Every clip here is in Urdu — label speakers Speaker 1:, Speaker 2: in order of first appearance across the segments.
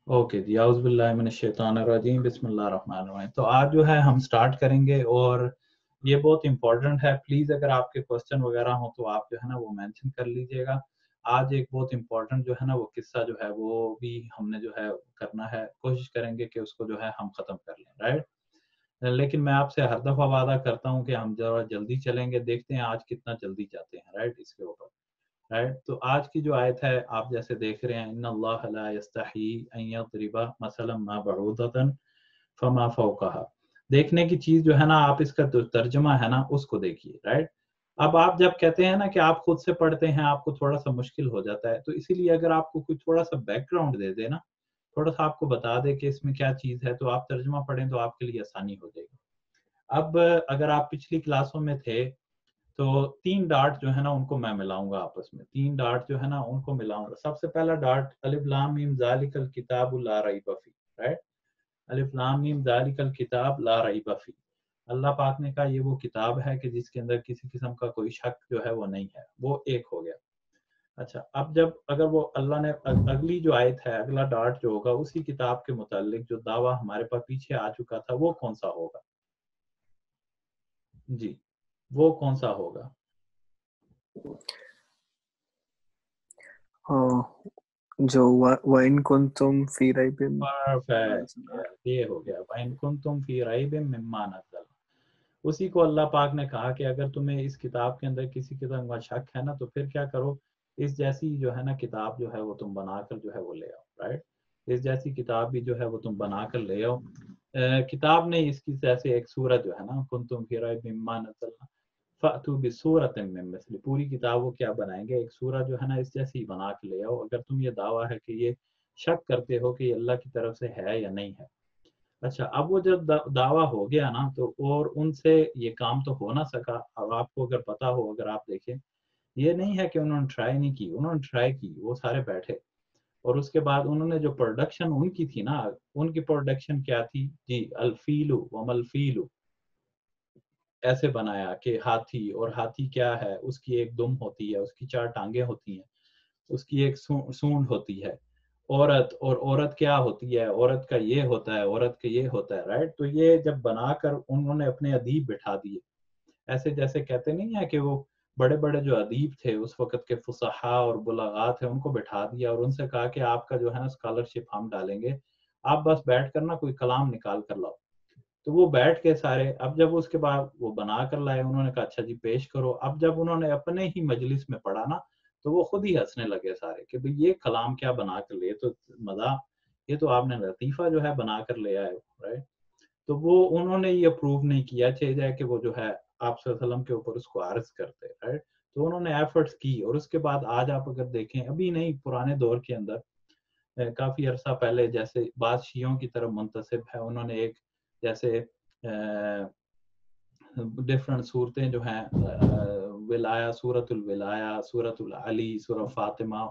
Speaker 1: اوکے جی، اعوذ باللہ من الشیطان الرجیم، بسم اللہ الرحمن الرحیم۔ تو آج جو ہے ہم سٹارٹ کریں گے، اور یہ بہت امپورٹنٹ ہے۔ پلیز اگر آپ کے کوسچن وغیرہ ہوں تو آپ جو ہے نا وہ مینشن کر لیجئے گا۔ آج ایک بہت امپورٹنٹ جو ہے نا وہ قصہ جو ہے وہ بھی ہم نے جو ہے کرنا ہے، کوشش کریں گے کہ اس کو جو ہے ہم ختم کر لیں، رائٹ؟ لیکن میں آپ سے ہر دفعہ وعدہ کرتا ہوں کہ ہم ذرا جلدی چلیں گے، دیکھتے ہیں آج کتنا جلدی جاتے ہیں، رائٹ؟ اس کے اوپر، رائٹ؟ تو آج کی جو آیت ہے آپ جیسے دیکھ رہے ہیں، ان اللہ لا یستحی ان یضرب مثلا ما بعوضۃ فما فوقها۔ دیکھنے کی چیز جو ہے نا، آپ اس کا جو ترجمہ ہے نا اس کو دیکھیے، رائٹ؟ اب آپ جب کہتے ہیں نا کہ آپ خود سے پڑھتے ہیں، آپ کو تھوڑا سا مشکل ہو جاتا ہے، تو اسی لیے اگر آپ کو کوئی تھوڑا سا بیک گراؤنڈ دے دے نا، تھوڑا سا آپ کو بتا دے کہ اس میں کیا چیز ہے، تو آپ ترجمہ پڑھیں تو آپ کے لیے آسانی ہو جائے گی۔ اب اگر آپ پچھلی کلاسوں میں تھے تو 3 ڈاٹ جو ہے نا ان کو میں ملاؤں گا آپس میں، 3 ڈاٹ جو ہے نا ان کو ملاؤں گا۔ سب سے پہلا ڈاٹ الف لام میم ذالک الکتاب لا ریب فیہ، رائٹ؟ الف لام میم ذالک الکتاب لا ریب فیہ، اللہ پاک نے کہا یہ وہ کتاب ہے کہ جس کے اندر کسی قسم کا کوئی شک جو ہے وہ نہیں ہے، وہ ایک ہو گیا۔ اچھا، اب جب اگر وہ اللہ نے اگلی جو آیت ہے، اگلا ڈاٹ جو ہوگا اسی کتاب کے متعلق جو دعویٰ ہمارے پاس پیچھے آ چکا تھا، وہ کون سا ہوگا؟ جی، وہ کون سا ہوگا؟
Speaker 2: جو وَإِن كُنتُم فِي رَيْبٍ
Speaker 1: پرفیکٹ، یہ ہو گیا وَإِن كُنتُم فِي رَيْبٍ مِّمَّا نَزَّلْنَا۔ اسی کو اللہ پاک نے کہا کہ اگر تمہیں اس کتاب کے اندر کسی قسم کا شک ہے نا، تو پھر کیا کرو، اس جیسی جو ہے نا کتاب جو ہے وہ تم بنا کر جو ہے وہ لے آؤ، رائٹ؟ اس جیسی کتاب بھی جو ہے وہ تم بنا کر لے آؤ۔ کتاب نہیں، اس کی جیسے ایک سورت جو ہے نا، کنتم فی ریب مما نزلنا فأتوا بسورۃ من مثلہ، پوری کتاب وہ کیا بنائیں گے، ایک سورہ جو ہے نا اس جیسی بنا کے لے آؤ، اگر تم یہ دعویٰ ہے کہ یہ شک کرتے ہو کہ یہ اللہ کی طرف سے ہے یا نہیں ہے۔ اچھا، اب وہ جب دعویٰ ہو گیا نا، تو اور ان سے یہ کام تو ہو نہ سکا۔ اب آپ کو اگر پتا ہو، اگر آپ دیکھیں، یہ نہیں ہے کہ انہوں نے ٹرائی نہیں کی، انہوں نے ٹرائی کی، وہ سارے بیٹھے، اور اس کے بعد انہوں نے جو پروڈکشن ان کی تھی نا، ان کی پروڈکشن کیا تھی جی؟ الفیل ومل فیل، ایسے بنایا کہ ہاتھی، اور ہاتھی کیا ہے، اس کی ایک دم ہوتی ہے، اس کی 4 ٹانگیں ہوتی ہیں، اس کی ایک سونڈ ہوتی ہے۔ عورت، اور عورت کیا ہوتی ہے، عورت کا یہ ہوتا ہے، عورت کا یہ ہوتا ہے، رائٹ؟ تو یہ جب بنا کر انہوں نے اپنے ادیب بٹھا دیے، ایسے جیسے کہتے نہیں ہے کہ وہ بڑے بڑے جو ادیب تھے اس وقت کے فصحاء اور بلغاء تھے، ان کو بٹھا دیا اور ان سے کہا کہ آپ کا جو ہے نا اسکالرشپ ہم ڈالیں گے، آپ بس بیٹھ کر نا کوئی کلام نکال کر لاؤ۔ تو وہ بیٹھ کے سارے، اب جب اس کے بعد وہ بنا کر لائے، انہوں نے کہا اچھا جی پیش کرو۔ اب جب انہوں نے اپنے ہی مجلس میں پڑھا نا، تو وہ خود ہی ہنسنے لگے سارے کہ بھئی یہ کلام کیا بنا کر لے، تو مزہ، یہ تو آپ نے لطیفہ جو ہے بنا کر لے آئے، رائٹ؟ تو وہ انہوں نے یہ اپروو نہیں کیا، چاہے جائے کہ وہ جو ہے آپ صلی اللہ علیہ وسلم کے اوپر اس کو عرض کرتے، رائٹ؟ تو انہوں نے ایفرٹس کی، اور اس کے بعد آج آپ اگر دیکھیں، ابھی نہیں پرانے دور کے اندر کافی عرصہ پہلے، جیسے بعض شیعوں کی طرف منتسب ہے، انہوں نے ایک جیسے ڈفرنٹ صورتیں جو ہیں، ولایا، سورۃ الولایا، سورۃ العلی، سورہ فاطمہ،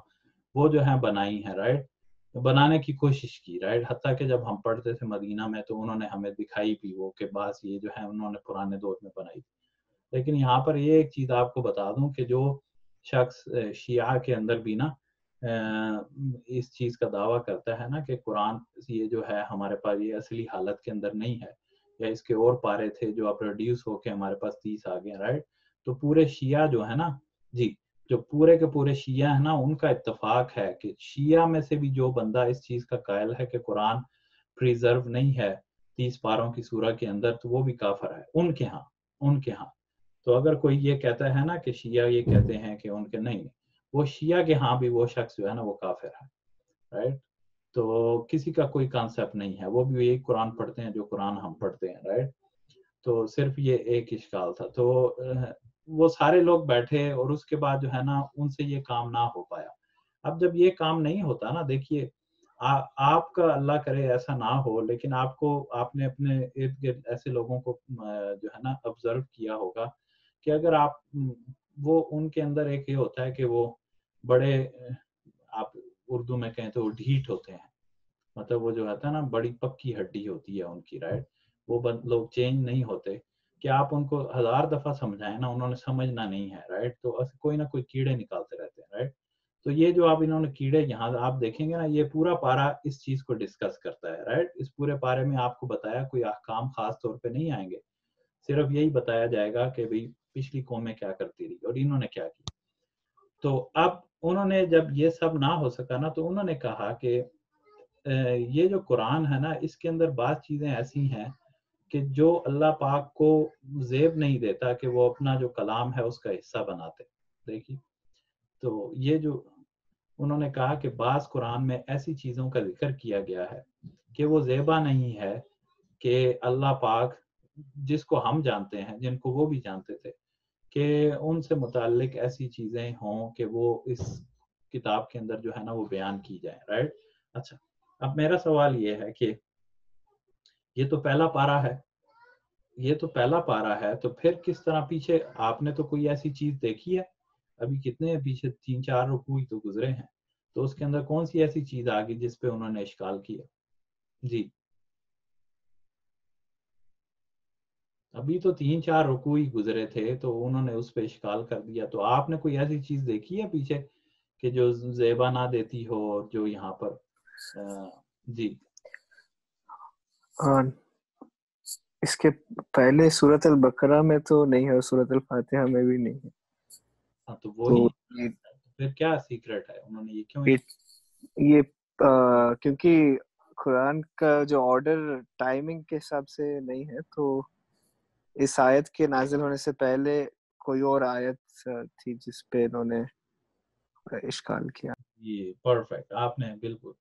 Speaker 1: وہ جو ہیں بنائی ہیں، رائٹ؟ بنانے کی کوشش کی، رائٹ؟ حتیٰ کہ جب ہم پڑھتے تھے مدینہ میں تو انہوں نے ہمیں دکھائی بھی وہ کہ بعض یہ جو ہے انہوں نے پرانے دور میں بنائی تھی۔ لیکن یہاں پر یہ ایک چیز آپ کو بتا دوں کہ جو شخص شیعہ کے اندر بھی نا اس چیز کا دعویٰ کرتا ہے نا کہ قرآن یہ جو ہے ہمارے پاس یہ اصلی حالت کے اندر نہیں ہے، یا اس کے اور پارے تھے جو اب ریڈیوس ہو کے ہمارے پاس 30 آ گئے، رائٹ؟ تو پورے شیعہ جو ہے نا جی، جو پورے کے پورے شیعہ ہیں نا، ان کا اتفاق ہے کہ شیعہ میں سے بھی جو بندہ اس چیز کا قائل ہے کہ قرآن پریزرو نہیں ہے 30 پاروں کی سورہ کے اندر، تو وہ بھی کافر ہے ان کے ہاں، ان کے ہاں۔ تو اگر کوئی یہ کہتا ہے نا کہ شیعہ یہ کہتے ہیں کہ ان کے نہیں، وہ شیعہ کے ہاں بھی وہ شخص جو ہے نا وہ کافر ہے، رائٹ؟ تو کسی کا کوئی کانسیپٹ نہیں ہے، وہ بھی یہی قرآن پڑھتے ہیں جو قرآن ہم پڑھتے ہیں، رائٹ؟ تو صرف یہ ایک اشکال تھا۔ تو وہ سارے لوگ بیٹھے، اور اس کے بعد جو ہے نا ان سے یہ کام نہ ہو پایا۔ اب جب یہ کام نہیں ہوتا نا، دیکھیے آپ کا اللہ کرے ایسا نہ ہو، لیکن آپ نے اپنے ارد گرد ایسے لوگوں کو جو ہے نا آبزرو کیا ہوگا کہ اگر آپ وہ ان کے اندر ایک یہ ہوتا ہے کہ وہ بڑے، آپ اردو میں کہیں تو وہ ڈھیٹ ہوتے ہیں، مطلب وہ جو ہوتا ہے نا بڑی پکی ہڈی ہوتی ہے ان کی، رائٹ؟ وہ لوگ چینج نہیں ہوتے، کہ آپ ان کو 1000 دفعہ سمجھائیں نا، انہوں نے سمجھنا نہیں ہے، رائٹ؟ تو کوئی نہ کوئی کیڑے نکالتے رہتے ہیں، رائٹ؟ تو یہ جو آپ انہوں نے کیڑے یہاں آپ دیکھیں گے نا، یہ پورا پارا اس چیز کو ڈسکس کرتا ہے، رائٹ. اس پورے پارے میں آپ کو بتایا کوئی احکام خاص طور پہ نہیں آئیں گے، صرف یہی بتایا جائے گا کہ بھئی پچھلی قومیں کیا کرتی رہی اور انہوں نے کیا کی. تو اب انہوں نے جب یہ سب نہ ہو سکا نا، تو انہوں نے کہا کہ یہ جو قرآن ہے نا، اس کے اندر بعض چیزیں ایسی ہیں کہ جو اللہ پاک کو زیب نہیں دیتا کہ وہ اپنا جو کلام ہے اس کا حصہ بناتے. دیکھیے، تو یہ جو انہوں نے کہا کہ بعض قرآن میں ایسی چیزوں کا ذکر کیا گیا ہے کہ وہ زیبا نہیں ہے کہ اللہ پاک جس کو ہم جانتے ہیں، جن کو وہ بھی جانتے تھے، کہ ان سے متعلق ایسی چیزیں ہوں کہ وہ اس کتاب کے اندر جو ہے نا وہ بیان کی جائیں، رائٹ. اچھا، اب میرا سوال یہ ہے کہ یہ تو پہلا پارا ہے، یہ تو پہلا پارا ہے، تو پھر کس طرح پیچھے آپ نے تو کوئی ایسی چیز دیکھی ہے؟ ابھی کتنے پیچھے 3-4 رکوع تو گزرے ہیں، تو اس کے اندر کون سی ایسی چیز آ گئی جس پہ انہوں نے اشکال کیا؟ جی، ابھی تو 3-4 رکوع ہی گزرے تھے تو انہوں نے اس پہ اشکال کر دیا. تو آپ نے کوئی ایسی چیز دیکھی ہے پیچھے کہ جو زیبا نہ دیتی ہو، اور جو یہاں پر جی
Speaker 2: ہاں، اس کے پہلے سورۃ البقرہ میں تو نہیں ہے اور سورۃ الفاتحہ میں بھی نہیں ہے.
Speaker 1: ہاں، تو
Speaker 2: تو
Speaker 1: وہی پھر کیا سیکرٹ ہے؟ انہوں نے یہ کیوں
Speaker 2: یہ کیونکہ قرآن کا جو آرڈر ٹائمنگ کے حساب سے نہیں ہے، تو اس آیت کے نازل ہونے سے پہلے کوئی اور آیت تھی جس پہ انہوں نے اشکال کیا.
Speaker 1: جی پرفیکٹ، آپ نے بالکل،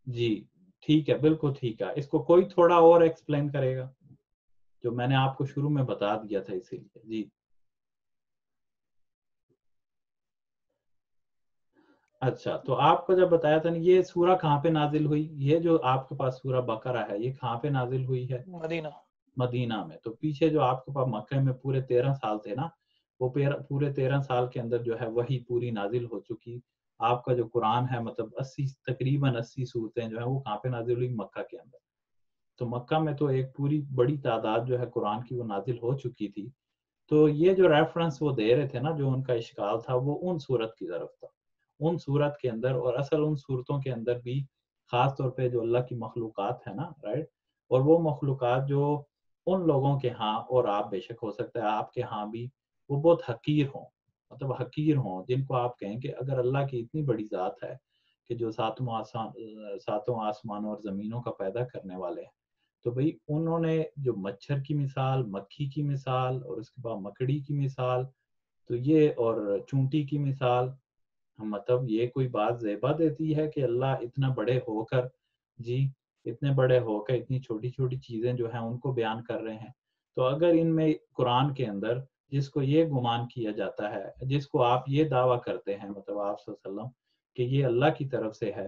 Speaker 1: جی ٹھیک ہے، بالکل ٹھیک ہے. اس کو کوئی تھوڑا اور ایکسپلین کرے گا جو میں نے آپ کو شروع میں بتا دیا تھا اسی لیے؟ جی اچھا، تو آپ کو جب بتایا تھا نا یہ سورہ کہاں پہ نازل ہوئی، یہ جو آپ کے پاس سورہ بقرہ ہے یہ کہاں پہ نازل ہوئی ہے؟
Speaker 3: مدینہ.
Speaker 1: مدینہ میں. تو پیچھے جو آپ کے پاس مکہ میں پورے 13 سال تھے نا، وہ پورے 13 سال کے اندر جو ہے وہی پوری نازل ہو چکی. آپ کا جو قرآن ہے مطلب تقریباً 80 صورتیں جو ہیں وہ کہاں پہ نازل ہوئی؟ مکہ کے اندر. تو مکہ میں تو ایک پوری بڑی تعداد جو ہے قرآن کی وہ نازل ہو چکی تھی. تو یہ جو ریفرنس وہ دے رہے تھے نا، جو ان کا اشکال تھا وہ ان صورت کی طرف تھا، ان صورت کے اندر، اور اصل ان صورتوں کے اندر بھی خاص طور پہ جو اللہ کی مخلوقات ہے نا، رائٹ. اور وہ مخلوقات جو ان لوگوں کے ہاں، اور آپ بے شک ہو سکتا ہے آپ کے ہاں بھی وہ بہت حقیر ہوں، مطلب حقیر ہوں، جن کو آپ کہیں کہ اگر اللہ کی اتنی بڑی ذات ہے کہ جو ساتوں آسمانوں اور زمینوں کا پیدا کرنے والے ہیں، تو بھئی انہوں نے جو مچھر کی مثال، مکھی کی مثال، اور اس کے بعد مکڑی کی مثال، تو یہ اور چونٹی کی مثال، مطلب یہ کوئی بات زیبا دیتی ہے کہ اللہ اتنا بڑے ہو کر، جی اتنے بڑے ہو کر اتنی چھوٹی چھوٹی چیزیں جو ہیں ان کو بیان کر رہے ہیں؟ تو اگر ان میں قرآن کے اندر جس کو یہ گمان کیا جاتا ہے، جس کو آپ یہ دعویٰ کرتے ہیں مطلب آپ صلی اللہ علیہ وسلم کہ یہ اللہ کی طرف سے ہے،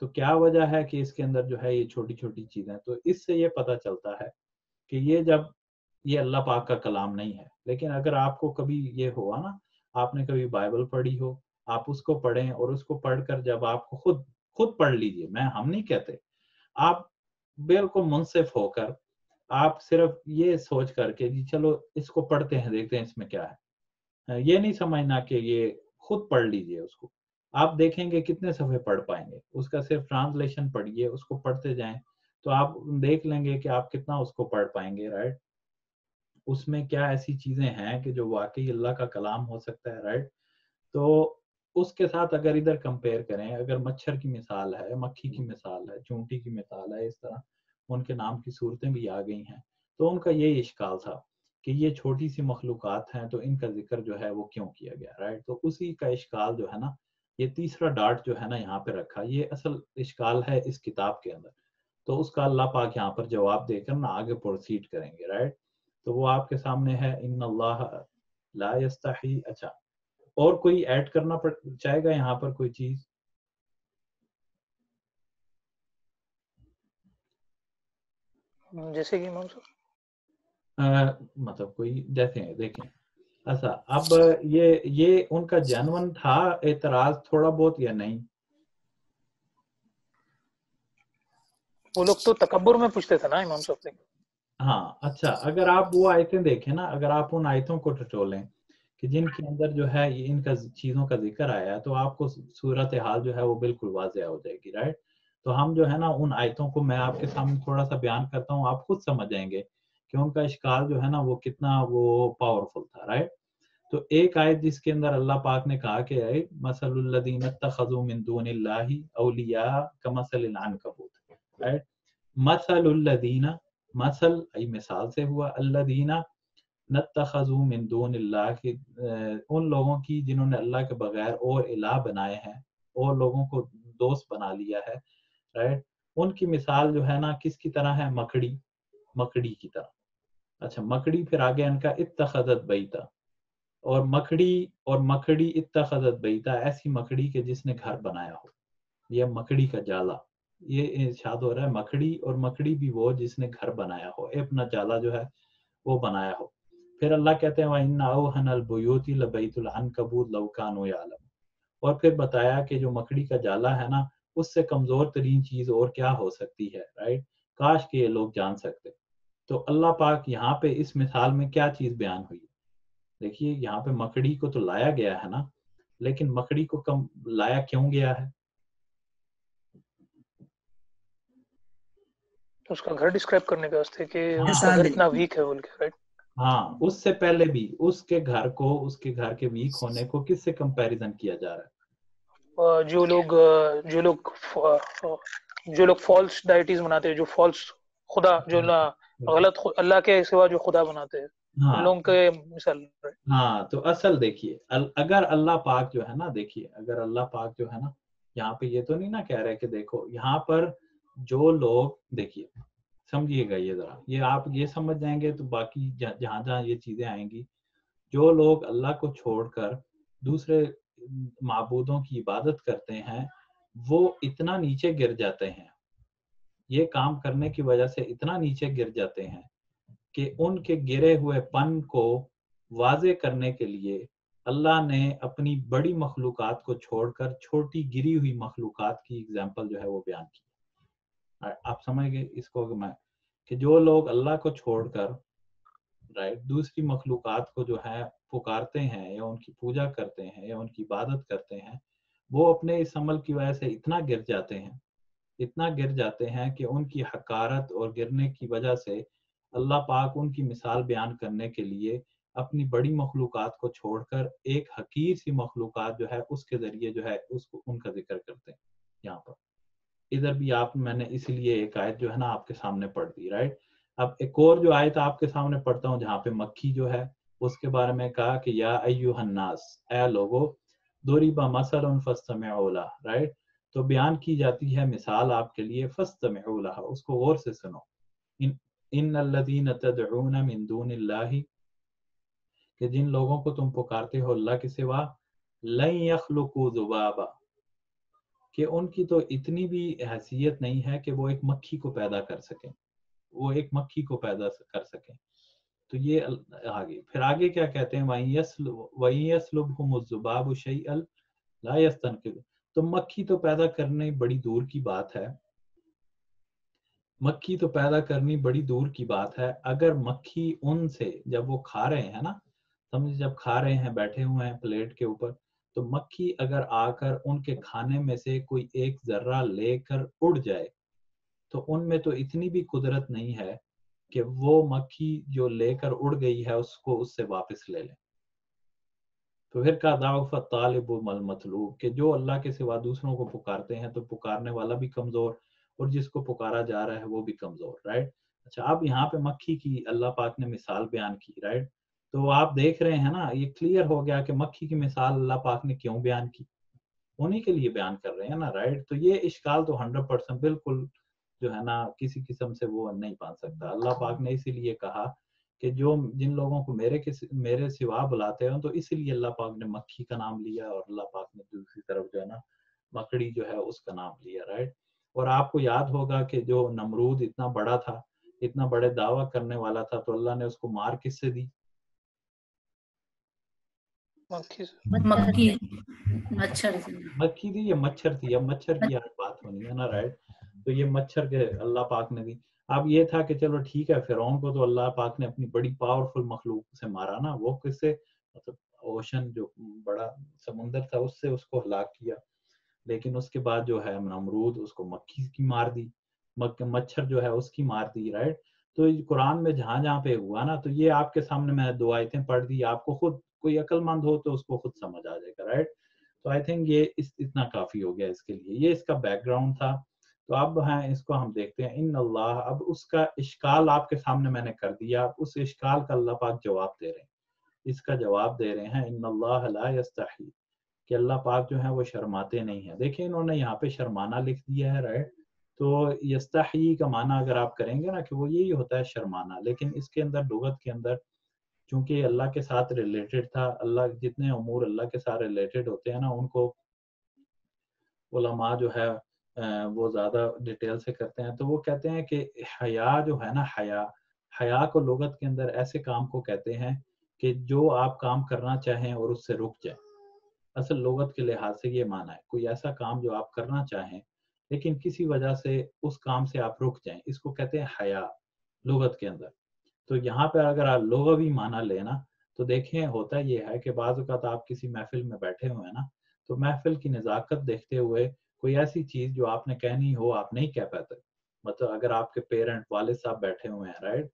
Speaker 1: تو کیا وجہ ہے کہ اس کے اندر جو ہے یہ چھوٹی چھوٹی چیزیں؟ تو اس سے یہ پتہ چلتا ہے کہ یہ جب یہ اللہ پاک کا کلام نہیں ہے. لیکن اگر آپ کو کبھی یہ ہوا نا، آپ نے کبھی بائبل پڑھی ہو، آپ اس کو پڑھیں، اور اس کو پڑھ کر جب آپ کو خود پڑھ لیجئے، ہم نہیں کہتے، آپ بالکل منصف ہو کر، آپ صرف یہ سوچ کر کہ جی چلو اس کو پڑھتے ہیں، دیکھتے ہیں اس میں کیا ہے. یہ نہیں سمجھنا کہ یہ خود پڑھ لیجئے اس کو. آپ دیکھیں گے کتنے صفحے پڑھ پائیں گے، اس کا صرف ٹرانسلیشن پڑھیے، اس کو پڑھتے جائیں تو آپ دیکھ لیں گے کہ آپ کتنا اس کو پڑھ پائیں گے، رائٹ. اس میں کیا ایسی چیزیں ہیں کہ جو واقعی اللہ کا کلام ہو سکتا ہے، رائٹ. تو اس کے ساتھ اگر ادھر کمپیئر کریں، اگر مچھر کی مثال ہے، مکھی کی مثال ہے، چونٹی کی مثال ہے، اس طرح ان کے نام کی صورتیں بھی آ گئی ہیں، تو ان کا یہی اشکال تھا کہ یہ چھوٹی سی مخلوقات ہیں تو ان کا ذکر جو ہے وہ کیوں کیا گیا، رائٹ. تو اسی کا اشکال جو ہے نا، یہ تیسرا ڈاٹ جو ہے نا یہاں پہ رکھا، یہ اصل اشکال ہے اس کتاب کے اندر. تو اس کا اللہ پاک یہاں پر جواب دے کر نا آگے پروسیڈ کریں گے، رائٹ. تو وہ آپ کے سامنے ہے، ان اللہ لا یستحی. اچھا، اور کوئی ایڈ کرنا چاہے گا یہاں پر کوئی چیز؟
Speaker 3: جیسے کہ امام صاحب
Speaker 1: مطلب کوئی جیسے دیکھیں. اچھا، اب یہ ان کا جنون تھا اعتراض تھوڑا بہت یا نہیں؟
Speaker 3: وہ لوگ تو تکبر میں پوچھتے تھے نا امام صاحب سے.
Speaker 1: ہاں اچھا، اگر آپ وہ آیتیں دیکھیں نا، اگر آپ ان آیتوں کو ٹٹولیں کہ جن کے اندر جو ہے یہ ان کا چیزوں کا ذکر آیا ہے تو آپ کو صورت حال جو ہے وہ بالکل واضح ہو جائے گی، رائٹ. تو ہم جو ہے نا ان آیتوں کو میں آپ کے سامنے تھوڑا سا بیان کرتا ہوں، آپ خود سمجھ جائیں گے کہ ان کا اشکال جو ہے نا وہ کتنا وہ پاورفل تھا، رائٹ. تو ایک آیت جس کے اندر اللہ پاک نے کہا کہ مثل الذین اتخذوا من دون اللہ اولیاء کمثل العنکبوت، رائٹ. مثل الذین، مثل ای مثال سے ہوا، الذین نتخذوا من دون اللہ، ان لوگوں کی جنہوں نے اللہ کے بغیر اور الہ بنائے ہیں اور لوگوں کو دوست بنا لیا ہے، رائٹ. ان کی مثال جو ہے نا کس کی طرح ہے؟ مکڑی کی طرح. اچھا مکڑی، پھر آگے ان کا اتخذت بیتا، اور مکڑی اتخذت بیتا، ایسی مکڑی کے جس نے گھر بنایا ہو، یہ مکڑی کا جالا، یہ ارشاد ہو رہا ہے مکڑی، اور مکڑی بھی وہ جس نے گھر بنایا ہو، اپنا جالا جو ہے وہ بنایا ہو. پھر اللہ کہتے ہیں وَإِنَّ أَوْهَنَ الْبُيُوتِ لَبَيْتُ الْعَنْكَبُوتِ لَوْ كَانُوا يَعْلَمُونَ. اور پھر بتایا کہ جو مکڑی کا جالا ہے نا اس سے کمزور ترین چیز اور کیا ہو سکتی ہے، رائٹ. کاش کہ یہ لوگ جان سکتے. تو اللہ پاک یہاں پہ اس مثال میں کیا چیز بیان ہوئی؟ دیکھیے یہاں پہ مکڑی کو تو لایا گیا ہے نا، لیکن مکڑی کو کم لایا کیوں گیا ہے؟
Speaker 3: اس کا گھر ڈسکرائب کرنے کے واسطے کہ اس کا گھر اتنا ویک ہے بول کے، رائٹ.
Speaker 1: ہاں، اس سے پہلے بھی اس کے گھر کو، اس کے گھر کے ویک ہونے کو کس سے کمپیریزن کیا جا رہا ہے؟
Speaker 3: جو لوگ فالس ڈائٹیز بناتے ہیں، جو فالس خدا، جو غلط اللہ کے سوا جو خدا بناتے ہیں، ان لوگوں کے مثال.
Speaker 1: ہاں تو اصل دیکھیے اگر اللہ پاک جو ہے نا، دیکھیے اگر اللہ پاک جو ہے نا یہاں پہ یہ تو نہیں نا کہہ رہے کہ دیکھو یہاں پر جو لوگ، دیکھیے سمجھیے گا یہ ذرا، یہ آپ یہ سمجھ جائیں گے تو باقی جہاں جہاں یہ چیزیں آئیں گی، جو لوگ اللہ کو چھوڑ کر دوسرے معبودوں کی عبادت کرتے ہیں وہ اتنا نیچے گر جاتے ہیں، یہ کام کرنے کی وجہ سے اتنا نیچے گر جاتے ہیں کہ ان کے گرے ہوئے پن کو واضح کرنے کے لیے اللہ نے اپنی بڑی مخلوقات کو چھوڑ کر چھوٹی گری ہوئی مخلوقات کی اگزامپل جو ہے وہ بیان کی. آپ سمجھ گئے اس کو کہ جو لوگ اللہ کو چھوڑ کر رائٹ دوسری مخلوقات کو جو ہے پکارتے ہیں یا ان کی پوجا کرتے ہیں یا ان کی عبادت کرتے ہیں، وہ اپنے اس عمل کی وجہ سے اتنا گر جاتے ہیں کہ ان کی حقارت اور گرنے کی وجہ سے اللہ پاک ان کی مثال بیان کرنے کے لیے اپنی بڑی مخلوقات کو چھوڑ کر ایک حقیر سی مخلوقات جو ہے اس کے ذریعے جو ہے اس کو ان کا ذکر کرتے ہیں. یہاں پر ادھر بھی میں نے اس لیے ایک آیت جو ہے نا آپ کے سامنے پڑھ دی، رائٹ. اب ایک اور جو آیت آپ کے سامنے پڑھتا ہوں جہاں پہ مکھی جو ہے اس کے بارے میں کہا کہ یا ایھا الناس، اے لوگو، ضرب مثل فاستمعوا لہ، رائٹ. تو بیان کی جاتی ہے مثال آپ کے لیے، فاستمعوا لہ، اس کو غور سے سنو. ان الذین تدعون من دون اللہ، کہ جن لوگوں کو تم پکارتے ہو اللہ کے سوا، لن یخلقوا ذبابا، کہ ان کی تو اتنی بھی حیثیت نہیں ہے کہ وہ ایک مکھی کو پیدا کر سکیں، تو یہ آگے پھر آگے کیا کہتے ہیں، وَإِن يَسْلُبْهُمُ الذُّبَابُ شَيْئًا لَا يَسْتَنقِذُوهُ. تو مکھی تو پیدا کرنے بڑی دور کی بات ہے، اگر مکھی ان سے جب وہ کھا رہے ہیں نا، سمجھ، جب کھا رہے ہیں بیٹھے ہوئے ہیں پلیٹ کے اوپر، تو مکھی اگر آ کر ان کے کھانے میں سے کوئی ایک ذرہ لے کر اڑ جائے تو ان میں تو اتنی بھی قدرت نہیں ہے کہ وہ مکھی جو لے کر اڑ گئی ہے اس کو اس سے واپس لے لیں. تو پھر کا ضعف الطالب والمطلوب، کہ جو اللہ کے سوا دوسروں کو پکارتے ہیں تو پکارنے والا بھی کمزور اور جس کو پکارا جا رہا ہے وہ بھی کمزور، رائٹ. اچھا اب یہاں پہ مکھی کی اللہ پاک نے مثال بیان کی، رائٹ. تو آپ دیکھ رہے ہیں نا، یہ کلیئر ہو گیا کہ مکھی کی مثال اللہ پاک نے کیوں بیان کی، انہی کے لیے بیان کر رہے ہیں نا، رائٹ. تو یہ اشکال تو 100% بالکل جو ہے نا کسی قسم سے وہ نہیں پا سکتا. اللہ پاک نے اسی لیے کہا کہ جن لوگوں کو میرے سوا بلاتے ہیں، تو اسی لیے اللہ پاک نے مکھی کا نام لیا اور اللہ پاک نے دوسری طرف جو ہے نا مکڑی جو ہے اس کا نام لیا، رائٹ. اور آپ کو یاد ہوگا کہ جو نمرود اتنا بڑا تھا، اتنا بڑے دعویٰ کرنے والا تھا، تو اللہ نے اس کو مار کس سے دی؟ مکھی دی یا مچھر تھی؟ اب مچھر کی آج بات ہونی ہے نا، رائٹ. تو یہ مچھر کے اللہ پاک نے دی. اب یہ تھا کہ چلو ٹھیک ہے، فرعون کو تو اللہ پاک نے اپنی بڑی پاورفل مخلوق سے مارا نا، وہ کس سے؟ مطلب اوشن جو بڑا سمندر تھا اس سے اس کو ہلاک کیا، لیکن اس کے بعد جو ہے نمرود اس کو مکھی کی مار دی، مچھر جو ہے اس کی مار دی، رائٹ. تو قرآن میں جہاں جہاں پہ ہوا نا، تو یہ آپ کے سامنے میں 2 آیتیں پڑھ دی، آپ کو خود کوئی عقل مند ہو تو اس کو خود سمجھ آ جائے گا، رائٹ. تو آئی تھنک یہ اتنا کافی ہو گیا اس کے لیے، یہ اس کا بیک گراؤنڈ تھا. تو اب ہیں اس کو ہم دیکھتے ہیں ان اللہ، اب اس کا اشکال آپ کے سامنے میں نے کر دیا، اب اس اشکال کا اللہ پاک جواب دے رہے ہیں، اس کا جواب دے رہے ہیں. ان اللہ لا یستحی، کہ اللہ پاک جو ہے وہ شرماتے نہیں ہیں. دیکھیں انہوں نے یہاں پہ شرمانا لکھ دیا ہے، رائٹ. تو یستحی کا معنی اگر آپ کریں گے نا کہ وہ یہی ہوتا ہے شرمانا، لیکن اس کے اندر لغت کے اندر چونکہ اللہ کے ساتھ ریلیٹڈ تھا، اللہ جتنے امور اللہ کے ساتھ ریلیٹڈ ہوتے ہیں نا ان کو علماء جو ہے وہ زیادہ ڈیٹیل سے کرتے ہیں. تو وہ کہتے ہیں کہ حیا جو ہے نا، حیا کو لغت کے اندر ایسے کام کو کہتے ہیں کہ جو آپ کام کرنا چاہیں اور اس سے رک جائیں. اصل لغت کے لحاظ سے یہ معنی ہے کوئی ایسا کام جو آپ کرنا چاہیں لیکن کسی وجہ سے اس کام سے آپ رک جائیں، اس کو کہتے ہیں حیا لغت کے اندر. تو یہاں پہ اگر آپ لغوی معنی لینا تو دیکھیں ہوتا یہ ہے کہ بعض اوقات آپ کسی محفل میں بیٹھے ہوئے ہیں نا، تو محفل کی نزاکت دیکھتے ہوئے کوئی ایسی چیز جو آپ نے کہنی ہو آپ نہیں کہہ پاتے. مطلب اگر آپ کے پیرنٹ والد صاحب بیٹھے ہوئے ہیں، رائٹ،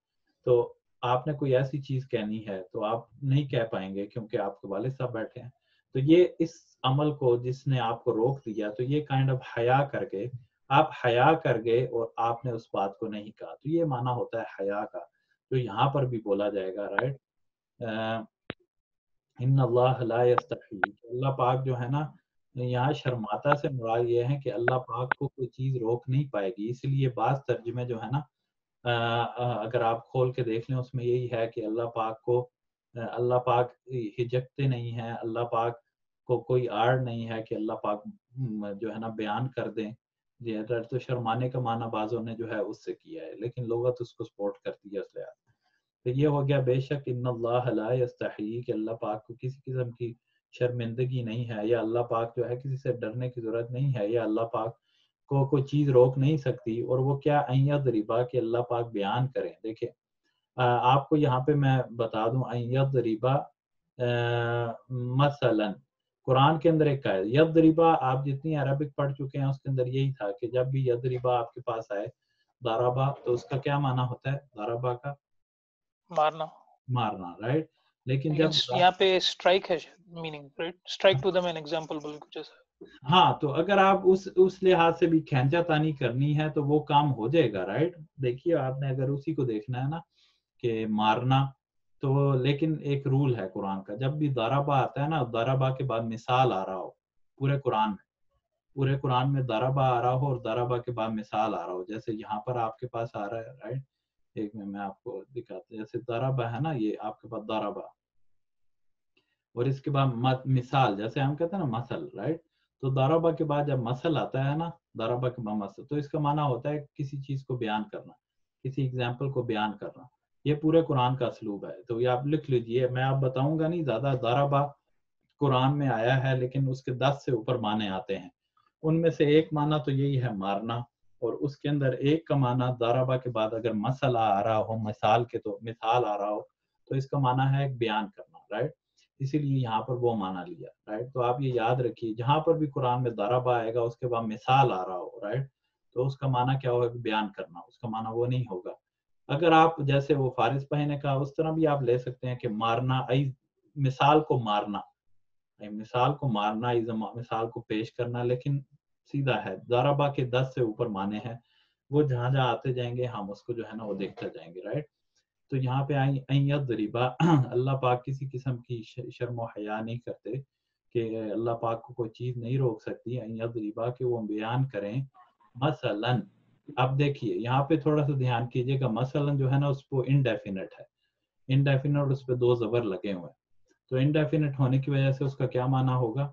Speaker 1: تو آپ نے کوئی ایسی چیز کہنی ہے تو آپ نہیں کہہ پائیں گے کیونکہ آپ کے والد صاحب بیٹھے ہیں. تو یہ اس عمل کو جس نے آپ کو روک دیا، تو یہ کائنڈ آف حیا کر کے آپ حیا کر گئے اور آپ نے اس بات کو نہیں کہا، تو یہ معنی ہوتا ہے حیا کا. تو یہاں پر بھی بولا جائے گا، رائٹ، ان اللہ لا یستحی، اللہ پاک جو ہے نا یہاں شرماتا سے مراد یہ ہے کہ اللہ پاک کو کوئی چیز روک نہیں پائے گی. اس لیے بعض ترجمے جو ہے نا اگر آپ کھول کے دیکھ لیں اس میں یہی ہے کہ اللہ پاک کو اللہ پاک ہجکتے نہیں ہیں، اللہ پاک کو کوئی آڑ نہیں ہے کہ اللہ پاک جو ہے نا بیان کر دیں. تو شرمانے کا معنی بعضوں نے جو ہے اس سے کیا ہے، لیکن لغت اس کو سپورٹ کرتی ہے اس لحاظ. تو یہ ہو گیا بے شک ان اللہ لا یستحی، کہ اللہ پاک کو کسی قسم کی شرمندگی نہیں ہے، یا اللہ پاک جو ہے کسی سے ڈرنے کی ضرورت نہیں ہے، یا اللہ پاک کو کوئی چیز روک نہیں سکتی. اور وہ کیا ان یضربا، کہ اللہ پاک بیان کریں. دیکھیں آپ کو یہاں پہ میں بتا دوں ان یضربا مثلا قرآن کے اندر ایک ہے یضربا. آپ جتنی عربک پڑھ چکے ہیں اس کے اندر یہی تھا کہ جب بھی یضربا آپ کے پاس آئے ضربا، تو اس کا کیا معنی ہوتا ہے ضربا کا؟ مارنا، رائٹ. لیکن جب
Speaker 3: یہاں پہ اسٹرائک ہے meaning, right, strike to them an example بالکل جیسا.
Speaker 1: ہاں، تو اگر آپ اس لحاظ سے بھی کھینچا تانی کرنی ہے تو وہ کام ہو جائے گا، رائٹ. دیکھیے آپ نے اگر اسی کو دیکھنا ہے نا کہ مارنا، تو لیکن ایک رول ہے قرآن کا، جب بھی ضربہ آتا ہے نا، ضربہ کے بعد مثال آ رہا ہو پورے قرآن میں ضربہ آ رہا ہو اور ضربہ کے بعد مثال آ رہا ہو، جیسے یہاں پر آپ کے پاس آ رہا ہے، رائٹ. ایک میں آپ کو دکھاتا ہوں، جیسے ضربہ ہے نا، یہ آپ کے پاس ضربہ، اور اس کے بعد مثال، جیسے ہم کہتے ہیں نا مثل، رائٹ. تو ضربہ کے بعد جب مثل آتا ہے نا، ضربہ کے بعد مثل، تو اس کا معنی ہوتا ہے کسی چیز کو بیان کرنا، کسی ایگزامپل کو بیان کرنا. یہ پورے قرآن کا اسلوب ہے. تو یہ آپ لکھ لیجئے، میں آپ بتاؤں گا نہیں زیادہ. ضربہ قرآن میں آیا ہے لیکن اس کے 10 سے اوپر معنی آتے ہیں. ان میں سے ایک معنی تو یہی ہے مارنا، اور اس کے اندر ایک کا معنی ضربہ کے بعد اگر مسئلہ آ رہا ہو، مثال کے تو مثال آ رہا ہو، تو اس کا معنی ہے بیان کرنا، رائٹ. اسی لیے یہاں پر وہ معنی لیا، رائٹ. تو آپ یہ یاد رکھیے جہاں پر بھی قرآن میں ضربہ آئے گا اس کے بعد مثال آ رہا ہو، رائٹ، تو اس کا معنی کیا ہوگا؟ بیان کرنا. اس کا معنی وہ نہیں ہوگا. اگر آپ جیسے وہ فارس بھائی نے کہا اس طرح بھی آپ لے سکتے ہیں کہ مارنا مثال کو مارنا، مثال کو مارنا، مثال کو پیش کرنا، لیکن سیدھا ہے. ضربہ کے 10 سے اوپر معنی ہیں، وہ جہاں جہاں آتے جائیں گے ہم اس کو جو ہے نا وہ دیکھتے جائیں گے، رائٹ. تو یہاں پہ ان یضربا، اللہ پاک کسی قسم کی شرم و حیا نہیں کرتے کہ اللہ پاک کو کوئی چیز نہیں روک سکتی. ان یضربا کہ وہ بیان کریں مثلا. اب دیکھیے یہاں پہ تھوڑا سا دھیان کیجئے گا، مثلا جو ہے نا اس کو انڈیفینٹ ہے، انڈیفینٹ اس پہ 2 زبر لگے ہوئے ہیں. تو انڈیفینٹ ہونے کی وجہ سے اس کا کیا معنی ہوگا؟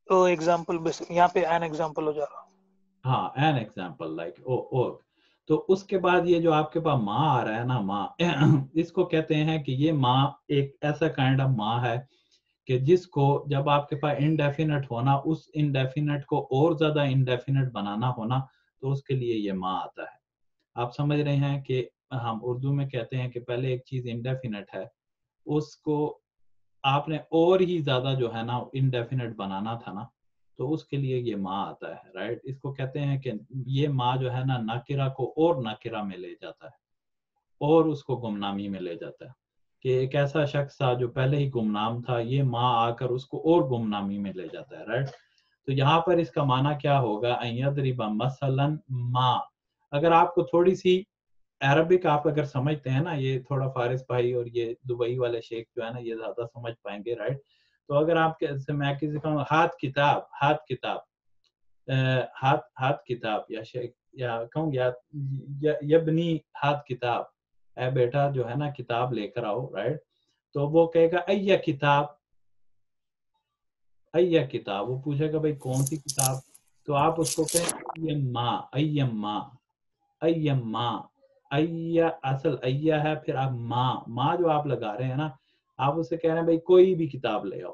Speaker 3: تو ایگزامپل یہاں پہ این ایگزامپل ہو جا رہا.
Speaker 1: ہاں، این ایگزامپل لائک او. تو اس کے بعد یہ جو آپ کے پاس ماں آ رہا ہے نا، ماں، اس کو کہتے ہیں کہ یہ ماں ایک ایسا کائنڈ آف ماں ہے کہ جس کو جب آپ کے پاس انڈیفینٹ ہونا، اس انڈیفینٹ کو اور زیادہ انڈیفینٹ بنانا ہونا، تو اس کے لیے یہ ماں آتا ہے. آپ سمجھ رہے ہیں کہ ہم اردو میں کہتے ہیں کہ پہلے ایک چیز انڈیفینٹ ہے، اس کو آپ نے اور ہی زیادہ جو ہے نا انڈیفینٹ بنانا تھا نا، تو اس کے لیے یہ ما آتا ہے، رائٹ. اس کو کہتے ہیں کہ یہ ما جو ہے نا ناکرہ کو اور ناکرہ میں لے جاتا ہے اور اس کو گمنامی میں لے جاتا ہے، کہ ایک ایسا شخص تھا جو پہلے ہی گمنام تھا، یہ ما آ کر اس کو اور گمنامی میں لے جاتا ہے، رائٹ. تو یہاں پر اس کا معنی کیا ہوگا؟ ان یضرب مثلا ما. اگر آپ کو تھوڑی سی عربک آپ اگر سمجھتے ہیں نا، یہ تھوڑا فارس بھائی اور یہ دبئی والے شیخ جو ہے نا یہ زیادہ سمجھ پائیں گے، رائٹ. تو اگر آپ میں کسی کہوں ہاتھ کتاب، ہاتھ کتاب، ہاتھ کتاب، یا شیخ یا کہوں یا یبنی ہاتھ کتاب، اے بیٹا جو ہے نا کتاب لے کر آؤ، رائٹ. تو وہ کہے گا ایہ کتاب، ایہ کتاب. وہ پوچھے گا بھائی کون سی کتاب؟ تو آپ اس کو کہیں ایما، ایما، ایما. ایہ اصل ایہ ہے، پھر آپ ماں جو آپ لگا رہے ہیں نا، آپ اسے کہہ رہے ہیں بھائی کوئی بھی کتاب لے آؤ،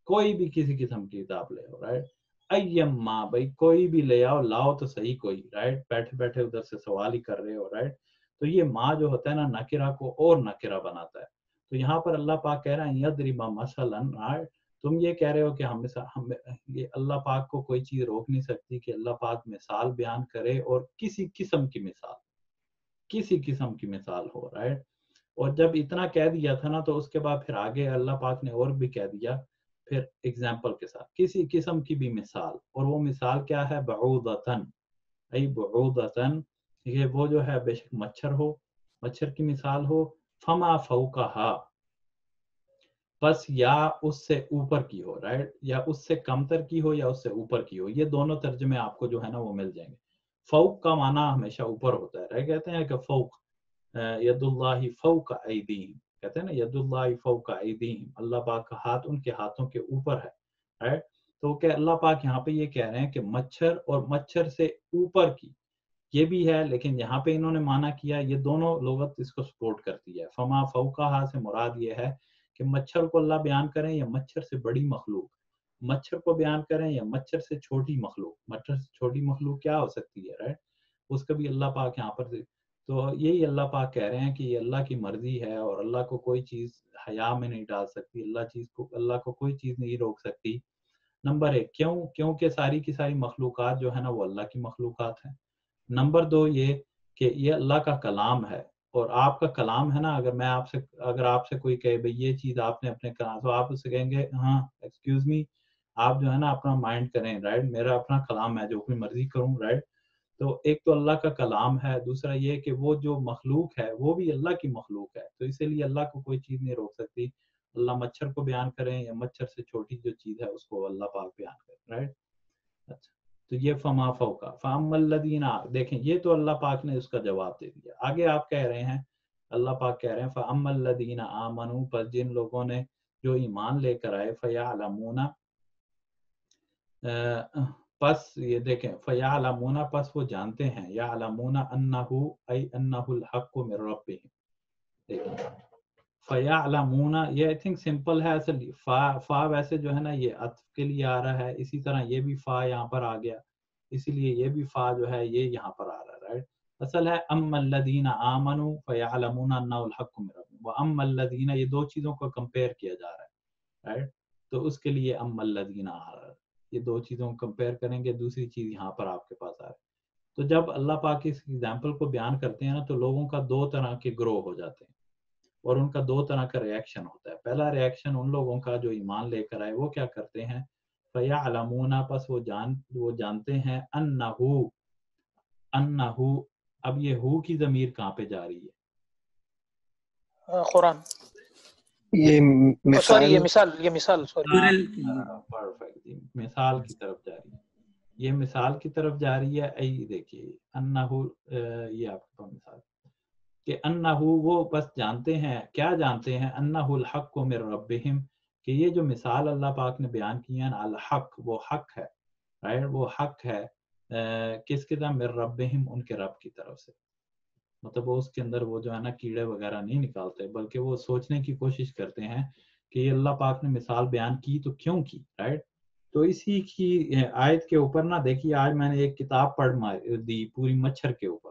Speaker 1: کوئی بھی کسی قسم کی کتاب لے آؤ، رائٹ. ایما، بھائی کوئی بھی لے آؤ، لاؤ تو صحیح کوئی، رائٹ. بیٹھے بیٹھے ادھر سے سوال ہی کر رہے ہو، رائٹ. تو یہ ماں جو ہوتا ہے نا نکرہ کو اور نکرہ بناتا ہے. تو یہاں پر اللہ پاک کہہ رہا ہے یضرب مثلا، رائٹ. تم یہ کہہ رہے ہو کہ ہم یہ اللہ پاک کو کوئی چیز روک نہیں سکتی کہ اللہ پاک مثال بیان کرے اور کسی قسم کی مثال، کسی قسم کی مثال ہو، رائٹ. اور جب اتنا کہہ دیا تھا نا تو اس کے بعد پھر آگے اللہ پاک نے اور بھی کہہ دیا پھر ایگزامپل کے ساتھ کسی قسم کی بھی مثال. اور وہ مثال کیا ہے؟ بعوضتن، ای بعوضتن، یہ وہ جو ہے بے شک مچھر ہو، مچھر کی مثال ہو. فما فوقہا، بس یا اس سے اوپر کی ہو، رائٹ. یا اس سے کمتر کی ہو یا اس سے اوپر کی ہو. یہ دونوں ترجمے آپ کو جو ہے نا وہ مل جائیں گے. فوق کا معنی ہمیشہ اوپر ہوتا ہے، رائٹ. کہتے ہیں کہ فوق ید اللہ فوق ایدیہم، کہتے ہیں نا ید اللہ فوق ایدیہم، اللہ پاک کا ہاتھ ان کے ہاتھوں کے اوپر ہے، رائٹ. تو کہ اللہ پاک یہاں پہ یہ کہہ رہے ہیں کہ مچھر اور مچھر سے اوپر کی، یہ بھی ہے، لیکن یہاں پہ انہوں نے معنی کیا، یہ دونوں لغت اس کو سپورٹ کرتی ہے. فما فوقہا سے مراد یہ ہے کہ مچھر کو اللہ بیان کریں یا مچھر سے بڑی مخلوق، مچھر کو بیان کریں یا مچھر سے چھوٹی مخلوق. مچھر سے چھوٹی مخلوق کیا ہو سکتی ہے، رائٹ. اس کا بھی اللہ پاک یہاں پر، تو یہی اللہ پاک کہہ رہے ہیں کہ یہ اللہ کی مرضی ہے اور اللہ کو کوئی چیز حیا میں نہیں ڈال سکتی، اللہ کو کوئی چیز نہیں روک سکتی. نمبر ایک، کیونکہ ساری کی ساری مخلوقات جو ہے نا وہ اللہ کی مخلوقات ہیں. نمبر دو یہ کہ یہ اللہ کا کلام ہے، اور آپ کا کلام ہے نا. اگر آپ سے کوئی کہے بھئی یہ چیز آپ نے اپنے کلام، تو آپ اسے کہیں گے ہاں ایکسکیوز می، آپ جو ہے نا اپنا مائنڈ کریں، رائٹ. میرا اپنا کلام ہے، جو کوئی مرضی کروں، رائٹ. تو ایک تو اللہ کا کلام ہے، دوسرا یہ کہ وہ جو مخلوق ہے وہ بھی اللہ کی مخلوق ہے، تو اسی لیے اللہ کو کوئی چیز نہیں روک سکتی. اللہ مچھر کو بیان کریں یا مچھر سے چھوٹی جو چیز ہے اس کو اللہ پاک بیان کریں، رائٹ. اچھا، تو یہ فما فوقا فاما الذین، دیکھیں یہ تو اللہ پاک نے اس کا جواب دے دیا. آگے آپ کہہ رہے ہیں، اللہ پاک کہہ رہے ہیں فاما الذین آمنوا، پر جن لوگوں نے جو ایمان لے کر آئے، فیعلمون، پس یہ دیکھیں فیعلمون، پس وہ جانتے ہیں، یعلمون انہ ای انہ الحق من ربہم. دیکھیں فیعلمون، یہ آئی تھنک سمپل ہے. اصل فا ویسے جو ہے نا یہ عطف کے لیے آ رہا ہے، اسی طرح یہ بھی فا یہاں پر آ گیا، اسی لیے یہ بھی فا جو ہے یہ یہاں پر آ رہا ہے، رائٹ. اصل ہے اما الذین آمنوا فیعلمون انہ الحق من ربہم، واما الذین، یہ دو چیزوں کو کمپیئر کیا جا رہا ہے، رائٹ. تو اس کے لیے اما الذین آ رہا ہے، یہ دو چیزوں کو کمپیئر کریں گے، دوسری چیز یہاں پر آپ کے پاس آ رہی ہے. تو جب اللہ پاک اس ایگزامپل کو بیان کرتے ہیں نا تو لوگوں کا دو طرح کے گروہ ہو جاتے ہیں اور ان کا دو طرح کا ریاکشن ہوتا ہے. پہلا ریاکشن ان لوگوں کا جو ایمان لے کر آئے، وہ کیا کرتے ہیں؟ فَيَعْلَمُونَ، پس وہ جانتے ہیں، انہو، اب یہ ہو کی ضمیر کہاں پہ جا رہی ہے؟
Speaker 3: قرآن.
Speaker 2: یہ مثال،
Speaker 3: یہ مثال
Speaker 1: پرفیکٹ، مثال کی طرف جا رہی ہے، یہ مثال کی طرف جا رہی ہے. ای دیکھیے انہو، یہ آپ کا مثال کہ انہو، وہ بس جانتے ہیں، کیا جانتے ہیں؟ انہو الحق من ربہم، کہ یہ جو مثال اللہ پاک نے بیان کی ہے الحق، وہ حق ہے، رائٹ. وہ حق ہے کس کی طرف؟ من ربہم، ان کے رب کی طرف سے. مطلب وہ اس کے اندر وہ جو ہے نا کیڑے وغیرہ نہیں نکالتے، بلکہ وہ سوچنے کی کوشش کرتے ہیں کہ یہ اللہ پاک نے مثال بیان کی تو کیوں کی، رائٹ. تو اسی کی آیت کے اوپر نا دیکھیے، آج میں نے ایک کتاب پڑھ دی پوری مچھر کے اوپر.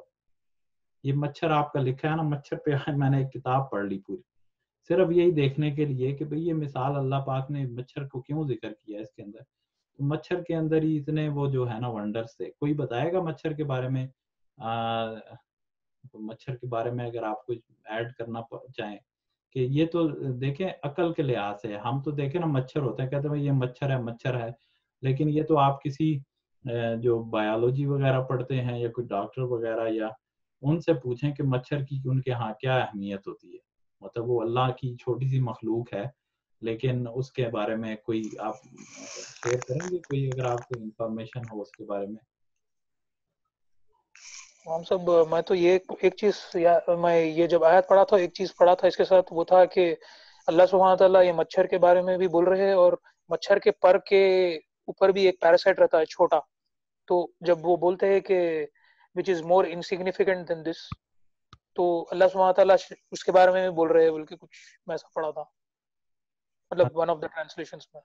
Speaker 1: یہ مچھر آپ کا لکھا ہے نا، مچھر پہ آج میں نے ایک کتاب پڑھ لی پوری، صرف یہی دیکھنے کے لیے کہ بھئی یہ مثال اللہ پاک نے مچھر کو کیوں ذکر کیا ہے اس کے اندر. تو مچھر کے اندر ہی اتنے وہ جو ہے نا ونڈرز تھے. کوئی بتائے گا مچھر کے بارے میں؟ مچھر کے بارے میں اگر آپ کچھ ایڈ کرنا چاہیں کہ یہ تو دیکھیں عقل کے لحاظ سے ہم تو دیکھیں نا مچھر ہوتا ہے کہتے ہیں یہ مچھر ہے لیکن یہ تو آپ کسی جو بایولوجی وغیرہ پڑھتے ہیں یا کوئی ڈاکٹر وغیرہ یا ان سے پوچھیں کہ مچھر کی ان کے ہاں کیا اہمیت ہوتی ہے. مطلب وہ اللہ کی چھوٹی سی مخلوق ہے لیکن اس کے بارے میں کوئی آپ شیئر کریں گے کوئی اگر آپ کو انفارمیشن ہو اس کے بارے میں؟
Speaker 3: ہم سب میں تو یہ ایک چیز میں یہ جب آیت پڑھا تھا ایک چیز پڑھا تھا اس کے ساتھ وہ تھا کہ اللہ سبحانہ تعالیٰ یہ مچھر کے بارے میں بھی بول رہے ہیں اور مچھر کے پر کے اوپر بھی ایک پیراسائٹ رہتا ہے چھوٹا. تو جب وہ بولتے ہیں کہ which is more insignificant than this تو اللہ سبحانہ تعالیٰ اس کے بارے میں بھی بول رہے ہیں بلکہ کچھ میں ایسا پڑھا تھا مطلب ون آف دا ٹرانسلیشنز میں.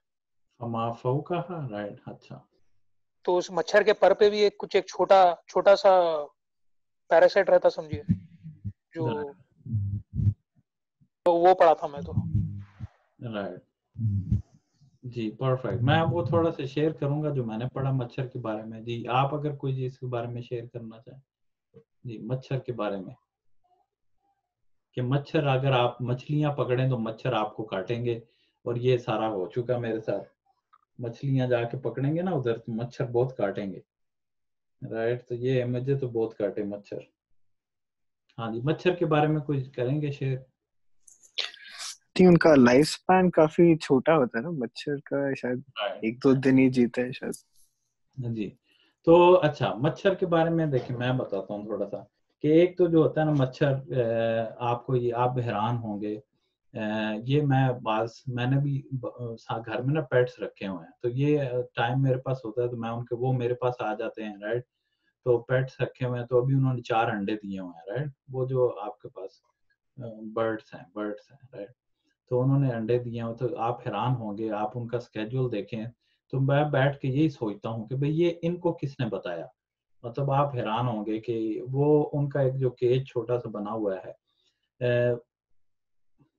Speaker 1: فما فوقہا رائٹ. اچھا
Speaker 3: تو اس مچھر کے پر پہ بھی ایک چھوٹا سا پیراسائٹ رہتا سمجھیے جو وہ پڑھا تھا میں تو.
Speaker 1: رائٹ جی پرفیکٹ. میں وہ تھوڑا سا شیئر کروں گا جو میں نے پڑھا مچھر کے بارے میں. جی آپ اگر کوئی چیز کے بارے میں شیئر کرنا چاہیں. جی مچھر کے بارے میں کہ مچھر اگر آپ مچھلیاں پکڑیں تو مچھر آپ کو کاٹیں گے اور یہ سارا ہو چکا میرے ساتھ. مچھلیاں جا کے پکڑیں گے نا ادھر تو مچھر بہت کاٹیں گے. رائٹ تو یہ مجھے تو بہت کاٹے مچھر. ہاں جی مچھر کے بارے میں کچھ کریں گے شیئر؟
Speaker 2: ان کا لائف سپین کافی چھوٹا ہوتا ہے نا مچھر کا شاید 1-2 دن ہی جیتا ہے شاید.
Speaker 1: جی تو اچھا مچھر کے بارے میں دیکھیں میں بتاتا ہوں تھوڑا سا کہ ایک تو جو ہوتا ہے نا مچھر آپ کو یہ آپ حیران ہوں گے یہ میں نے بھی گھر میں نا پیٹس رکھے ہوئے ہیں تو یہ ٹائم میرے پاس ہوتا ہے تو میں ان کے وہ میرے پاس آ جاتے ہیں رائٹ. تو پیٹس رکھے ہوئے ہیں تو ابھی انہوں نے 4 انڈے دیے ہوئے ہیں رائٹ. وہ جو آپ کے پاس برڈس ہیں رائٹ تو انہوں نے انڈے دیے ہیں تو آپ حیران ہوں گے. آپ ان کا اسکیجول دیکھیں تو میں بیٹھ کے یہی سوچتا ہوں کہ بھئی یہ ان کو کس نے بتایا. مطلب آپ حیران ہوں گے کہ وہ ان کا ایک جو کیج چھوٹا سا بنا ہوا ہے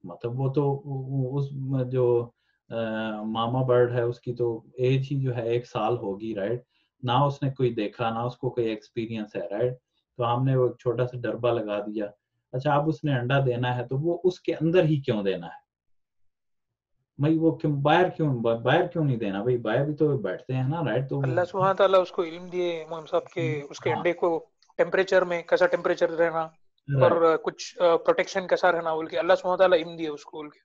Speaker 1: مطلب وہ تو اس جو ماما برڈ ہے اس کی تو ایج ہی جو ہے 1 سال ہوگی رائٹ. نہ اس نے کوئی دیکھا نہ اس کو کوئی ایکسپیرینس ہے رائٹ. تو ہم نے وہ ایک چھوٹا سا ڈربا لگا دیا. اچھا اب اس نے انڈا دینا ہے تو وہ اس کے اندر ہی کیوں دینا ہے بھائی وہ باہر کیوں نہیں دینا بھائی باہر بھی تو بیٹھتے ہیں نا رائٹ. تو
Speaker 3: اللہ سبحانہ تعالیٰ اس کو علم دیے امام صاحب کے اس کے انڈے کو ٹیمپریچر میں کیسا ٹیمپریچر رہنا اور کچھ پروٹیکشن کیسا رہنا بول کے اللہ سبحانہ تعالیٰ علم دیے اس کو بول کے.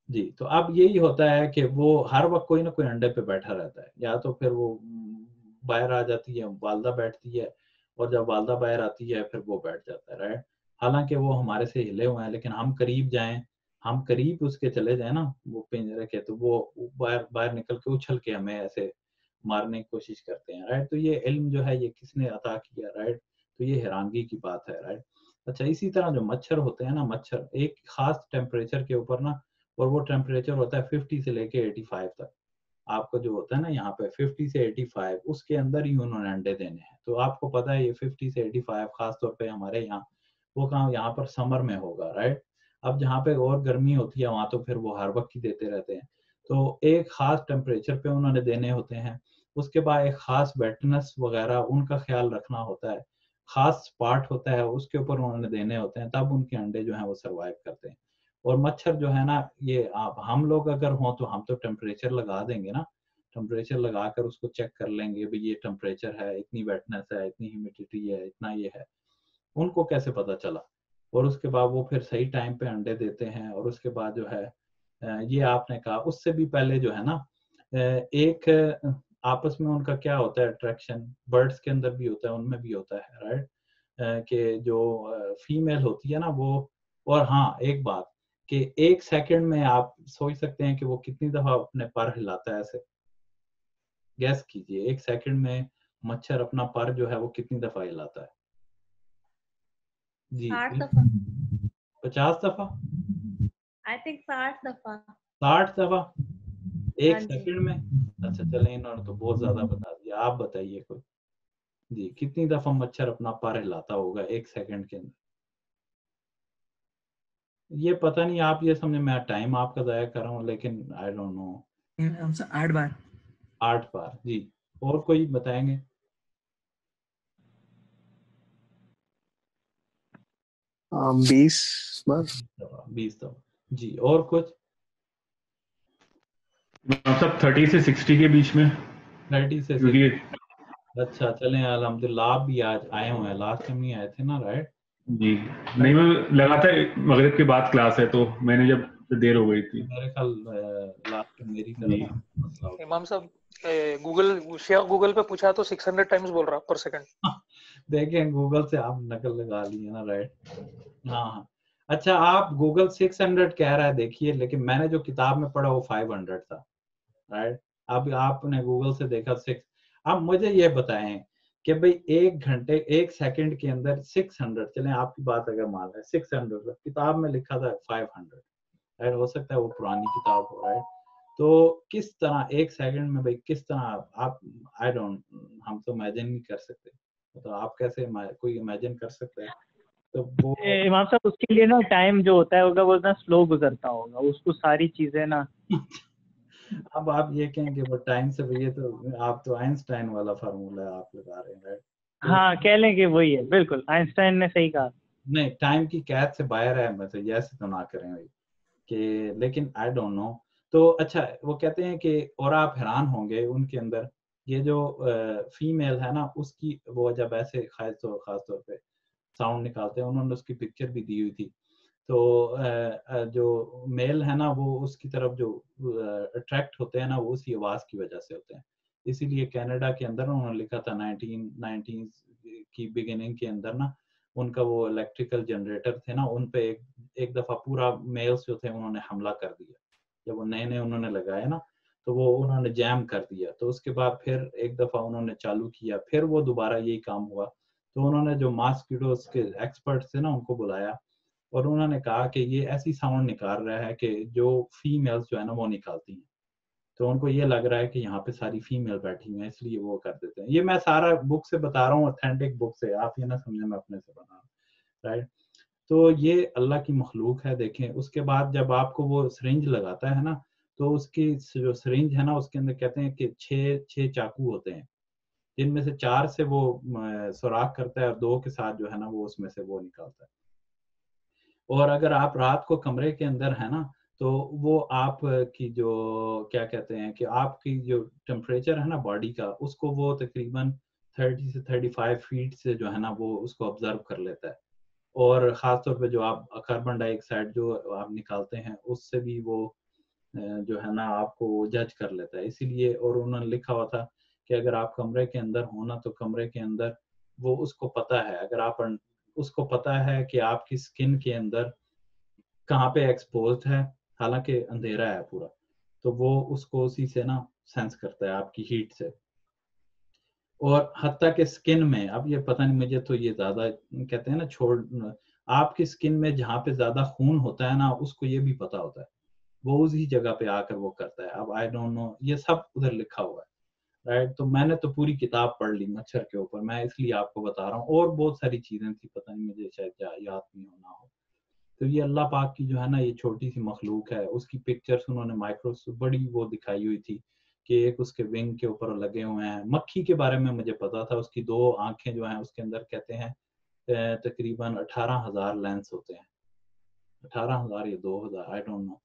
Speaker 1: جی تو اب یہی ہوتا ہے کہ وہ ہر وقت کوئی نہ کوئی انڈے پہ بیٹھا رہتا ہے یا تو پھر وہ باہر آ جاتی ہے والدہ بیٹھتی ہے اور جب والدہ باہر آتی ہے پھر وہ بیٹھ جاتا ہے رائٹ. حالانکہ وہ ہمارے سے ہلے ہوئے ہیں لیکن ہم قریب جائیں ہم قریب اس کے چلے جائیں نا وہ پنجرے کے تو وہ باہر نکل کے اچھل کے ہمیں ایسے مارنے کی کوشش کرتے ہیں رائٹ. تو یہ علم جو ہے یہ کس نے عطا کیا رائٹ. تو یہ حیرانگی کی بات ہے رائٹ. اچھا اسی طرح جو مچھر ہوتے ہیں نا مچھر ایک خاص ٹیمپریچر کے اوپر نا اور وہ ٹیمپریچر ہوتا ہے 50 سے لے کے 85 تک. آپ کو جو ہوتا ہے نا یہاں پہ 50 سے 85 اس کے اندر ہی انہوں نے انڈے دینے ہیں. تو آپ کو پتا ہے یہ 50 سے 85 خاص طور پہ ہمارے یہاں وہ کہاں یہاں پر سمر میں ہوگا رائٹ. اب جہاں پہ اور گرمی ہوتی ہے وہاں تو پھر وہ ہر وقت ہی دیتے رہتے ہیں. تو ایک خاص ٹیمپریچر پہ انہوں نے دینے ہوتے ہیں. اس کے بعد ایک خاص ویٹنس وغیرہ ان کا خیال رکھنا ہوتا ہے. خاص سپاٹ ہوتا ہے اس کے اوپر انہوں نے دینے ہوتے ہیں تب ان کے انڈے جو ہیں وہ سروائیو کرتے ہیں. اور مچھر جو ہے نا یہ ہم لوگ اگر ہوں تو ہم تو ٹیمپریچر لگا دیں گے نا. ٹیمپریچر لگا کر اس کو چیک کر لیں گے بھئی یہ ٹیمپریچر ہے اتنی ویٹنس ہے اتنی ہیومیڈیٹی ہے اتنا یہ ہے. ان کو کیسے پتا چلا؟ اور اس کے بعد وہ پھر صحیح ٹائم پہ انڈے دیتے ہیں. اور اس کے بعد جو ہے یہ آپ نے کہا اس سے بھی پہلے جو ہے نا ایک آپس میں ان کا کیا ہوتا ہے اٹریکشن برڈس کے اندر بھی ہوتا ہے ان میں بھی ہوتا ہے رائٹ کہ جو فیمیل ہوتی ہے نا وہ. اور ہاں ایک بات کہ 1 سیکنڈ میں آپ سوچ سکتے ہیں کہ وہ کتنی دفعہ اپنے پر ہلاتا ہے ایسے گیس کیجئے 1 سیکنڈ میں مچھر اپنا پر جو ہے وہ کتنی دفعہ ہلاتا ہے؟ جی 50 دفعہ
Speaker 4: I think 60 دفعہ
Speaker 1: 60 دفعہ 1 سیکنڈ میں. اچھا چلیں انہوں نے تو بہت زیادہ بتا دیا. آپ بتائیے کوئی جی کتنی دفعہ مچھر اپنا پر ہلاتا ہوگا 1 سیکنڈ کے اندر؟ یہ پتہ نہیں آپ یہ سمجھے میں ٹائم آپ کا ضائع کر رہا ہوں لیکن آئی ڈونٹ نو.
Speaker 5: 8 بار.
Speaker 1: 8 بار جی. اور کوئی بتائیں گے؟
Speaker 2: 20 بار.
Speaker 1: 20 دفعہ جی. اور کچھ؟
Speaker 6: مطلب 30 سے 60 کے بیچ میں.
Speaker 1: 30 سے 60. اچھا چلیں الحمدللہ آپ بھی آج آئے ہوئے ہیں. لاسٹ ٹائم نہیں آئے تھے نا رائٹ؟
Speaker 6: جی نہیں میں لگا تھا مغرب کے بعد کلاس ہے تو میں نے جب دیر ہو گئی تھی
Speaker 1: میرے خیال لاسٹ ٹائم میری طرف مسئلہ ہوتا.
Speaker 3: امام صاحب گوگل پہ پوچھا تو 600 ٹائمز بول رہا پر سیکنڈ.
Speaker 1: دیکھیں گوگل سے آپ نقل لگا لی ہے نا رائٹ. ہاں اچھا آپ گوگل 600 کہہ رہا ہے دیکھیے لیکن میں نے جو کتاب میں پڑھا وہ 500 تھا رائٹ. اب آپ نے گوگل سے دیکھا 6. اب مجھے یہ بتائیں کہ بھئی 1 گھنٹے 1 سیکنڈ کے اندر 600 چلیں آپ کی بات اگر مان رہے 600 کتاب میں لکھا تھا 500 رائٹ. ہو سکتا ہے وہ پرانی کتاب ہو رائٹ. تو کس طرح 1 سیکنڈ میں بھئی کس طرح آپ آئی ڈونٹ ہم تو امیجن نہیں کر سکتے. تو آپ کیسے کوئی امیجن کر سکتا ہے؟ تو وہ
Speaker 5: امام صاحب اس کے لیے نا ٹائم جو ہوتا ہے ہوگا وہ اتنا سلو گزرتا ہوگا اس کو ساری چیزیں نا.
Speaker 1: اب آپ یہ کہیں کہ وہ ٹائم سے یہ تو آپ تو آئنسٹائن والا فارمولا آپ لگا رہے ہیں رائٹ.
Speaker 5: ہاں کہہ لیں کہ وہی ہے بالکل آئنسٹائن نے صحیح کہا.
Speaker 1: نہیں ٹائم کی قید سے باہر ہے مطلب ایسے تو نہ کریں بھائی کہ لیکن آئی ڈونٹ نو. تو اچھا وہ کہتے ہیں کہ اور آپ حیران ہوں گے ان کے اندر یہ جو فیمیل ہے نا اس کی وہ جب ایسے خاص طور پہ ساؤنڈ نکالتے ہیں انہوں نے اس کی پکچر بھی دی ہوئی تھی. تو جو میل ہے نا وہ اس کی طرف جو اٹریکٹ ہوتے ہیں نا وہ اسی آواز کی وجہ سے ہوتے ہیں. اسی لیے کینیڈا کے اندر انہوں نے لکھا تھا 1990 کی بگننگ کے اندر نا ان کا وہ الیکٹریکل جنریٹر تھے نا ان پہ ایک دفعہ پورا میلز جو تھے انہوں نے حملہ کر دیا. جب وہ نئے انہوں نے لگائے نا تو وہ انہوں نے جیم کر دیا. تو اس کے بعد پھر ایک دفعہ انہوں نے چالو کیا پھر وہ دوبارہ یہی کام ہوا. تو انہوں نے جو ماسکیٹوز کے ایکسپرٹ تھے نا ان کو بلایا اور انہوں نے کہا کہ یہ ایسی ساؤنڈ نکال رہا ہے کہ جو فیمیلز جو ہے نا وہ نکالتی ہیں. تو ان کو یہ لگ رہا ہے کہ یہاں پہ ساری فیمیل بیٹھی ہیں اس لیے وہ کر دیتے ہیں. یہ میں سارا بک سے بتا رہا ہوں اوتھینٹک بک سے آپ یہ نہ سمجھیں میں اپنے سے بنا رہا ہوں رائٹ. تو یہ اللہ کی مخلوق ہے. دیکھیں اس کے بعد جب آپ کو وہ سرنج لگاتا ہے نا تو اس کی جو سرنج ہے نا اس کے اندر کہتے ہیں کہ 6 چاقو ہوتے ہیں جن میں سے 4 سے وہ سوراخ کرتا ہے اور 2 کے ساتھ جو ہے نا وہ اس میں سے وہ نکالتا ہے. اور اگر آپ رات کو کمرے کے اندر ہے نا تو وہ آپ کی جو کیا کہتے ہیں کہ آپ کی جو ٹیمپریچر ہے نا باڈی کا اس کو وہ تقریباً 30 سے 35 فیٹ سے جو ہے نا وہ اس کو آبزرو کر لیتا ہے. اور خاص طور پہ جو آپ کاربن ڈائی آکسائڈ جو آپ نکالتے ہیں اس سے بھی وہ جو ہے نا آپ کو جج کر لیتا ہے. اسی لیے اور انہوں نے لکھا ہوا تھا کہ اگر آپ کمرے کے اندر ہونا تو کمرے کے اندر وہ اس کو پتا ہے اگر آپ اس کو پتا ہے کہ آپ کی سکن کے اندر کہاں پہ ایکسپوزڈ ہے حالانکہ اندھیرا ہے پورا تو وہ اس کو اسی سے نا سینس کرتا ہے آپ کی ہیٹ سے. اور حتیٰ کہ سکن میں اب یہ پتہ نہیں مجھے تو یہ زیادہ کہتے ہیں نا چھوڑ آپ کی سکن میں جہاں پہ زیادہ خون ہوتا ہے نا اس کو یہ بھی پتا ہوتا ہے وہ اسی جگہ پہ آ کر وہ کرتا ہے. اب آئی ڈونٹ نو یہ سب ادھر لکھا ہوا ہے رائٹ. تو میں نے تو پوری کتاب پڑھ لی مچھر کے اوپر میں اس لیے آپ کو بتا رہا ہوں. اور بہت ساری چیزیں تھی پتہ نہیں مجھے شاید یاد نہیں ہونا ہو. تو یہ اللہ پاک کی جو ہے نا یہ چھوٹی سی مخلوق ہے. اس کی پکچرز انہوں نے مائکروسکوپ بڑی وہ دکھائی ہوئی تھی کہ ایک اس کے ونگ کے اوپر لگے ہوئے ہیں. مکھی کے بارے میں مجھے پتا تھا اس کی 2 آنکھیں جو ہیں اس کے اندر کہتے ہیں تقریباً 18,000 لینس ہوتے ہیں. 18,000 یا 2,000 آئی ڈونٹ نو.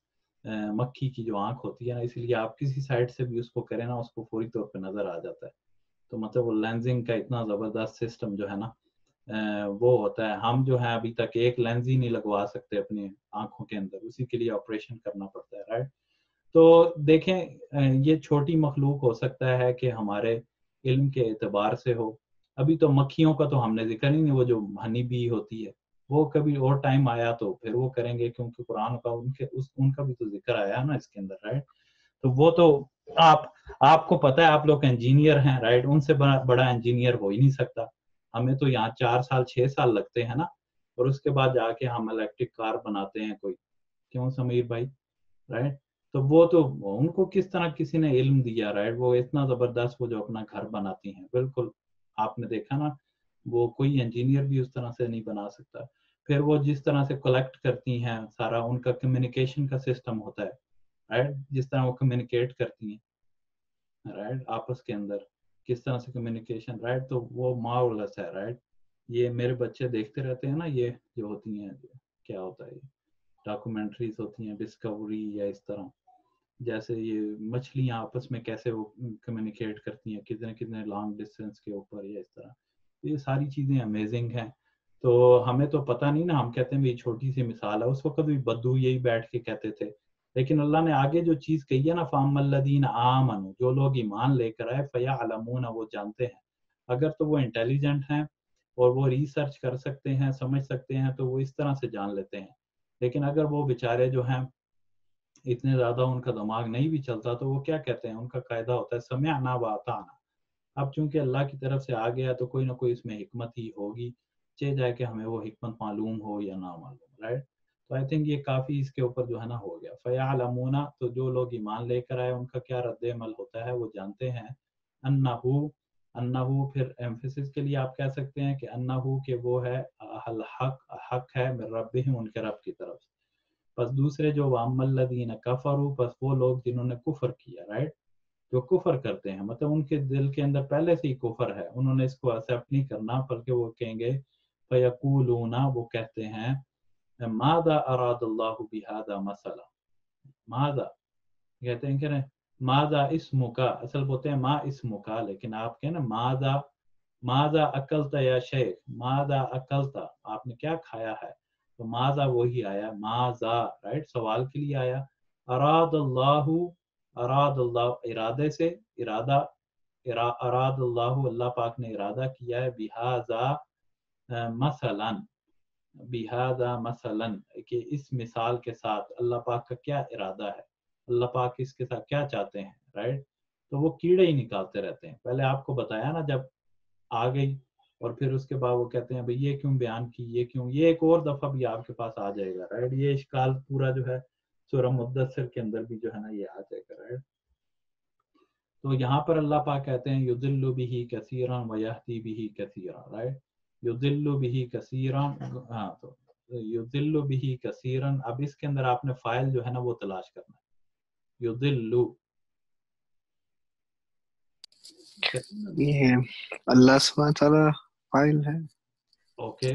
Speaker 1: مکھی کی جو آنکھ ہوتی ہے نا اس لیے آپ کسی سائڈ سے بھی اس کو کریں نا اس کو فوری طور پہ نظر آ جاتا ہے. تو مطلب وہ لینزنگ کا اتنا زبردست سسٹم جو ہے نا وہ ہوتا ہے. ہم جو ہے ابھی تک ایک لینز ہی نہیں لگوا سکتے اپنی آنکھوں کے اندر اسی کے لیے آپریشن کرنا پڑتا ہے رائٹ. تو دیکھیں یہ چھوٹی مخلوق ہو سکتا ہے کہ ہمارے علم کے اعتبار سے ہو. ابھی تو مکھیوں کا تو ہم نے ذکر ہی نہیں. وہ جو ہنی بی ہوتی ہے وہ کبھی اور ٹائم آیا تو پھر وہ کریں گے کیونکہ قرآن کا ان کا بھی تو ذکر آیا نا اس کے اندر رائٹ. تو وہ تو آپ کو پتہ ہے آپ لوگ انجینئر ہیں رائٹ. ان سے بڑا انجینئر ہو ہی نہیں سکتا. ہمیں تو یہاں 4 سال 6 سال لگتے ہیں نا اور اس کے بعد جا کے ہم الیکٹرک کار بناتے ہیں کوئی. کیوں سمیر بھائی رائٹ. تو وہ تو ان کو کس طرح کسی نے علم دیا رائٹ. وہ اتنا زبردست وہ جو اپنا گھر بناتی ہیں بالکل آپ نے دیکھا نا وہ کوئی انجینئر بھی اس طرح سے نہیں بنا سکتا. پھر وہ جس طرح سے کلیکٹ کرتی ہیں سارا ان کا کمیونیکیشن کا سسٹم ہوتا ہے رائٹ, جس طرح وہ کمیونیکیٹ کرتی ہیں رائٹ آپس کے اندر کس طرح سے کمیونیکیشن رائٹ, تو وہ مارولس ہے رائٹ. یہ میرے بچے دیکھتے رہتے ہیں نا, یہ جو ہوتی ہیں کیا ہوتا ہے ڈاکومنٹریز ہوتی ہیں ڈسکوری یا اس طرح, جیسے یہ مچھلیاں آپس میں کیسے وہ کمیونیکیٹ کرتی ہیں کتنے کتنے لانگ ڈسٹینس کے اوپر یا اس طرح, یہ ساری چیزیں امیزنگ ہیں. تو ہمیں تو پتہ نہیں نا, ہم کہتے ہیں یہ چھوٹی سی مثال ہے, اس وقت بھی بدو یہی بیٹھ کے کہتے تھے, لیکن اللہ نے آگے جو چیز کہی ہے نا فَأَمَّا الَّذِينَ آمَنُوا, جو لوگ ایمان لے کر آئے, فَيَعْلَمُونَ, وہ جانتے ہیں, اگر تو وہ انٹیلیجنٹ ہیں اور وہ ریسرچ کر سکتے ہیں سمجھ سکتے ہیں تو وہ اس طرح سے جان لیتے ہیں. لیکن اگر وہ بیچارے جو ہیں اتنے زیادہ ان کا دماغ نہیں بھی چلتا تو وہ کیا کہتے ہیں, ان کا قاعدہ ہوتا ہے سمعنا وَأَطَعْنَا. اب چونکہ اللہ کی طرف سے آ گیا تو کوئی نہ کوئی اس میں حکمت ہی ہوگی, چاہے جائے کہ ہمیں وہ حکمت معلوم ہو یا نہ معلوم رائٹ. تو آئی تھنک یہ کافی اس کے اوپر جو ہے نا ہو گیا. فَيَعْلَمُونَ, تو جو لوگ ایمان لے کر آئے ان کا کیا رد عمل ہوتا ہے, وہ جانتے ہیں انہو پھر ایمفیسس کے لیے آپ کہہ سکتے ہیں کہ انہو کہ وہ ہے الحق, حق ہے من ربہم, ان کے رب کی طرف سے. پس دوسرے جو وَأَمَّا الَّذِينَ كَفَرُوا, پس وہ لوگ جنہوں نے کفر کیا رائٹ, جو کفر کرتے ہیں مطلب ان کے دل کے اندر پہلے سے ہی کفر ہے, انہوں نے اس کو ایکسیپٹ نہیں کرنا, بلکہ وہ کہیں گے فَيَقُولُونَ, وہ کہتے ہیں ماذا اراد اللہ بہذا مثلا, ماذا کہتے ہیں کہ ماذا اسمک, اصل بولتے ہیں ما اسمک, لیکن آپ کہیں نا ماذا اکلتا یا شیخ, ماذا اکلتا, آپ نے کیا کھایا ہے, تو ماذا وہی آیا ماذا رائٹ, سوال کے لیے آیا. اراد اللہ ارادے سے, اراد اللہ, اللہ پاک نے ارادہ کیا ہے بہذا مثلا, کہ اس مثال کے ساتھ اللہ پاک کا کیا ارادہ ہے, اللہ پاک اس کے ساتھ کیا چاہتے ہیں رائٹ. تو وہ کیڑے ہی نکالتے رہتے ہیں, پہلے آپ کو بتایا نا جب آ گئی, اور پھر اس کے بعد وہ کہتے ہیں بھئی یہ کیوں بیان کی, یہ کیوں, یہ ایک اور دفعہ بھی آپ کے پاس آ جائے گا رائٹ. یہ اشکال پورا جو ہے سورہ مدثر کے اندر بھی جو ہے نا یہ آ جائے گا رائٹ. تو یہاں پر اللہ پاک کہتے ہیں یضل بہ کثیرا ویہدی بہ کثیرا رائٹ, یضل بہ کثیرا, ہاں تو یضل بہ کثیرا, اب اس کے اندر آپ نے فائل جو ہے نا وہ تلاش کرنا ہے, یضل,
Speaker 2: یہ اللہ سبحانہ تعالیٰ فائل ہے.
Speaker 1: اوکے,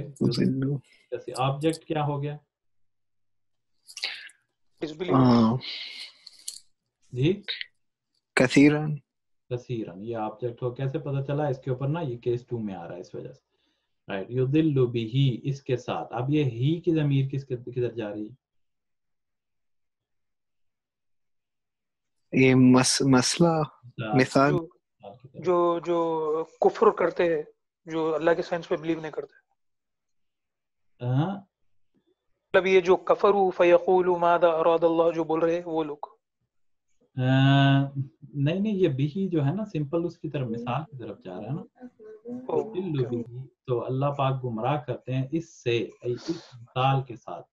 Speaker 1: آبجیکٹ کیا ہو گیا جی,
Speaker 2: کثیرن,
Speaker 1: کثیرن, یہ آبجیکٹ ہو, کیسے پتہ چلا, اس کے اوپر نا یہ کیس 2 میں آ رہا ہے اس وجہ سے رائٹ. یضل بہ, اس کے ساتھ, اب یہ ہی کی ضمیر کدھر جا رہی,
Speaker 2: یہ مسئلہ مثال,
Speaker 3: جو کفر کرتے ہیں, جو اللہ کے سائنس پہ بلیو نہیں کرتے, مطلب یہ جو کفروا فیقولوا ماذا اراد اللہ جو بول رہے ہیں وہ لوگ,
Speaker 1: نہیں یہ بھی جو ہے نا سمپل اس کی طرف مثال کی طرف جا رہا ہے نا. تو اللہ پاک گمراہ کرتے ہیں اس سے, اس مثال کے ساتھ,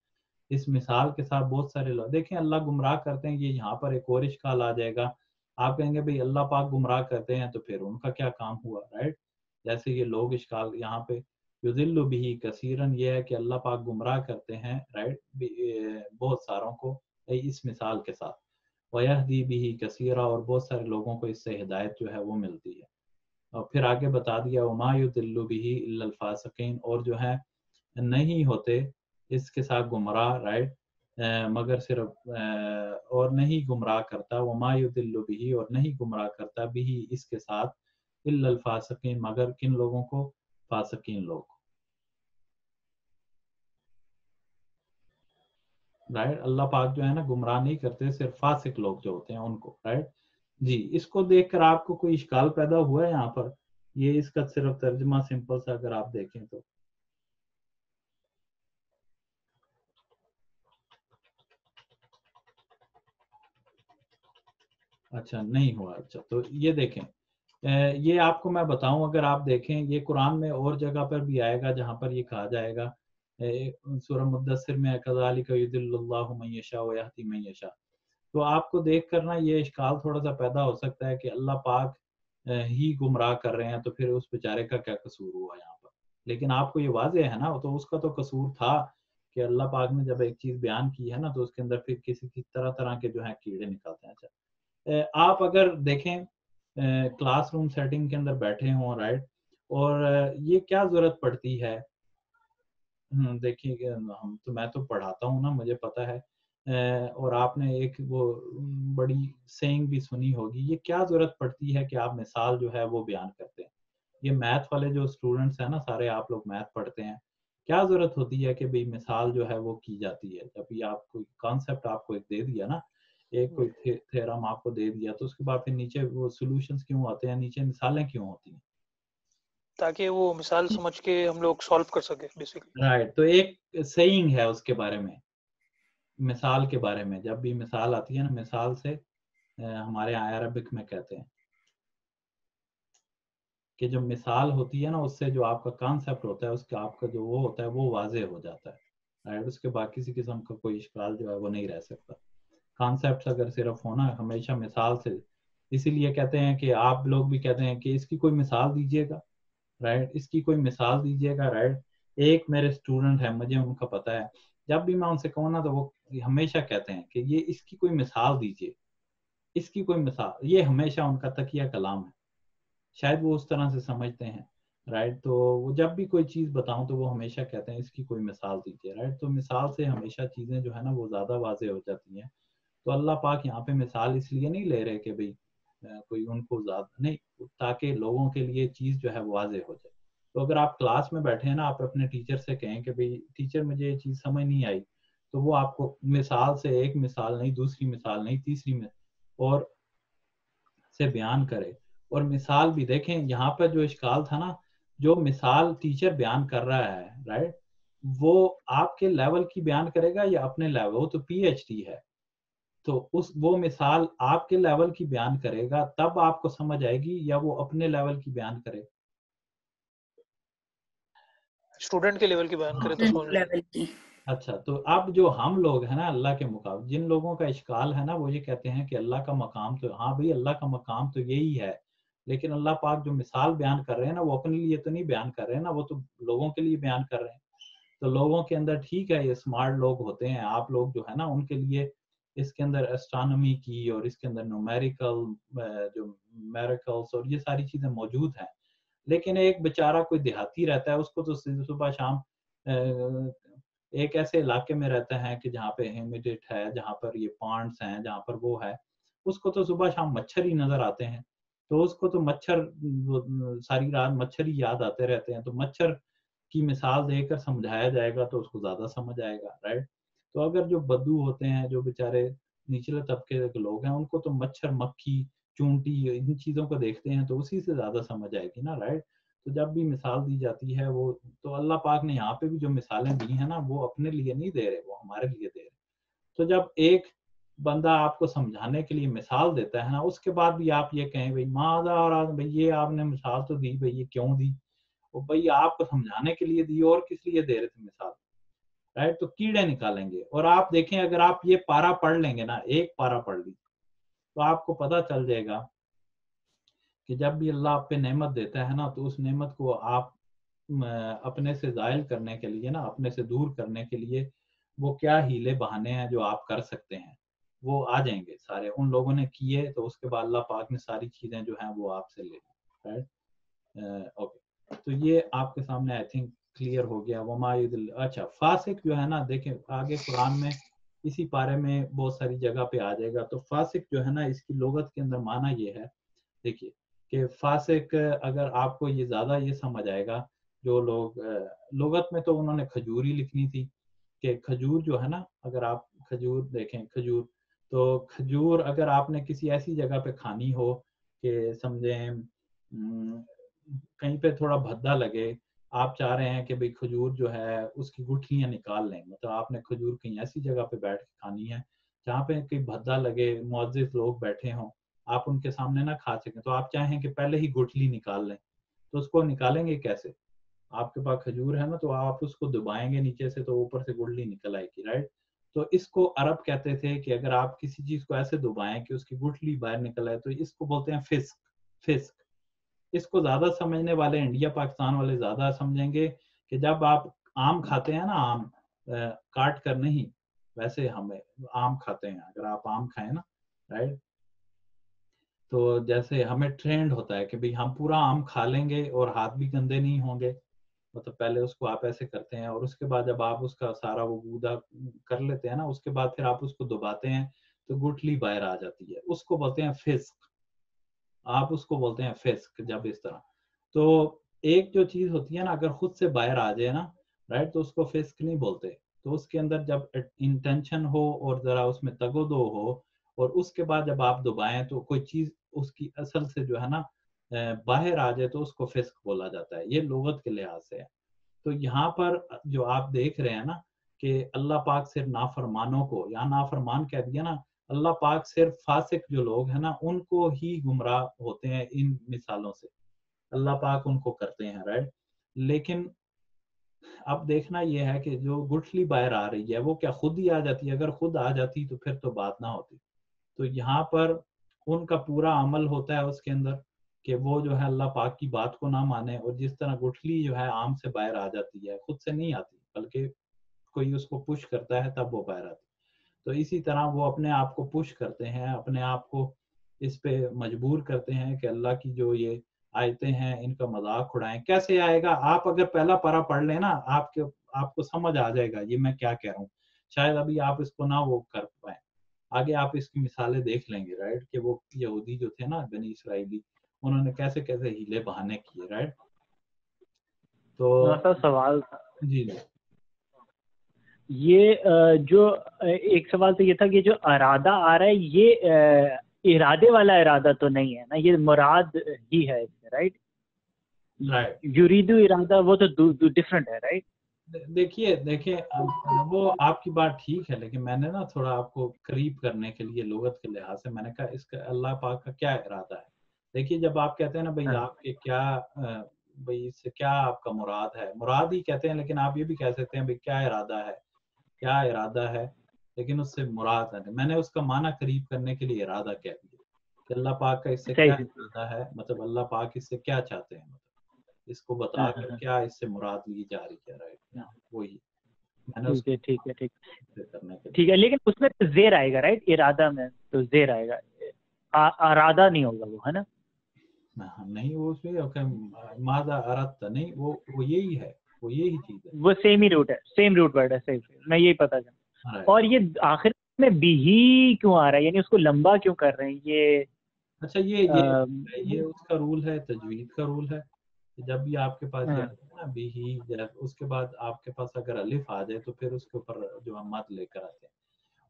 Speaker 1: اس مثال کے ساتھ بہت سارے لوگ دیکھیں اللہ گمراہ کرتے ہیں. یہ یہاں پر ایک اور اشکال آ جائے گا, آپ کہیں گے بھئی اللہ پاک گمراہ کرتے ہیں تو پھر ان کا کیا کام ہوا رائٹ. جیسے یہ لوگ اشکال یہاں پہ یضل بہ کثیرن, یہ ہے کہ اللہ پاک گمراہ کرتے ہیں رائٹ بہت ساروں کو اس مثال کے ساتھ, وَيَهْدِي بِهِ كَثِيرًا, اور بہت سارے لوگوں کو اس سے ہدایت جو ہے وہ ملتی ہے. اور پھر آگے بتا دیا وَمَا يُضِلُّ بِهِ إِلَّا الْفَاسِقِينَ, اور جو ہے نہیں ہوتے اس کے ساتھ گمراہ رائٹ مگر صرف اور نہیں گمراہ کرتا, وَمَا يُضِلُّ بِهِ, اور نہیں گمراہ کرتا بِهِ اس کے ساتھ, إِلَّا الْفَاسِقِينَ, مگر کن لوگوں کو, فاسقین لوگ رائٹ. اللہ پاک جو ہے نا گمراہ نہیں کرتے, صرف فاسق لوگ جو ہوتے ہیں ان کو رائٹ. جی, اس کو دیکھ کر آپ کو کوئی اشکال پیدا ہوا ہے یہاں پر, یہ اس کا صرف ترجمہ سمپل سا اگر آپ دیکھیں تو, اچھا نہیں ہوا. اچھا تو یہ دیکھیں, یہ آپ کو میں بتاؤں, اگر آپ دیکھیں یہ قرآن میں اور جگہ پر بھی آئے گا جہاں پر یہ کہا جائے گا سورہ مدثر میں کذالک یضل اللہ من یشاء ویہدی من یشاء. تو آپ کو دیکھ کر نا یہ اشکال تھوڑا سا پیدا ہو سکتا ہے کہ اللہ پاک ہی گمراہ کر رہے ہیں تو پھر اس بیچارے کا کیا قصور ہوا یہاں پر لیکن آپ کو یہ واضح ہے نا, تو اس کا تو قصور تھا کہ اللہ پاک نے جب ایک چیز بیان کی ہے نا تو اس کے اندر پھر کسی طرح کے جو ہیں کیڑے نکلتے ہیں. اچھا آپ اگر دیکھیں کلاس روم سیٹنگ کے اندر بیٹھے ہوں رائٹ, اور یہ کیا ضرورت پڑتی ہے, دیکھیے میں تو پڑھاتا ہوں نا, مجھے پتا ہے, اور آپ نے ایک وہ بڑی سینگ بھی سنی ہوگی, یہ کیا ضرورت پڑتی ہے کہ آپ مثال جو ہے وہ بیان کرتے ہیں. یہ میتھ والے جو اسٹوڈنٹس ہیں نا سارے, آپ لوگ میتھ پڑھتے ہیں, کیا ضرورت ہوتی ہے کہ بھئی مثال جو ہے وہ کی جاتی ہے. جب یہ آپ کو کانسیپٹ آپ کو ایک دے دیا نا, ایک کوئی تھیورم آپ کو دے دیا, تو اس کے بعد پھر نیچے وہ سولوشنز کیوں آتے ہیں, نیچے مثالیں کیوں ہوتی ہیں,
Speaker 3: تاکہ وہ مثال سمجھ کے ہم لوگ سالو کر سکے بیسیکلی.
Speaker 1: رائٹ. تو ایک سیئنگ ہے اس کے بارے میں, مثال کے بارے میں, جب بھی مثال آتی ہے نا, مثال سے ہمارے یہاں عربک میں کہتے ہیں کہ جو مثال ہوتی ہے نا اس سے جو آپ کا کانسیپٹ ہوتا ہے, اس کا آپ کا جو وہ ہوتا ہے وہ واضح ہو جاتا ہے, رائٹ. اس کے بعد کسی قسم کا کوئی اشکال جو ہے وہ نہیں رہ سکتا. کانسیپٹس اگر صرف ہونا ہمیشہ مثال سے, اسی لیے کہتے ہیں کہ آپ لوگ بھی کہتے ہیں کہ اس کی کوئی مثال دیجیے گا, رائٹ, اس کی کوئی مثال دیجیے گا, رائٹ. ایک میرے اسٹوڈنٹ ہے, مجھے ان کا پتہ ہے, جب بھی میں ان سے کہوں نا تو وہ ہمیشہ کہتے ہیں کہ یہ اس کی کوئی مثال دیجیے, اس کی کوئی مثال. یہ ہمیشہ ان کا تکیہ کلام ہے, شاید وہ اس طرح سے سمجھتے ہیں, رائٹ. تو وہ جب بھی کوئی چیز بتاؤں تو وہ ہمیشہ کہتے ہیں اس کی کوئی مثال دیجیے, رائٹ. تو مثال سے ہمیشہ چیزیں جو ہے نا وہ زیادہ واضح ہو جاتی ہیں. تو اللہ پاک یہاں پہ مثال اس لیے نہیں لے رہے کہ بھئی کوئی ان کو زیادہ نہیں, تاکہ لوگوں کے لیے چیز جو ہے واضح ہو جائے. تو اگر آپ کلاس میں بیٹھے ہیں نا, آپ اپنے ٹیچر سے کہیں کہ بھئی ٹیچر مجھے یہ چیز سمجھ نہیں آئی, تو وہ آپ کو مثال سے, ایک مثال نہیں, دوسری مثال نہیں, تیسری میں اور سے بیان کرے. اور مثال بھی دیکھیں یہاں پر جو اشکال تھا نا, جو مثال ٹیچر بیان کر رہا ہے, رائٹ, وہ آپ کے لیول کی بیان کرے گا یا اپنے لیول, وہ تو پی ایچ ڈی ہے, تو وہ مثال آپ کے لیول کی بیان کرے گا تب آپ کو سمجھ آئے گی, یا وہ اپنے لیول کی بیان کرے,
Speaker 3: اسٹوڈنٹ کے لیول کی بیان کرے تو سمجھ
Speaker 7: لیول کی.
Speaker 1: اچھا. تو اب جو ہم لوگ ہیں نا اللہ کے مقام, جن لوگوں کا اشکال ہے نا وہ یہ کہتے ہیں کہ اللہ کا مقام تو, ہاں بھئی اللہ کا مقام تو یہی ہے, لیکن اللہ پاک جو مثال بیان کر رہے ہیں نا وہ اپنے لیے تو نہیں بیان کر رہے ہیں نا, وہ تو لوگوں کے لیے بیان کر رہے ہیں. تو لوگوں کے اندر ٹھیک ہے یہ اسمارٹ لوگ ہوتے ہیں, آپ لوگ جو ہے نا ان کے لیے اس کے اندر اسٹرانومی کی اور اس کے اندر نومیریکل جو میریکلز اور یہ ساری چیزیں موجود ہیں, لیکن ایک بیچارہ کوئی دیہاتی رہتا ہے, اس کو تو صبح شام ایک ایسے علاقے میں رہتا ہے کہ جہاں پہ ہیومیڈیٹ ہے, جہاں پر یہ پانڈس ہیں, جہاں پر وہ ہے, اس کو تو صبح شام مچھر ہی نظر آتے ہیں, تو اس کو تو مچھر ساری رات مچھر ہی یاد آتے رہتے ہیں. تو مچھر کی مثال دے کر سمجھایا جائے گا تو اس کو زیادہ سمجھ آئے گا, رائٹ. تو اگر جو بدو ہوتے ہیں, جو بیچارے نچلے طبقے کے لوگ ہیں, ان کو تو مچھر, مکھی, چونٹی, ان چیزوں کو دیکھتے ہیں تو اسی سے زیادہ سمجھ آئے گی نا, رائٹ. تو جب بھی مثال دی جاتی ہے وہ تو اللہ پاک نے یہاں پہ بھی جو مثالیں دی ہیں نا وہ اپنے لیے نہیں دے رہے, وہ ہمارے لیے دے رہے. تو جب ایک بندہ آپ کو سمجھانے کے لیے مثال دیتا ہے نا, اس کے بعد بھی آپ یہ کہیں بھئی ماذا, اور بھئی یہ آپ نے مثال تو دی, بھئی یہ کیوں دی, وہ بھئی آپ کو سمجھانے کے لیے دی, اور کس لیے دے رہے تھے مثال, رائٹ. تو کیڑے نکالیں گے. اور آپ دیکھیں اگر آپ یہ پارا پڑھ لیں گے نا, ایک پارا پڑھ لی, تو آپ کو پتہ چل جائے گا کہ جب بھی اللہ آپ پہ نعمت دیتا ہے نا تو اس نعمت کو آپ اپنے سے زائل کرنے کے لیے نا, اپنے سے دور کرنے کے لیے وہ کیا ہیلے بہانے ہیں جو آپ کر سکتے ہیں, وہ آ جائیں گے سارے. ان لوگوں نے کیے تو اس کے بعد اللہ پاک نے ساری چیزیں جو ہیں وہ آپ سے لے لی, رائٹ. اوکے, تو یہ آپ کے سامنے آئی تھنک کلیئر ہو گیا. وما یضل, اچھا فاسق جو ہے نا, دیکھیں آگے قرآن میں اسی پارے میں بہت ساری جگہ پہ آ جائے گا. تو فاسق جو ہے نا, اس کی لغت کے اندر معنی یہ ہے, دیکھیے کہ فاسق, اگر آپ کو یہ زیادہ یہ سمجھ آئے گا, جو لوگ لغت میں تو انہوں نے کھجور ہی لکھنی تھی کہ کھجور جو ہے نا, اگر آپ کھجور دیکھیں, کھجور, تو کھجور اگر آپ نے کسی ایسی جگہ پہ کھانی ہو کہ سمجھیں کہیں پہ تھوڑا بھدا لگے, آپ چاہ رہے ہیں کہ بھئی کھجور جو ہے اس کی گٹھلیاں نکال لیں, مطلب آپ نے کھجور کہیں ایسی جگہ پہ بیٹھ کے کھانی ہے جہاں پہ کہیں بھدا لگے, معزز لوگ بیٹھے ہوں, آپ ان کے سامنے نہ کھا سکیں, تو آپ چاہیں کہ پہلے ہی گٹھلی نکال لیں, تو اس کو نکالیں گے کیسے؟ آپ کے پاس کھجور ہے نا, تو آپ اس کو دبائیں گے نیچے سے تو اوپر سے گٹھلی نکل آئے گی, رائٹ. تو اس کو عرب کہتے تھے کہ اگر آپ کسی چیز کو ایسے دبائیں کہ اس کی گٹھلی باہر نکل آئے تو اس کو بولتے ہیں فسق. فسق, اس کو زیادہ سمجھنے والے انڈیا پاکستان والے زیادہ سمجھیں گے کہ جب آپ آم کھاتے ہیں نا، آم کاٹ کر نہیں، ویسے ہمیں آم کھاتے ہیں، اگر آپ آم کھائیں نا رائٹ، تو جیسے ہمیں ٹرینڈ ہوتا ہے کہ بھئی ہم پورا آم کھا لیں گے اور ہاتھ بھی گندے نہیں ہوں گے، مطلب پہلے اس کو آپ ایسے کرتے ہیں اور اس کے بعد جب آپ اس کا سارا وہ گودا کر لیتے ہیں نا، اس کے بعد پھر آپ اس کو دباتے ہیں تو گٹھلی باہر آ جاتی ہے، اس کو بولتے ہیں فسق، آپ اس کو بولتے ہیں فسق جب اس طرح. تو ایک جو چیز ہوتی ہے نا اگر خود سے باہر آ جائے نا رائٹ تو اس کو فسق نہیں بولتے، تو اس کے اندر جب انٹینشن ہو اور ذرا اس میں تگ و دو ہو اور اس کے بعد جب آپ دبائیں تو کوئی چیز اس کی اصل سے جو ہے نا باہر آ جائے تو اس کو فسق بولا جاتا ہے، یہ لغت کے لحاظ سے ہے. تو یہاں پر جو آپ دیکھ رہے ہیں نا کہ اللہ پاک صرف نافرمانوں کو، یہاں نافرمان کہہ دیا نا، اللہ پاک صرف فاسق جو لوگ ہیں نا ان کو ہی گمراہ ہوتے ہیں ان مثالوں سے، اللہ پاک ان کو کرتے ہیں رائٹ. لیکن اب دیکھنا یہ ہے کہ جو گٹھلی باہر آ رہی ہے وہ کیا خود ہی آ جاتی ہے؟ اگر خود آ جاتی تو پھر تو بات نہ ہوتی. تو یہاں پر ان کا پورا عمل ہوتا ہے اس کے اندر کہ وہ جو ہے اللہ پاک کی بات کو نہ مانے، اور جس طرح گٹھلی جو ہے آم سے باہر آ جاتی ہے، خود سے نہیں آتی بلکہ کوئی اس کو پش کرتا ہے تب وہ باہر آتی. تو اسی طرح وہ اپنے آپ کو پش کرتے ہیں، اپنے آپ کو اس پہ مجبور کرتے ہیں کہ اللہ کی جو یہ آیتیں ہیں ان کا مذاق اڑائیں. کیسے آئے گا؟ آپ اگر پہلا پارہ پڑھ لیں نا آپ کو سمجھ آ جائے گا یہ میں کیا کہہ رہا ہوں. شاید ابھی آپ اس کو نہ وہ کر پائیں، آگے آپ اس کی مثالیں دیکھ لیں گے رائٹ کہ وہ یہودی جو تھے نا بنی اسرائیلی، انہوں نے کیسے کیسے ہیلے بہانے کیے رائٹ. تو
Speaker 5: سوال تھا
Speaker 1: جی جی
Speaker 5: یہ جو ایک سوال تو یہ تھا کہ جو ارادہ آ رہا ہے یہ ارادے والا ارادہ تو نہیں ہے نا، یہ مراد ہی ہے رائٹ؟
Speaker 1: رائٹ
Speaker 5: یریدو ارادہ وہ تو ڈفرنٹ ہے رائٹ؟
Speaker 1: دیکھیے وہ آپ کی بات ٹھیک ہے، لیکن میں نے نا تھوڑا آپ کو قریب کرنے کے لیے لغت کے لحاظ سے میں نے کہا اس کا اللہ پاک کا کیا ارادہ ہے. دیکھیے جب آپ کہتے ہیں نا بھئی آپ کے کیا بھئی اس سے کیا آپ کا مراد ہے، مراد ہی کہتے ہیں، لیکن آپ یہ بھی کہہ سکتے ہیں بھئی کیا ارادہ ہے، کیا ارادہ ہے، لیکن اس سے مراد ہے. میں نے اس کا معنی قریب کرنے کے لیے ارادہ کہہ دیا کہ اللہ پاک کا اس سے کیا ارادہ ہے، مطلب اللہ پاک اس سے کیا چاہتے ہیں، اس کو بتا کر کیا اس سے مراد لی جا رہی ہے رائٹ. وہی میں نے اس کو
Speaker 5: ٹھیک ہے
Speaker 1: کرنے کے
Speaker 5: ٹھیک ہے، لیکن اس میں زیر آئے گا رائٹ؟ ارادہ میں تو زیر آئے گا، ارادہ نہیں ہوگا وہ، ہے نا؟
Speaker 1: نہیں وہ اس میں ماذا اردت نہیں، وہ یہی ہے، وہ یہی چیز ہے،
Speaker 5: وہ سیم ہی روٹ ہے، سیم روٹ ورڈ ہے. صحیح میں یہی پتا چلا. اور یہ آخر میں بھی ہی کیوں آ رہا ہے، یعنی اس کو لمبا کیوں کر رہے ہیں یہ؟
Speaker 1: اچھا یہ اس کا رول ہے، تجوید کا رول ہے. جب بھی آپ کے پاس یہ آتا ہے نا بھی ہی، اس کے بعد آپ کے پاس اگر الف آ جائے تو پھر اس کے اوپر جو ہم مد لے کر آتے ہیں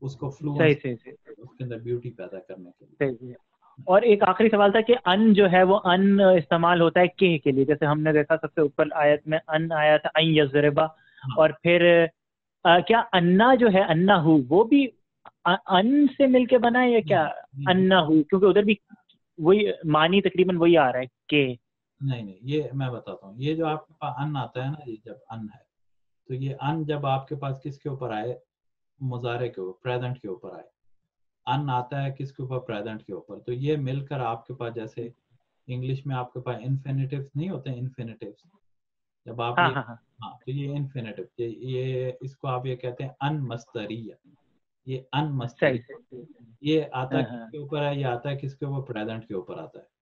Speaker 1: اس کو فلوئنس، اس کے اندر بیوٹی پیدا کرنے کے لیے.
Speaker 5: اور ایک آخری سوال تھا کہ ان جو ہے وہ ان استعمال ہوتا ہے کے لیے، جیسے ہم نے دیکھا سب سے اوپر آیت میں ان آیا تھا ان یضربا، اور پھر کیا انا جو ہے انا ہو وہ بھی ان سے مل کے بنا ہے یا کیا انا ہو؟ کیونکہ ادھر بھی وہی معنی تقریباً وہی آ رہا ہے کہ
Speaker 1: نہیں یہ میں بتاتا ہوں. یہ جو آپ کے پاس ان آتا ہے نا، یہ جب ان ہے تو یہ ان جب آپ کے پاس کس کے اوپر آئے، مضارع کے اوپر، پریزنٹ کے اوپر آئے. ان آتا ہے کس کے اوپر، پریزنٹ کے اوپر. تو یہ مل کر آپ کے پاس جیسے انگلش میں آپ کے پاس انفینیٹیوز نہیں ہوتے ہیں، انفینیٹیوز جب آپ یہ ہاں تو یہ انفینیٹیو، یہ اس کو آپ یہ کہتے ہیں ان مصدریہ. یہ ان مصدریہ یہ آتا ہے کس کے اوپر ہے، یہ آتا ہے کس کے اوپر، پریزنٹ کے اوپر آتا ہے.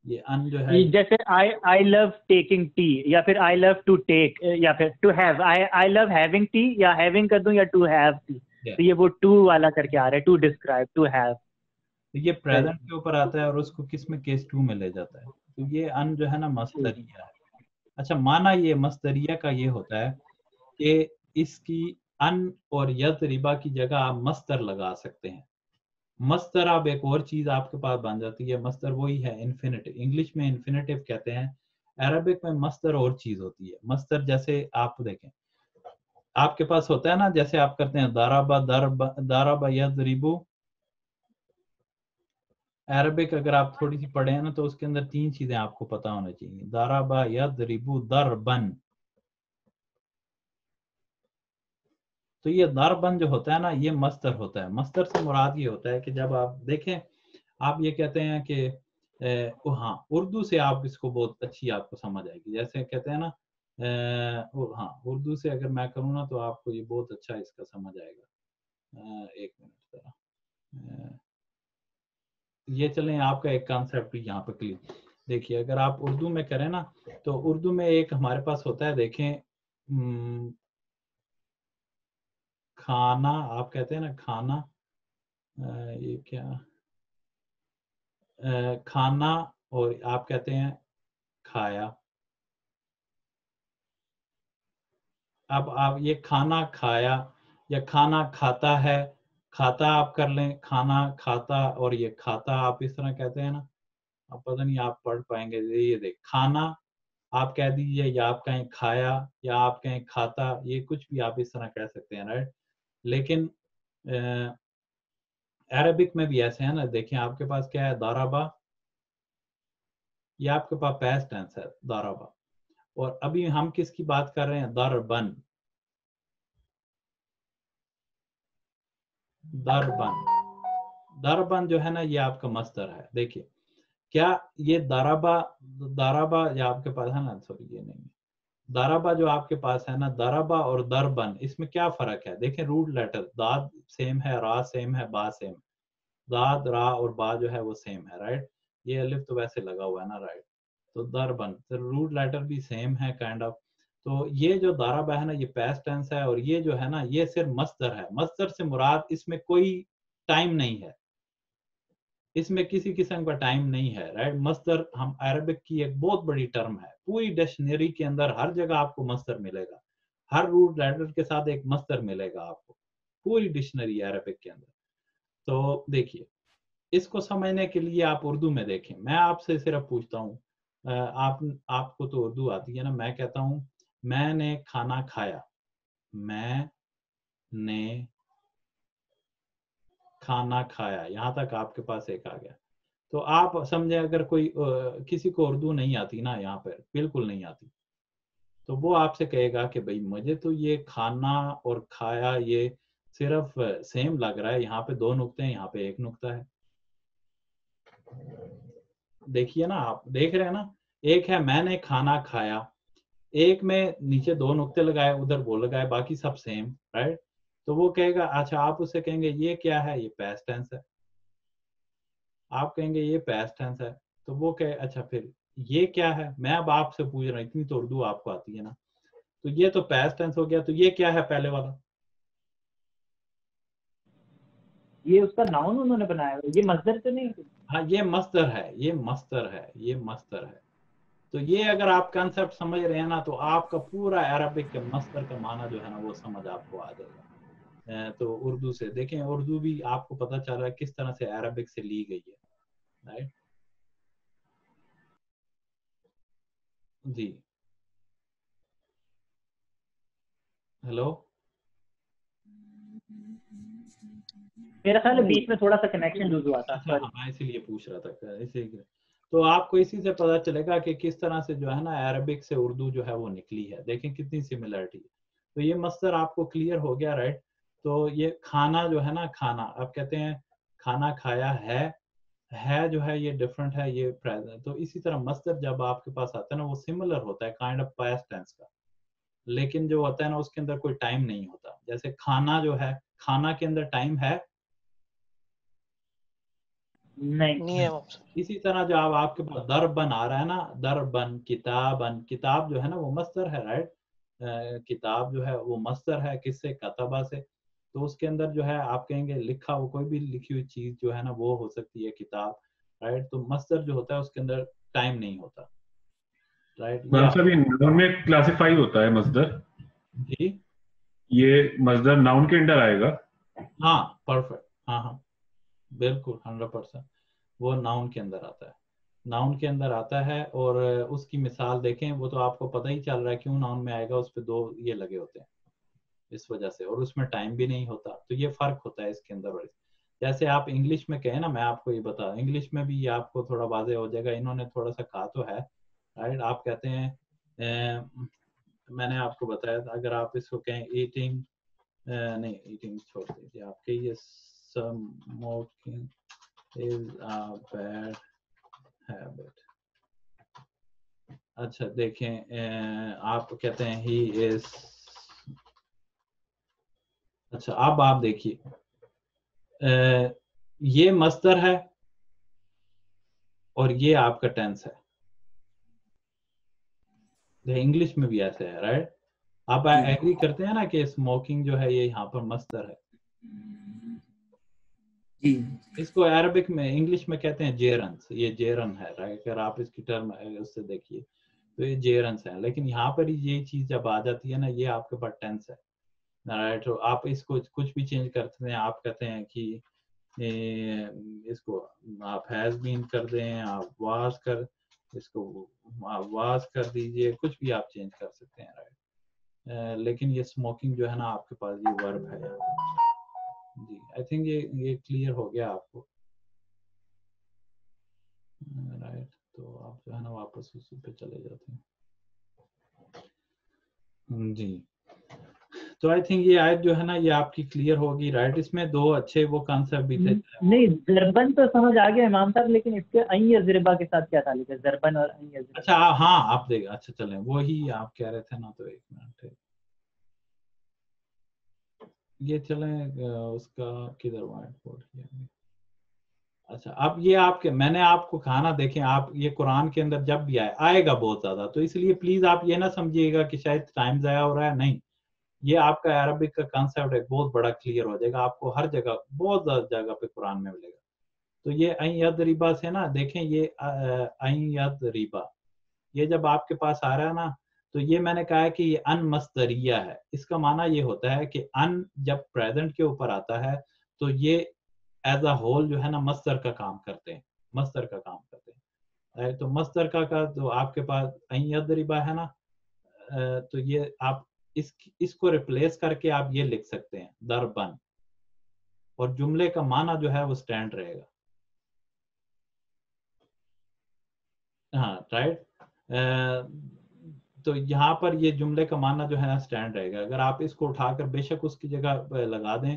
Speaker 1: یہ ان جو ہے
Speaker 5: جیسے آئی لو ٹیکنگ ٹی، یا پھر آئی لو ٹو ٹیک، یا پھر to have, I love having tea, یا ہیونگ کر دوں یا ٹو ہیو ٹی. تو یہ وہ ٹو والا کر کے آ رہا ہے، ٹو ڈسکرائب، ٹو ہیو.
Speaker 1: یہ پریزنٹ کے اوپر آتا ہے اور اس کو کس میں، کیس ٹو میں لے جاتا ہے. تو یہ ان جو ہے نا مصدریہ ہے. اچھا معنی یہ مصدریہ کا یہ ہوتا ہے کہ اس کی ان اور یضربا کی جگہ آپ مصدر لگا سکتے ہیں. مصدر اب ایک اور چیز آپ کے پاس بن جاتی ہے. مصدر وہی ہے انفینیٹیو، انگلش میں انفینیٹیو کہتے ہیں، عربک میں مصدر اور چیز ہوتی ہے. مصدر جیسے آپ دیکھیں آپ کے پاس ہوتا ہے نا، جیسے آپ کرتے ہیں ضرب یضرب. عربک اگر آپ تھوڑی سی پڑھیں ہیں نا تو اس کے اندر 3 چیزیں آپ کو پتہ ہونا چاہیے. ضرب یضرب ضربن. تو یہ ضربن جو ہوتا ہے نا یہ مصدر ہوتا ہے. مصدر سے مراد یہ ہوتا ہے کہ جب آپ دیکھیں آپ یہ کہتے ہیں کہ ہاں اردو سے آپ اس کو بہت اچھی آپ کو سمجھ آئے گی. جیسے کہتے ہیں نا ہاں اردو سے اگر میں کروں نا تو آپ کو یہ بہت اچھا اس کا سمجھ آئے گا. ایک منٹ ذرا یہ چلیں آپ کا ایک کانسیپٹ یہاں پہ کلیئر دیکھیے. اگر آپ اردو میں کریں نا تو اردو میں ایک ہمارے پاس ہوتا ہے دیکھیں کھانا آپ کہتے ہیں نا کھانا یہ کیا کھانا اور آپ کہتے ہیں کھایا. اب آپ یہ کھانا کھایا یا کھانا کھاتا ہے کھاتا آپ کر لیں کھانا کھاتا اور یہ کھاتا آپ اس طرح کہتے ہیں نا. اب پتہ نہیں آپ پڑھ پائیں گے. یہ دیکھ کھانا آپ کہہ دیجئے یا آپ کہیں کھایا یا آپ کہیں کھاتا یہ کچھ بھی آپ اس طرح کہہ سکتے ہیں رائٹ. لیکن عربک میں بھی ایسے ہیں نا دیکھیں آپ کے پاس کیا ہے دارابا یہ آپ کے پاس پاسٹ ٹینس ہے دارابا. اور ابھی ہم کس کی بات کر رہے ہیں دربن دربن دربن جو ہے نا یہ آپ کا مصدر ہے. دیکھیے کیا یہ دارابا یا آپ کے پاس ہے نا سوری یہ نہیں دارابا جو آپ کے پاس ہے نا دارابا اور دربن اس میں کیا فرق ہے. دیکھیں روٹ لیٹر داد سیم ہے را سیم ہے با سیم داد را اور با جو ہے وہ سیم ہے رائٹ. یہ الف تو ویسے لگا ہوا ہے نا رائٹ. تو دربن روٹ لیٹر بھی سیم ہے کائنڈ آف. تو یہ جو دارابا ہے نا یہ پاسٹ ٹینس ہے اور یہ جو ہے نا یہ صرف مصدر ہے. مصدر سے مراد اس میں کوئی ٹائم نہیں ہے اس میں کسی قسم کا ٹائم نہیں ہے رائٹ. مصدر ہم عربک کی ایک بہت بڑی ٹرم ہے. پوری ڈکشنری کے اندر ہر جگہ آپ کو مصدر ملے گا. ہر روٹ لیٹر کے ساتھ ایک مصدر ملے گا آپ کو پوری ڈکشنری عربک کے اندر. تو دیکھیے اس کو سمجھنے کے لیے آپ اردو میں دیکھیں. میں آپ سے صرف پوچھتا ہوں آپ کو تو اردو آتی ہے نا. میں کہتا ہوں میں نے کھانا کھایا میں نے کھانا کھایا یہاں تک آپ کے پاس ایک آ گیا. تو آپ سمجھیں اگر کوئی کسی کو اردو نہیں آتی نا یہاں پر بالکل نہیں آتی تو وہ آپ سے کہے گا کہ بھئی مجھے تو یہ کھانا اور کھایا یہ صرف سیم لگ رہا ہے. یہاں پہ 2 نقطے ہیں یہاں پہ 1 نقطہ ہے. دیکھیے نا آپ دیکھ رہے ہیں نا ایک ہے میں نے کھانا کھایا ایک میں نیچے 2 نقطے لگائے ادھر وہ لگائے باقی سب سیم رائٹ. تو وہ کہے گا اچھا آپ اس سے کہیں گے یہ کیا ہے یہ پاسٹ ٹینس ہے. آپ کہیں گے یہ پاسٹ ٹینس ہے تو وہ کہے اچھا پھر یہ کیا ہے. میں اب آپ سے پوچھ رہا ہوں اتنی تو اردو آپ کو آتی ہے نا. تو یہ تو پاسٹ ٹینس ہو گیا. تو یہ کیا ہے پہلے والا
Speaker 5: یہ اس کا ناؤن انہوں نے بنایا ہے یہ مصدر تو نہیں.
Speaker 1: ہاں یہ مصدر ہے یہ مصدر ہے یہ مصدر ہے. تو یہ اگر آپ کنسپٹ سمجھ رہے ہیں نا تو آپ کا پورا عربک کے مصدر کا معنی جو ہے نا وہ سمجھ آپ کو آ جائے گا. تو اردو سے دیکھیں اردو بھی آپ کو پتہ چل رہا ہے کس طرح سے عربک سے لی گئی ہے رائٹ. جی ہیلو
Speaker 5: میرا خیال ہے بیچ میں تھوڑا سا کنیکشن لوز ہوا تھا.
Speaker 1: اچھا میں اسی لیے پوچھ رہا تھا اسی تو آپ کو اسی سے پتہ چلے گا کہ کس طرح سے جو ہے نا عربک سے اردو جو ہے وہ نکلی ہے. دیکھیں کتنی سملرٹی. تو یہ مصدر آپ کو کلیئر ہو گیا رائٹ. تو یہ کھانا جو ہے نا کھانا آپ کہتے ہیں کھانا کھایا ہے جو ہے یہ ڈفرنٹ ہے یہ پریزنٹ. تو اسی طرح مصدر جب آپ کے پاس آتا ہے نا وہ سملر ہوتا ہے کائنڈ آف پاسٹ ٹینس کا لیکن جو ہوتا ہے نا اس کے اندر کوئی ٹائم نہیں ہوتا. جیسے کھانا جو ہے کھانا کے اندر ٹائم ہے
Speaker 3: نہیں ہے.
Speaker 1: اسی طرح جو آپ کے پاس دربن آ رہا ہے نا دربن کتابن کتاب جو ہے نا وہ مصدر ہے رائٹ. کتاب جو ہے وہ مصدر ہے کس سے کتبہ سے. تو اس کے اندر جو ہے آپ کہیں گے لکھا وہ کوئی بھی لکھی ہوئی چیز جو ہے نا وہ ہو سکتی ہے کتاب رائٹ. تو مصدر جو ہوتا ہے اس کے اندر ٹائم نہیں ہوتا رائٹ.
Speaker 6: ناؤن میں کلاسیفائی ہوتا ہے مصدر.
Speaker 1: جی
Speaker 6: یہ مصدر ناؤن کے انڈر آئے گا.
Speaker 1: ہاں پرفیکٹ ہاں بالکل 100% وہ ناؤن کے اندر آتا ہے. ناؤن کے اندر آتا ہے اور اس کی مثال دیکھیں وہ تو آپ کو پتہ ہی چل رہا ہے کیوں ناؤن میں آئے گا. اس پہ 2 یہ لگے ہوتے ہیں اس وجہ سے اور اس میں ٹائم بھی نہیں ہوتا. تو یہ فرق ہوتا ہے اس کے اندر. جیسے آپ انگلش میں کہیں نا میں آپ کو یہ بتا انگلش میں بھی یہ آپ کو تھوڑا واضح ہو جائے گا. انہوں نے تھوڑا سا کہا تو ہے رائٹ. آپ کہتے ہیں میں نے آپ کو بتایا تھا اگر آپ اس کو کہیں ایٹنگ نہیں ایٹنگ چھوڑ دیجیے آپ کے یہ smoking is a bad habit. اچھا دیکھیں آپ کہتے ہیں he is. اچھا اب آپ دیکھیے یہ مصدر ہے اور یہ آپ کا ٹینس ہے. انگلش میں بھی ایسے ہے رائٹ. آپ ایگری کرتے ہیں نا کہ اسموکنگ جو ہے یہ یہاں پر مصدر ہے. اس کو عربک میں انگلش میں کہتے ہیں جیرنس. یہ جیرن ہے رائٹ. اگر آپ اس کی ٹرم اس سے دیکھیے تو یہ جیرنس ہیں. لیکن یہاں پر یہ چیز جب آ جاتی ہے نا یہ آپ کے پاس ٹینس ہے رائٹ. آپ اس کو کچھ بھی چینج کرتے ہیں. آپ کہتے ہیں کہ اس کو آپ ہیز بین کر دیں, آپ واز کر اس کو واز کر دیجئے, کچھ بھی آپ چینج کر سکتے ہیں رائٹ. لیکن یہ اسموکنگ جو ہے نا آپ کے پاس یہ ورب ہے جی. آئی تھنک یہ کلیئر ہو گیا آپ کو رائٹ. تو آپ جو ہے نا واپس اسی پہ چلے جاتے ہیں جی. تو آئی تھنک یہ آیت جو ہے نا یہ آپ کی کلیئر ہوگی رائٹ. اس میں دو اچھے وہ کانسیپٹ بھی تھے.
Speaker 5: نہیں ضربن تو سمجھ آ گیا امام صاحب, لیکن اس کے این یضربا کے ساتھ کیا تعلق ہے, ضربن اور این یضربا؟
Speaker 1: اچھا ہاں آپ دیکھ. اچھا چلیں وہی آپ کہہ رہے تھے نا, تو ایک منٹ یہ چلیں اس کا کدھر وائٹ بورڈ کیا. اچھا اب یہ آپ کے میں نے آپ کو کہا نا دیکھیں آپ یہ قرآن کے اندر جب بھی آئے گا بہت زیادہ, تو اس لیے پلیز آپ یہ نہ سمجھیے گا کہ شاید ٹائم ضائع ہو رہا ہے. نہیں, یہ آپ کا عربک کا کانسیپٹ ایک بہت بڑا کلیئر ہو جائے گا آپ کو. ہر جگہ بہت زیادہ جگہ پہ قرآن میں ملے گا. تو یہ این یضربا سے نا دیکھیں یہ این یضربا یہ جب آپ کے پاس آ رہا ہے نا تو یہ میں نے کہا ہے کہ یہ ان مصدریہ ہے. اس کا معنی یہ ہوتا ہے کہ ان جب پریزنٹ کے اوپر آتا ہے تو یہ ایز اے ہول جو ہے نا مصدر کا کام کرتے ہیں. مصدر کا کام کرتے ہیں. تو مصدر کا تو آپ کے پاس این یضربا ہے نا, تو یہ آپ اس کو ریپلیس کر کے آپ یہ لکھ سکتے ہیں ضربن, اور جملے کا معنی جو ہے وہ سٹینڈ رہے گا. ہاں رائٹ. تو یہاں پر یہ جملے کا معنی جو ہے نا سٹینڈ رہے گا. اگر آپ اس کو اٹھا کر بے شک اس کی جگہ لگا دیں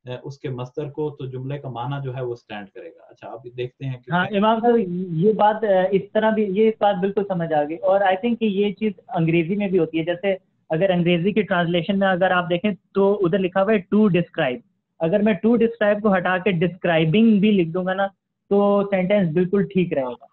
Speaker 1: اس کے مصدر کو, تو جملے کا معنی جو ہے وہ سٹینڈ کرے گا. اچھا آپ دیکھتے ہیں کہ
Speaker 5: ہاں امام صاحب یہ بات اس طرح بھی, یہ بات بالکل سمجھ آ گئی. اور آئی تھنک کہ یہ چیز انگریزی میں بھی ہوتی ہے. جیسے اگر انگریزی کی ٹرانسلیشن میں اگر آپ دیکھیں تو ادھر لکھا ہوا ہے ٹو ڈسکرائب. اگر میں ٹو ڈسکرائب کو ہٹا کے ڈسکرائبنگ بھی لکھ دوں گا نا تو سینٹینس بالکل ٹھیک رہے گا.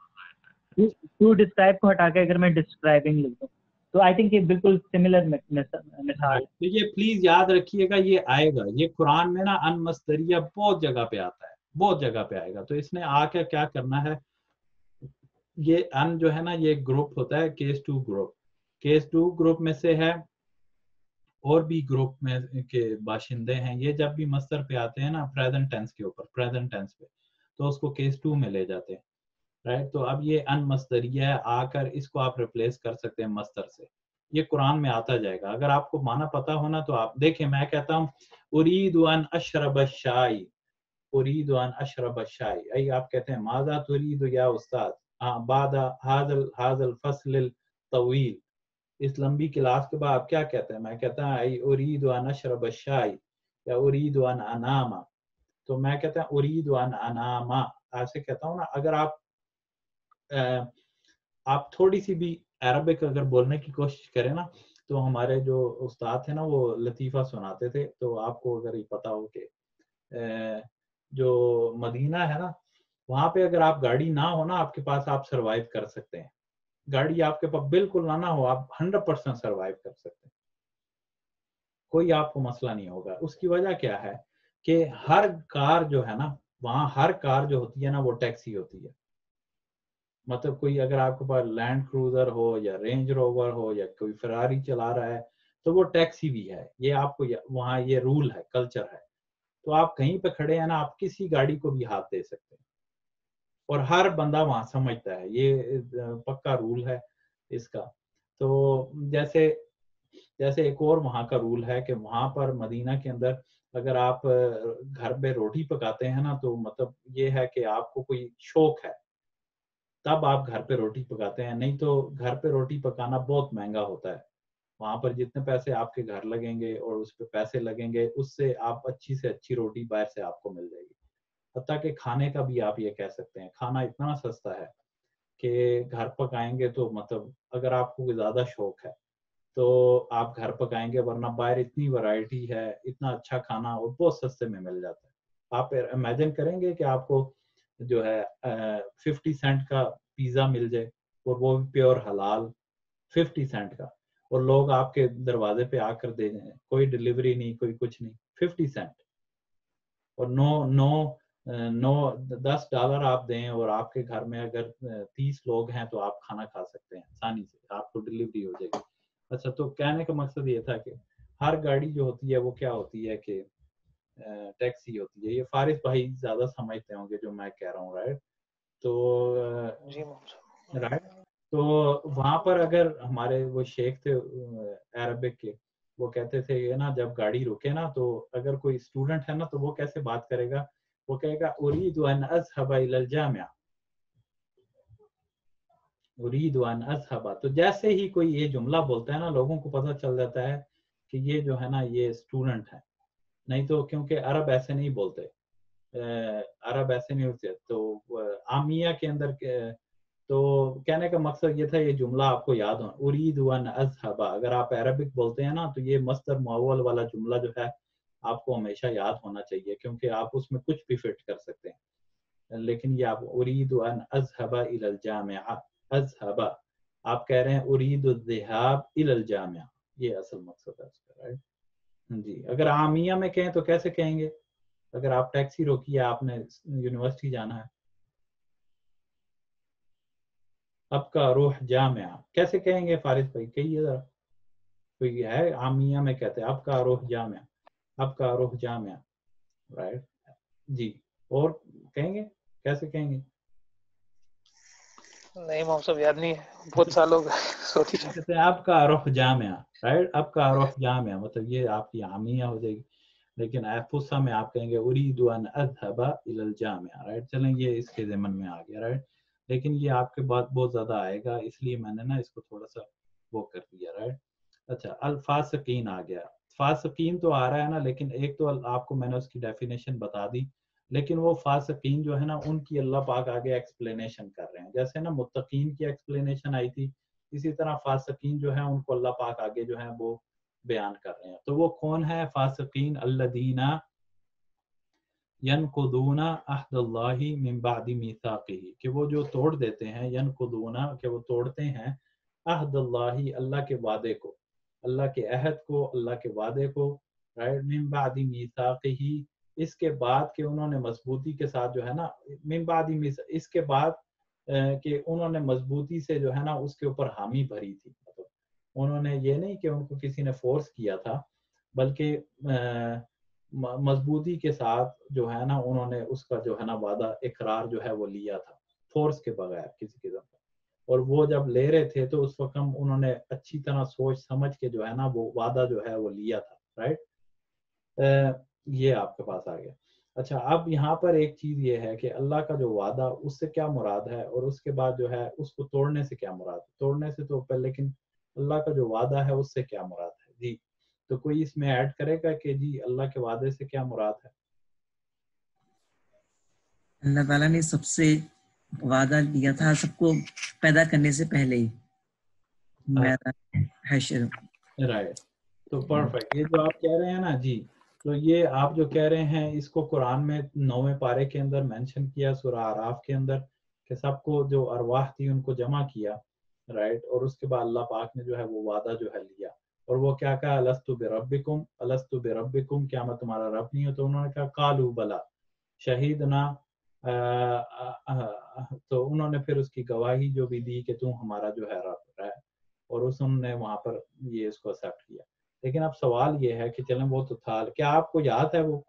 Speaker 5: ٹو ڈسکرائب کو ہٹا کے اگر میں ڈسکرائبنگ لکھ دوں تو آئی تھنک یہ بالکل سملر مثال.
Speaker 1: تو یہ پلیز یاد رکھیے گا یہ آئے گا. یہ قرآن میں نا ان مصدریہ بہت جگہ پہ آتا ہے, بہت جگہ پہ آئے گا. تو اس نے آ کے کیا کرنا ہے, یہ ان جو ہے نا یہ گروپ ہوتا ہے case to group. Case to group میں سے ہے, اور بھی گروپ میں کے باشندے ہیں. یہ جب بھی مصدر پہ آتے ہیں نا پریزنٹ ٹینس کے اوپر, پریزنٹ ٹینس پہ, تو اس کو کیس ٹو میں لے جاتے ہیں رائٹ. تو اب یہ ان مصدریہ ہے, آ کر اس کو آپ ریپلیس کر سکتے ہیں مصدر سے. یہ قرآن میں آتا جائے گا. اگر آپ کو معنی پتا ہونا تو آپ دیکھیں, میں کہتا ہوں ارید ان اشرب الشائی, ارید ان اشرب الشائی. ای آپ کہتے ہیں ماذا ترید یا استاد بعد هذا الفصل الطویل, اس لمبی کلاس کے بعد آپ کیا کہتے ہیں؟ میں کہتا ہوں ای ارید ان اشرب الشائی یا ارید ان انام. تو میں کہتا ہوں ارید ان انام, ایسے کہتا ہوں نا. اگر آپ تھوڑی سی بھی عربک اگر بولنے کی کوشش کریں نا, تو ہمارے جو استاد تھے نا وہ لطیفہ سناتے تھے. تو آپ کو اگر یہ پتا ہو کہ جو مدینہ ہے نا وہاں پہ اگر آپ گاڑی نہ ہو نا آپ کے پاس, آپ سروائیو کر سکتے ہیں. گاڑی آپ کے پاس بالکل نہ ہو, آپ 100% سروائیو کر سکتے ہیں, کوئی آپ کو مسئلہ نہیں ہوگا. اس کی وجہ کیا ہے کہ ہر کار جو ہے نا وہاں, ہر کار جو ہوتی ہے نا وہ ٹیکسی ہوتی ہے. مطلب کوئی اگر آپ کے پاس لینڈ کروزر ہو یا رینج روور ہو یا کوئی فراری چلا رہا ہے تو وہ ٹیکسی بھی ہے. یہ آپ کو وہاں یہ رول ہے, کلچر ہے. تو آپ کہیں پہ کھڑے ہیں نا, آپ کسی گاڑی کو بھی ہاتھ دے سکتے ہیں, اور ہر بندہ وہاں سمجھتا ہے. یہ پکا رول ہے اس کا. تو جیسے ایک اور وہاں کا رول ہے کہ وہاں پر مدینہ کے اندر اگر آپ گھر پہ روٹی پکاتے ہیں نا تو مطلب یہ ہے کہ آپ کو کوئی شوق ہے تب آپ گھر پہ روٹی پکاتے ہیں, نہیں تو گھر پہ روٹی پکانا بہت مہنگا ہوتا ہے. وہاں پر جتنے پیسے آپ کے گھر لگیں گے اور اس پہ پیسے لگیں گے, اس سے آپ اچھی سے اچھی روٹی باہر سے آپ کو مل جائے گی. حتیٰ کہ کھانے کا بھی آپ یہ کہہ سکتے ہیں, کھانا اتنا سستا ہے کہ گھر پکائیں گے تو مطلب اگر آپ کو زیادہ شوق ہے تو آپ گھر پکائیں گے، ورنہ باہر اتنی ورائٹی ہے، اتنا اچھا کھانا اور بہت سستے میں مل جاتا ہے. آپ امیجن کریں گے کہ آپ کو جو ہے 50 سینٹ کا پیزا مل جائے اور وہ بھی پیور حلال 50 سینٹ کا، اور لوگ آپ کے دروازے پہ آ کر دے دیں، کوئی ڈیلیوری نہیں، کوئی کچھ نہیں، 50 سینٹ، اور $10 آپ دیں اور آپ کے گھر میں اگر 30 لوگ ہیں تو آپ کھانا کھا سکتے ہیں آسانی سے، آپ کو ڈیلیوری ہو جائے گی. اچھا، تو کہنے کا مقصد یہ تھا کہ ہر گاڑی جو ہوتی ہے وہ کیا ہوتی ہے کہ ٹیکسی ہوتی ہے. یہ فارس بھائی زیادہ سمجھتے ہوں گے جو میں کہہ رہا ہوں، رائٹ؟ تو رائٹ، تو وہاں پر اگر ہمارے وہ شیخ تھے عربک کے، وہ کہتے تھے یہ نا جب گاڑی رکے نا تو اگر کوئی اسٹوڈنٹ ہے نا تو وہ کیسے بات کرے گا، وہ کہے گا اريد ان اذهب الى الجامعہ، اريد ان اذهب. تو جیسے ہی کوئی یہ جملہ بولتا ہے نا لوگوں کو پتہ چل جاتا ہے کہ یہ جو ہے نا یہ اسٹوڈنٹ ہے. نہیں تو کیونکہ عرب ایسے نہیں بولتے، عرب ایسے نہیں ہوتے. تو عامیہ کے اندر تو کہنے کا مقصد یہ تھا یہ جملہ آپ کو یاد ہو، اريد ان اذهب. اگر آپ عربک بولتے ہیں نا تو یہ مصدر معول والا جملہ جو ہے آپ کو ہمیشہ یاد ہونا چاہیے، کیونکہ آپ اس میں کچھ بھی فٹ کر سکتے ہیں. لیکن یہ آپ اريد ان اذهب الى الجامعہ، اذهب آپ کہہ رہے ہیں اريد الذهاب الى الجامعہ، یہ اصل مقصد ہے اس کا، رائٹ؟ جی. اگر عامیہ میں کہیں تو کیسے کہیں گے؟ اگر آپ ٹیکسی روکی ہے، آپ نے یونیورسٹی جانا ہے، اب کا روح جامعہ کیسے کہیں گے فارس بھائی؟ کہیے ذرا، کوئی ہے عامیہ میں کہتے ہیں اب کا روح جامعہ، اب کا روح جامعہ، رائٹ؟ جی. اور کہیں گے کیسے کہیں گے؟
Speaker 3: نہیں محمد صاحب یاد نہیں ہے، بہت سال ہو گئے سوچی جائے.
Speaker 1: کہتے ہیں اب کا روح جامعہ، رائٹ؟ اب کا روح جامعہ مطلب یہ آپ کی عامیہ ہو جائے گی. لیکن فصحیٰ میں آپ کہیں گے اريد ان اذهب الى الجامعہ، رائٹ؟ چلیں یہ اس کے ضمن میں آ گیا، رائٹ؟ لیکن یہ آپ کے بعد بہت زیادہ آئے گا، اس لیے میں نے نا اس کو تھوڑا سا وہ کر دیا، رائٹ؟ اچھا، الفاسقین آ گیا. فاسقین تو آ رہا ہے نا، لیکن ایک تو آپ کو میں نے اس کی ڈیفینیشن بتا دی، لیکن وہ فاسقین جو ہے نا ان کی اللہ پاک آگے ایکسپلینیشن کر رہے ہیں. جیسے نا متقین کی ایکسپلینیشن آئی تھی، اسی طرح فاسقین جو ہیں ان کو اللہ پاک آگے جو ہیں وہ بیان کر رہے ہیں. تو وہ کون ہے فاسقین؟ الذین ینقضون عہد اللہ من بعد میثاقہ، کہ وہ جو توڑ دیتے ہیں، ینقضون کہ وہ توڑتے ہیں، عہد اللہ اللہ کے وعدے کو، اللہ کے عہد کو، اللہ کے وعدے کو، رائٹ؟ من بعد میثاقہ اس کے بعد کہ انہوں نے مضبوطی کے ساتھ جو ہے نا، من بعد اس کے بعد کہ انہوں نے مضبوطی سے جو ہے نا اس کے اوپر حامی بھری تھی. مطلب انہوں نے یہ نہیں کہ ان کو کسی نے فورس کیا تھا، بلکہ مضبوطی کے ساتھ جو ہے نا انہوں نے اس کا جو ہے نا وعدہ اقرار جو ہے وہ لیا تھا، فورس کے بغیر کسی قسم کا. اور وہ جب لے رہے تھے تو اس وقت انہوں نے اچھی طرح سوچ سمجھ کے جو ہے نا وہ وعدہ جو ہے وہ لیا تھا، رائٹ؟ یہ آپ کے پاس آ گیا. اچھا، اب یہاں پر ایک چیز یہ ہے کہ اللہ کا جو وعدہ اس سے کیا مراد ہے، اور اس کے بعد جو ہے اس کو توڑنے سے کیا مراد ہے. توڑنے سے تو پہلے، لیکن اللہ کا جو وعدہ ہے اس سے کیا مراد ہے. جی، تو کوئی اس میں ایڈ کرے گا کہ جی اللہ کے وعدے سے کیا مراد ہے؟
Speaker 7: اللہ تعالیٰ نے سب سے وعدہ لیا تھا سب کو پیدا کرنے سے پہلے ہی، میدان حشر.
Speaker 1: رائٹ، تو پرفیکٹ. یہ جو آپ کہہ رہے ہیں نا جی، تو یہ آپ جو کہہ رہے ہیں اس کو قرآن میں 9ویں پارے کے اندر مینشن کیا، سورہ اعراف کے اندر، کہ سب کو جو ارواح تھی ان کو جمع کیا، رائٹ؟ اور اس کے بعد اللہ پاک نے جو ہے وہ وعدہ جو ہے لیا، اور وہ کیا کہا؟ الستو بربکم، الستو بربکم، کیا میں تمہارا رب نہیں ہوں؟ تو انہوں نے کہا قالوا بلا شہیدنا، تو انہوں نے پھر اس کی گواہی جو بھی دی کہ تم ہمارا جو ہے رب ہے، اور اس نے وہاں پر یہ اس کو ایکسیپٹ کیا. لیکن اب سوال یہ ہے کہ چلیں وہ تو تھا، کیا آپ کو یاد ہے وہ؟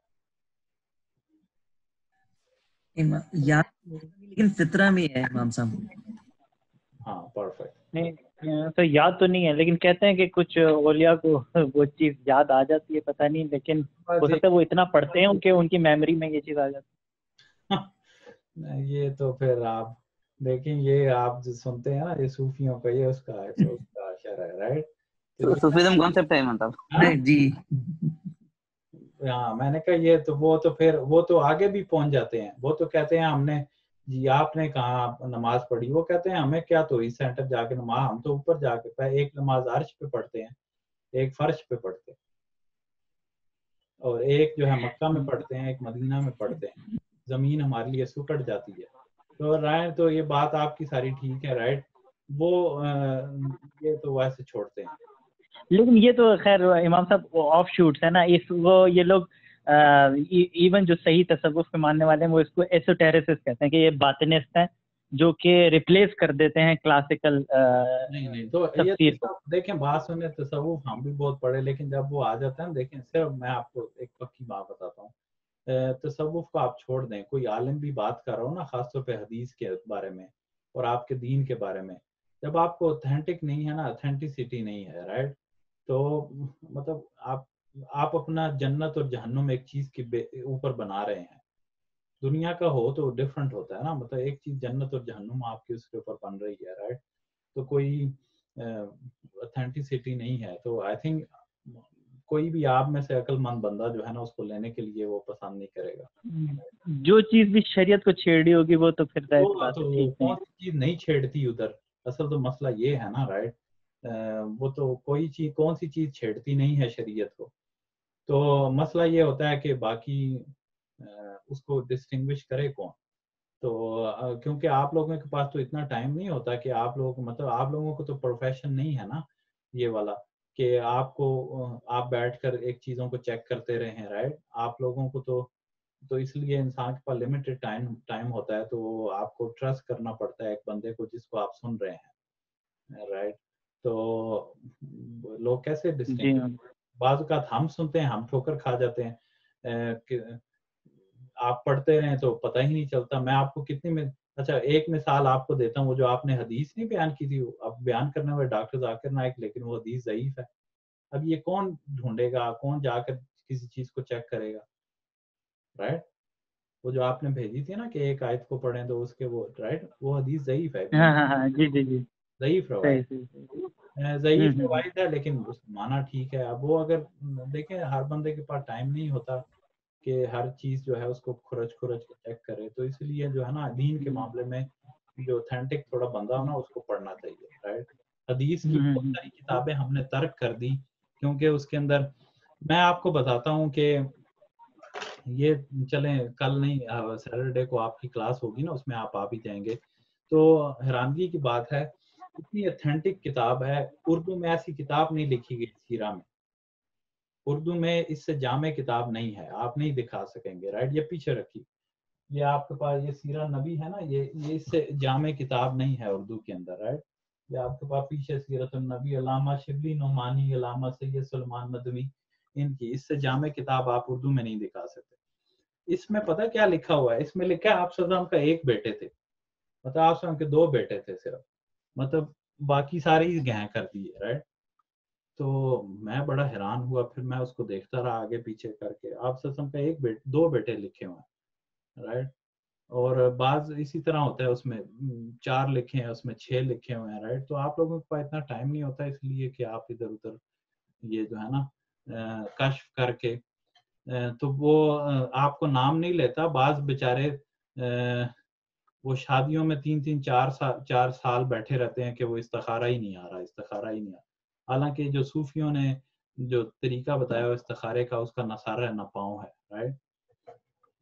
Speaker 7: یاد لیکن فطرہ میں ہے امام صاحب.
Speaker 1: ہاں پرفیکٹ.
Speaker 5: نہیں تو یاد تو نہیں ہے، لیکن کہتے ہیں کہ کچھ اولیاء کو وہ چیز یاد آ جاتی ہے، پتہ نہیں، لیکن ہو سکتا ہے وہ اتنا پڑھتے ہیں کہ ان کی میموری میں یہ چیز آ جاتی
Speaker 1: ہے. یہ تو پھر آپ دیکھیں، یہ آپ جو سنتے ہیں نا یہ صوفیوں کا، یہ اس کا اشارہ ہے، رائٹ؟
Speaker 8: صوفیزم کانسیپٹ ہے مطلب.
Speaker 7: جی
Speaker 1: ہاں، میں نے کہا یہ تو وہ تو پھر وہ تو آگے بھی پہنچ جاتے ہیں، وہ تو کہتے ہیں ہم نے جی آپ نے کہا نماز پڑھی, وہ کہتے ہیں ہمیں کیا تو اس سینٹر جا کے نماز, ہم تو اوپر جا کے ایک نماز عرش پہ پڑھتے ہیں, ایک فرش پہ پڑھتے ہیں, اور ایک جو ہے مکہ میں پڑھتے ہیں, ایک مدینہ میں پڑھتے ہیں. زمین ہمارے لیے سکڑ جاتی ہے. تو رائٹ, تو یہ بات آپ کی ساری ٹھیک ہے رائٹ, وہ یہ تو ویسے چھوڑتے ہیں.
Speaker 5: لیکن یہ تو خیر امام صاحب آف شوٹس ہے نا, اس وہ یہ لوگ ایون جو صحیح تصوف کے ماننے والے ہیں وہ اس کو ایسوٹیریسس کہتے ہیں کہ یہ باطنسٹ ہیں جو کہ ریپلیس کر دیتے ہیں کلاسیکل
Speaker 1: نہیں تو یہ دیکھیں بات سنیں, تصوف ہم بھی بہت پڑھے, لیکن جب وہ آ جاتا ہے دیکھیں, صرف میں آپ کو ایک پکی بات بتاتا ہوں, تصوف کو آپ چھوڑ دیں, کوئی عالم بھی بات کر رہا ہو نا, خاص طور پہ حدیث کے بارے میں اور آپ کے دین کے بارے میں, جب آپ کو اوتھینٹک نہیں ہے نا, اوتھینٹسٹی نہیں ہے رائٹ, تو مطلب آپ اپنا جنت اور جہنم ایک چیز کے اوپر بنا رہے ہیں. دنیا کا ہو تو ڈفرنٹ ہوتا ہے نا, مطلب ایک چیز جنت اور جہنم آپ کی اس کے اوپر بن رہی ہے رائٹ, تو کوئی اوتھینٹسٹی نہیں ہے. تو آئی تھنک کوئی بھی آپ میں سے عقل مند بندہ جو ہے نا اس کو لینے کے لیے وہ پسند نہیں کرے گا.
Speaker 5: جو چیز بھی شریعت کو چھیڑی ہوگی وہ تو پھر
Speaker 1: کون سی چیز نہیں چھیڑتی ادھر, اصل تو مسئلہ یہ ہے نا رائٹ, وہ تو کوئی چیز کون سی چیز چھیڑتی نہیں ہے شریعت کو. تو مسئلہ یہ ہوتا ہے کہ باقی اس کو ڈسٹنگوش کرے کون. تو کیونکہ آپ لوگوں کے پاس تو اتنا ٹائم نہیں ہوتا کہ آپ لوگ, مطلب آپ لوگوں کو تو پروفیشن نہیں ہے نا یہ والا کہ آپ بیٹھ کر ایک چیزوں کو چیک کرتے رہے ہیں رائٹ. آپ لوگوں کو تو اس لیے انسان کے پاس لمیٹڈ ٹائم ہوتا ہے, تو آپ کو ٹرسٹ کرنا پڑتا ہے ایک بندے کو جس کو آپ سن رہے ہیں رائٹ. تو لوگ کیسے ڈسٹنگ, بعض اوقات ہم سنتے ہیں ہم ٹھوکر کھا جاتے ہیں, کہ آپ پڑھتے رہیں تو پتہ ہی نہیں چلتا. میں آپ کو اچھا ایک مثال آپ کو دیتا ہوں, وہ جو آپ نے حدیث نہیں بیان کی تھی, اب بیان کرنے والے ڈاکٹر ذاکر نائک, لیکن وہ حدیث ضعیف ہے. اب یہ کون ڈھونڈے گا, کون جا کر کسی چیز کو چیک کرے گا رائٹ. وہ جو آپ نے بھیجی تھی نا کہ ایک آیت کو پڑھیں تو اس کے وہ رائٹ, وہ حدیث ضعیف ہے.
Speaker 5: جی
Speaker 1: ضعیف روایت ہے, لیکن مانا ٹھیک ہے. اب وہ اگر دیکھیں ہر بندے کے پاس ٹائم نہیں ہوتا کہ ہر چیز جو ہے اس کو کھرچ کے چیک کرے, تو اس لیے جو ہے نا دین کے معاملے میں جو اوتھینٹک تھوڑا بندہ ہو نا اس کو پڑھنا چاہیے رائٹ. حدیث کی بہت ساری کتابیں ہم نے ترک کر دی کیونکہ اس کے اندر, میں آپ کو بتاتا ہوں کہ یہ چلیں کل نہیں سیٹرڈے کو آپ کی کلاس ہوگی نا, اس میں آپ آ بھی جائیں گے. تو حیرانگی کی بات ہے, اتنی اوتھینٹک کتاب ہے, اردو میں ایسی کتاب نہیں لکھی گئی سیرہ میں, اردو میں اس سے جامع کتاب نہیں ہے, آپ نہیں دکھا سکیں گے رائٹ. یہ پیچھے رکھی, یہ آپ کے پاس یہ سیرہ نبی ہے نا, یہ اس سے جامع کتاب نہیں ہے اردو کے اندر رائٹ. یہ آپ کے پاس پیچھے سیرت النبی علامہ شبلی نعمانی, علامہ سید سلمان ندوی, ان کی اس سے جامع کتاب آپ اردو میں نہیں دکھا سکتے. اس میں پتہ کیا لکھا ہوا ہے, اس میں لکھا ہے آپ صلی اللہ علیہ وسلم کا ایک بیٹے تھے, مطلب آپ صلی اللہ علیہ وسلم کے 2 بیٹے تھے صرف, مطلب باقی سارے ہی گہیں کر دیے رائٹ. تو میں بڑا حیران ہوا, پھر میں اس کو دیکھتا رہا آگے پیچھے کر کے, آپ صلی اللہ علیہ وسلم کا 2 بیٹے لکھے ہوئے ہیں رائٹ. اور بعض اسی طرح ہوتا ہے, اس میں 4 لکھے ہیں, اس میں 6 لکھے ہوئے ہیں رائٹ. تو آپ لوگوں کے پاس اتنا ٹائم نہیں ہوتا, اس لیے کہ آپ ادھر ادھر یہ جو ہے نا کشف کر کے, تو وہ آپ کو نام نہیں لیتا. بعض بیچارے وہ شادیوں میں 3-4 سال بیٹھے رہتے ہیں کہ وہ استخارہ ہی نہیں آ رہا. حالانکہ جو صوفیوں نے جو طریقہ بتایا ہو استخارے کا, اس کا نہ سر ہے نہ پاؤں ہے رائٹ.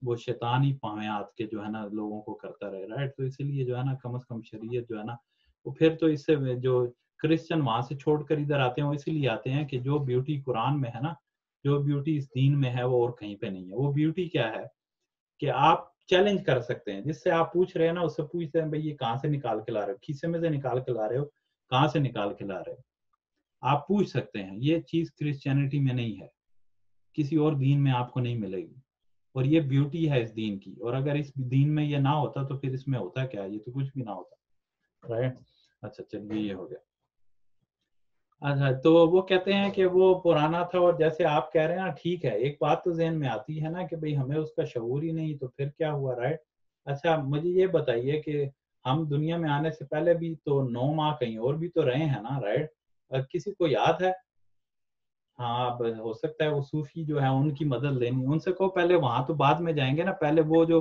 Speaker 1: وہ شیطانی پاویات کے جو ہے نا لوگوں کو کرتا رہے رائٹ. تو اسی لیے جو ہے نا کم از کم شریعت جو ہے نا وہ, پھر تو اس سے جو کرسچن وہاں سے چھوڑ کر ادھر آتے ہیں, وہ اسی لیے آتے ہیں کہ جو بیوٹی قرآن میں ہے نا, جو بیوٹی اس دین میں ہے وہ اور کہیں پہ نہیں ہے. وہ بیوٹی کیا ہے کہ آپ چیلنج کر سکتے ہیں, جس سے آپ پوچھ رہے ہیں نا اس سے پوچھتے ہیں بھئی یہ کہاں سے نکال کے لا رہے ہو, کھیسے میں سے نکال کے لا رہے ہو, کہاں سے نکال کے لا رہے ہو, آپ پوچھ سکتے ہیں. یہ چیز کرسچینٹی میں نہیں ہے, کسی اور دین میں آپ کو نہیں ملے گی, اور یہ بیوٹی ہے اس دین کی. اور اگر اس دین میں یہ نہ ہوتا تو پھر اس میں ہوتا کیا, یہ تو کچھ بھی نہ ہوتا رائٹ. اچھا چلیے یہ ہو گیا. اچھا تو وہ کہتے ہیں کہ وہ پرانا تھا, اور جیسے آپ کہہ رہے ہیں ٹھیک ہے, ایک بات تو ذہن میں آتی ہے نا کہ بھئی ہمیں اس کا شعور ہی نہیں, تو پھر کیا ہوا رائٹ. اچھا مجھے یہ بتائیے کہ ہم دنیا میں آنے سے پہلے بھی تو 9 ماہ کہیں اور بھی تو رہے ہیں نا رائٹ. کسی کو یاد ہے؟ ہاں ہو سکتا ہے وہ صوفی جو ہے ان کی مدد لینی, ان سے کو پہلے وہاں تو بعد میں جائیں گے نا, پہلے وہ جو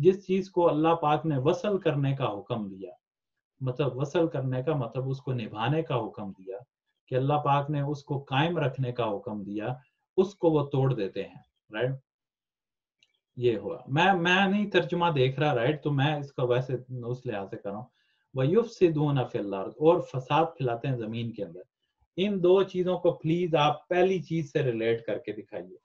Speaker 1: جس چیز کو اللہ پاک نے وصل کرنے کا حکم دیا, مطلب وصل کرنے کا مطلب اس کو نبھانے کا حکم دیا, کہ اللہ پاک نے اس کو قائم رکھنے کا حکم دیا, اس کو وہ توڑ دیتے ہیں, رائٹ. یہ ہوا, میں نہیں ترجمہ دیکھ رہا, رائٹ, تو میں اس کا ویسے اس لحاظ سے کر رہا ہوں. وَيُفْسِدُونَ فِي الْأَرْضِ, اور فساد پھیلاتے ہیں زمین کے اندر. ان دو چیزوں کو پلیز آپ پہلی چیز سے ریلیٹ کر کے دکھائیے,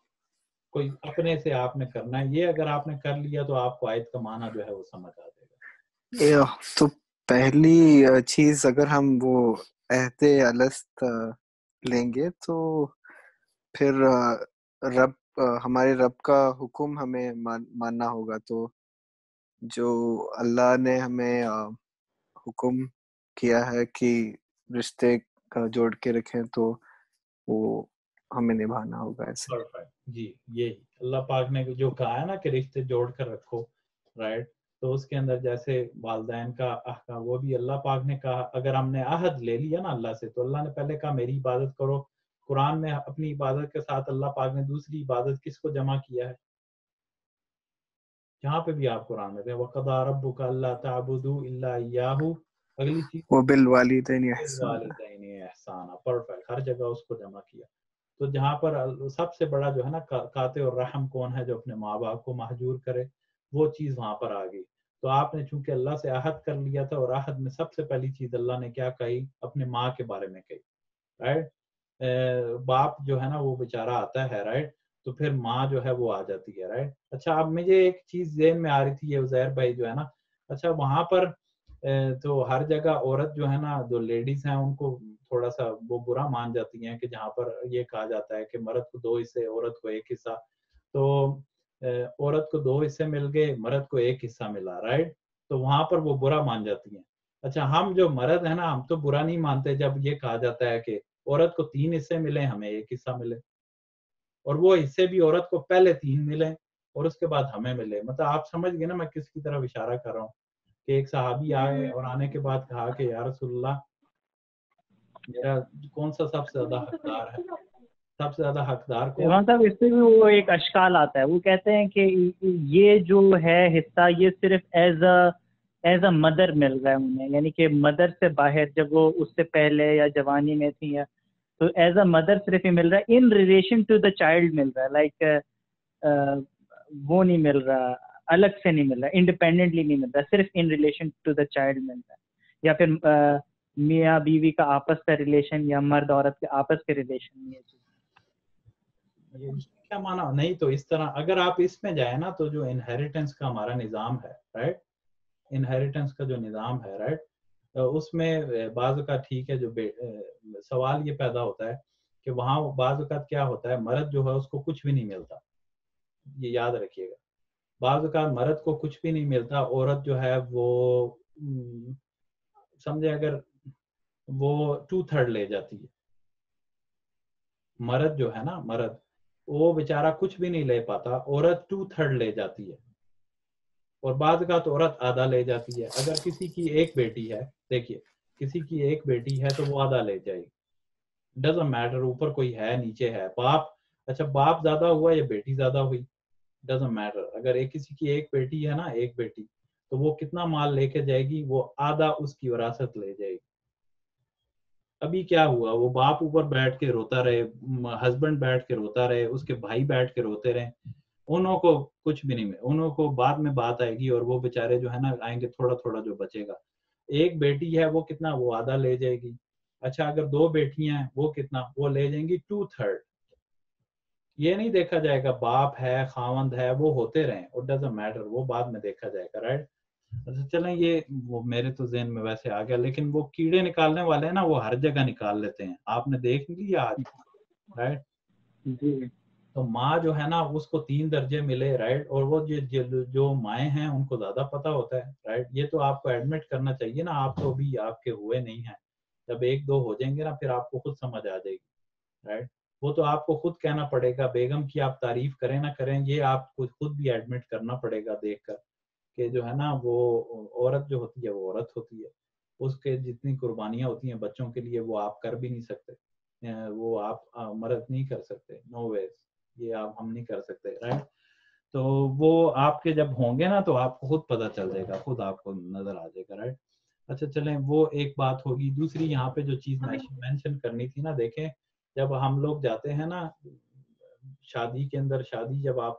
Speaker 1: کوئی اپنے سے آپ نے کرنا ہے. یہ اگر آپ نے کر لیا تو آپ کو آیت کا معنی جو ہے وہ سمجھ آ جائے گا.
Speaker 2: تو پہلی چیز اگر ہم وہ عہد الست لیں گے تو پھر ہمارے رب کا حکم ہمیں ماننا ہوگا. تو جو اللہ نے ہمیں حکم کیا ہے کہ رشتے کا جوڑ کے رکھیں تو وہ ہمیں نبھانا ہوگا ایسے.
Speaker 1: جی, یہی اللہ پاک نے جو کہا ہے نا کہ رشتے جوڑ کر رکھو, رائٹ, تو اس کے اندر جیسے والدین کا احکام, وہ بھی اللہ پاک نے کہا. اگر ہم نے عہد لے لیا نا اللہ سے, تو اللہ نے پہلے کہا میری عبادت کرو. قرآن میں اپنی عبادت کے ساتھ اللہ پاک نے دوسری عبادت کس کو جمع کیا ہے؟ جہاں پہ بھی آپ قرآن میں تھے, وَقَضَىٰ رَبُّكَ أَلَّا تَعْبُدُوا إِلَّا إِيَّاهُ, اگلی چیز
Speaker 2: وَبِالْوَالِدَيْنِ
Speaker 1: احسانا, پرفیکٹ, ہر جگہ اس کو جمع کیا. تو جہاں پر سب سے بڑا جو ہے نا قاطع الرحم کون ہے, جو اپنے ماں باپ کو مہجور کرے, وہ چیز وہاں پر آ گئی. تو آپ نے چونکہ اللہ سے عہد کر لیا تھا, اور عہد میں سب سے پہلی چیز اللہ نے کیا کہی, اپنے ماں کے بارے میں کہی, رائٹ. باپ جو ہے نا وہ بیچارہ آتا ہے, رائٹ, تو پھر ماں جو ہے وہ آ جاتی ہے, رائٹ. اچھا, اب مجھے ایک چیز ذہن میں آ رہی تھی, یہ عزیر بھائی جو ہے نا, اچھا وہاں پر تو ہر جگہ عورت جو ہے نا, جو لیڈیز ہیں, ان کو تھوڑا سا وہ برا مان جاتی ہیں کہ جہاں پر یہ کہا جاتا ہے کہ مرد کو 2 حصے, عورت کو 1 حصہ, تو عورت کو 2 حصے مل گئے, مرد کو 1 حصہ ملا, رائٹ. تو وہاں پر وہ برا مان جاتی ہیں. اچھا, ہم جو مرد ہیں نا, ہم تو برا نہیں مانتے جب یہ کہا جاتا ہے کہ عورت کو 3 حصے ملے, ہمیں 1 حصہ ملے, اور وہ حصے بھی عورت کو پہلے 3 ملے اور اس کے بعد ہمیں ملے. مطلب آپ سمجھ گئے نا میں کس کی طرف اشارہ کر رہا ہوں, کہ ایک صحابی آئے اور آنے کے بعد کہا کہ یا رسول اللہ, میرا کون سا سب سے زیادہ حقدار ہے, سب سے زیادہ حقدار کون؟
Speaker 5: صاحب اس سے بھی وہ ایک اشکال آتا ہے, وہ کہتے ہیں کہ یہ جو ہے حصہ یہ صرف ایز اے مدر مل رہا ہے انہیں, یعنی کہ مدر سے باہر جب وہ اس سے پہلے یا جوانی میں تھی, یا تو ایز اے مدر صرف یہ مل رہا ہے, in relation to the child مل رہا ہے, لائک وہ نہیں مل رہا, الگ سے نہیں مل رہا, انڈیپینڈنٹلی نہیں مل رہا, صرف in relation to the child مل رہا ہے. یا پھر میاں بیوی کا آپس کا ریلیشن, یا مرد عورت کے آپس کے ریلیشن,
Speaker 1: یہ کیا مانا نہیں. تو اس طرح اگر آپ اس میں جائیں نا, تو جو انہیریٹنس کا ہمارا نظام ہے, رائٹ, انہیریٹنس کا جو نظام ہے, رائٹ, اس میں بعض اوقات ٹھیک ہے, جو سوال یہ پیدا ہوتا ہے کہ وہاں بعض اوقات کیا ہوتا ہے, مرد جو ہے اس کو کچھ بھی نہیں ملتا, یہ یاد رکھیے گا. بعض اوقات مرد کو کچھ بھی نہیں ملتا, عورت جو ہے وہ سمجھے اگر وہ 2/3 لے جاتی ہے. مرد جو ہے نا, مرد وہ بیچارہ کچھ بھی نہیں لے پاتا, عورت 2/3 لے جاتی ہے, اور بعض اوقات عورت آدھا لے جاتی ہے. اگر کسی کی ایک بیٹی ہے, دیکھیے کسی کی ایک بیٹی ہے تو وہ آدھا لے جائے گی, ڈزنٹ میٹر اوپر کوئی ہے نیچے ہے, باپ, اچھا باپ زیادہ ہوا یا بیٹی زیادہ ہوئی, ڈزنٹ میٹر. اگر کسی کی ایک بیٹی ہے نا, ایک بیٹی, تو وہ کتنا مال لے کے جائے گی, وہ آدھا اس کی وراثت لے جائے گی. ابھی کیا ہوا, وہ باپ اوپر بیٹھ کے روتا رہے, ہسبینڈ بیٹھ کے روتا رہے, اس کے بھائی بیٹھ کے روتے رہے, انہوں کو کچھ بھی نہیں ملے, انہوں کو بعد میں بات آئے گی, اور وہ بیچارے جو ہے نا آئیں گے, تھوڑا تھوڑا جو بچے گا. ایک بیٹی ہے وہ کتنا, وہ آدھا لے جائے گی. اچھا اگر 2 بیٹیاں ہیں, وہ کتنا, وہ لے جائیں گی 2/3. یہ نہیں دیکھا جائے گا باپ ہے خاوند ہے, وہ ہوتے رہیں, اور ڈزنٹ میٹر, وہ بعد میں دیکھا جائے گا, رائٹ. اچھا چلیں, یہ وہ میرے تو ذہن میں ویسے آ گیا, لیکن وہ کیڑے نکالنے والے ہیں نا, وہ ہر جگہ نکال لیتے ہیں, آپ نے دیکھ لیا آج, رائٹ. تو ماں جو ہے نا اس کو 3 درجے ملے, رائٹ, اور وہ جو مائیں ہیں ان کو زیادہ پتہ ہوتا ہے, رائٹ. یہ تو آپ کو ایڈمٹ کرنا چاہیے نا, آپ تو ابھی آپ کے ہوئے نہیں ہیں, جب 1-2 ہو جائیں گے نا پھر آپ کو خود سمجھ آ جائے گی, رائٹ. وہ تو آپ کو خود کہنا پڑے گا, بیگم کی آپ تعریف کریں نہ کریں, یہ آپ کو خود بھی ایڈمٹ کرنا پڑے گا دیکھ کر کہ جو ہے نا وہ عورت جو ہوتی ہے وہ عورت ہوتی ہے, اس کے جتنی قربانیاں ہوتی ہیں بچوں کے لیے وہ آپ کر بھی نہیں سکتے, وہ آپ مرد نہیں کر سکتے, نو ویز, یہ آپ ہم نہیں کر سکتے, رائٹ. تو وہ آپ کے جب ہوں گے نا تو آپ کو خود پتہ چل جائے گا, خود آپ کو نظر آ جائے گا, رائٹ. اچھا چلیں, وہ ایک بات ہوگی. دوسری یہاں پہ جو چیز مینشن کرنی تھی نا, دیکھیں جب ہم لوگ جاتے ہیں نا شادی کے اندر, شادی جب آپ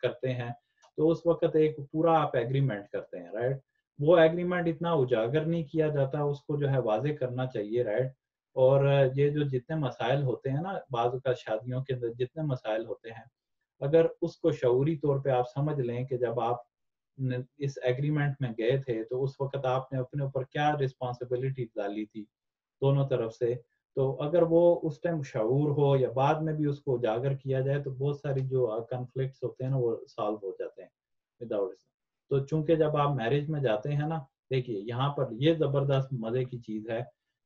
Speaker 1: کرتے ہیں تو اس وقت ایک پورا آپ ایگریمنٹ کرتے ہیں, رائٹ. وہ ایگریمنٹ اتنا اجاگر نہیں کیا جاتا, اس کو جو ہے واضح کرنا چاہیے, رائٹ. اور یہ جو جتنے مسائل ہوتے ہیں نا بعض اوقات شادیوں کے اندر جتنے مسائل ہوتے ہیں, اگر اس کو شعوری طور پہ آپ سمجھ لیں کہ جب آپ اس ایگریمنٹ میں گئے تھے تو اس وقت آپ نے اپنے اوپر کیا رسپانسبلٹی ڈالی تھی دونوں طرف سے, تو اگر وہ اس ٹائم شعور ہو یا بعد میں بھی اس کو اجاگر کیا جائے تو بہت ساری جو کنفلکٹس ہوتے ہیں نا وہ سالو ہو جاتے ہیں وداؤٹ. تو چونکہ جب آپ میرج میں جاتے ہیں نا, دیکھیے یہاں پر یہ زبردست مزے کی چیز ہے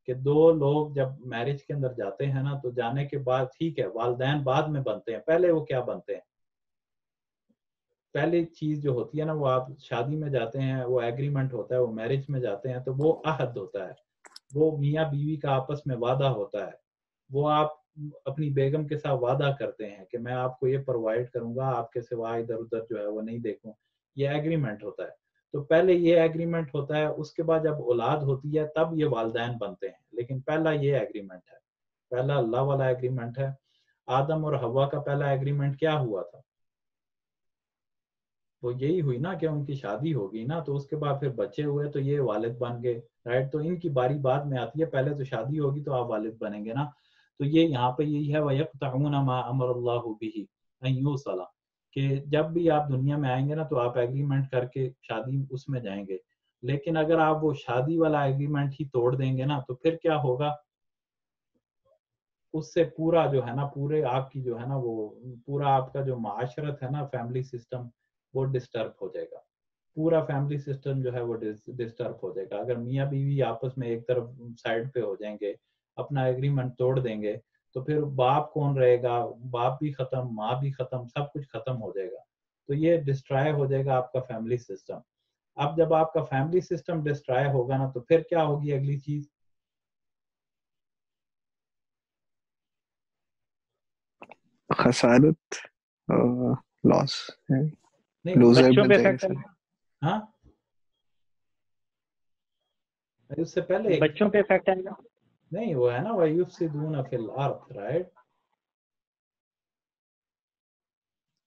Speaker 1: کہ دو لوگ جب میرج کے اندر جاتے ہیں نا تو جانے کے بعد ٹھیک ہے والدین بعد میں بنتے ہیں, پہلے وہ کیا بنتے ہیں, پہلی چیز جو ہوتی ہے نا وہ آپ شادی میں جاتے ہیں, وہ ایگریمنٹ ہوتا ہے, وہ میرج میں جاتے ہیں تو وہ عہد ہوتا ہے, وہ میاں بیوی کا آپس میں وعدہ ہوتا ہے, وہ آپ اپنی بیگم کے ساتھ وعدہ کرتے ہیں کہ میں آپ کو یہ پرووائڈ کروں گا, آپ کے سوا ادھر ادھر جو ہے وہ نہیں دیکھوں, یہ ایگریمنٹ ہوتا ہے. تو پہلے یہ ایگریمنٹ ہوتا ہے, اس کے بعد جب اولاد ہوتی ہے تب یہ والدین بنتے ہیں, لیکن پہلا یہ ایگریمنٹ ہے, پہلا اللہ والا ایگریمنٹ ہے. آدم اور حوا کا پہلا ایگریمنٹ کیا ہوا تھا, وہ یہی ہوئی نا کہ ان کی شادی ہوگی نا, تو اس کے بعد پھر بچے ہوئے تو یہ والد بن گئے, رائٹ. تو ان کی باری بعد میں آتی ہے, پہلے تو شادی ہوگی تو آپ والد بنیں گے نا. تو یہ یہاں پہ یہی ہے وَيَقْطَعُونَ مَا أَمَرَ اللَّهُ بِهِ أَن يُوصَلَ, کہ جب بھی آپ دنیا میں آئیں گے نا تو آپ ایگریمنٹ کر کے شادی اس میں جائیں گے, لیکن اگر آپ وہ شادی والا ایگریمنٹ ہی توڑ دیں گے نا تو پھر کیا ہوگا, اس سے پورا جو ہے نا پورے آپ کی جو ہے نا وہ پورا آپ کا جو معاشرت ہے نا فیملی سسٹم وہ ڈسٹرب ہو جائے گا, پورا فیملی سسٹم جو ہے وہ ڈسٹرب ہو جائے گا. اگر میاں بیوی آپس میں ایک طرف سائڈ پہ ہو جائیں گے, اپنا ایگریمنٹ توڑ دیں گے, تو پھر باپ کون رہے گا, باپ بھی ختم, ماں بھی ختم, سب کچھ ختم ہو جائے گا. تو یہ ڈسٹرائے ہو جائے گا آپ کا فیملی سسٹم. اب جب آپ کا فیملی سسٹم ڈسٹرائے ہوگا نا تو پھر کیا ہوگی اگلی چیز,
Speaker 2: خسارت, لاس,
Speaker 1: نہیں
Speaker 2: لوزر
Speaker 5: بچوں
Speaker 2: بن
Speaker 5: پہ
Speaker 2: جائیں گے
Speaker 5: افیکٹ
Speaker 2: سارے.
Speaker 1: ہاں اس سے پہلے ایک
Speaker 5: بچوں پہ افیکٹ آئے گا.
Speaker 1: نہیں وہ ہے نا وَيُفْسِدُونَ فِي الْأَرْضِ, رائٹ.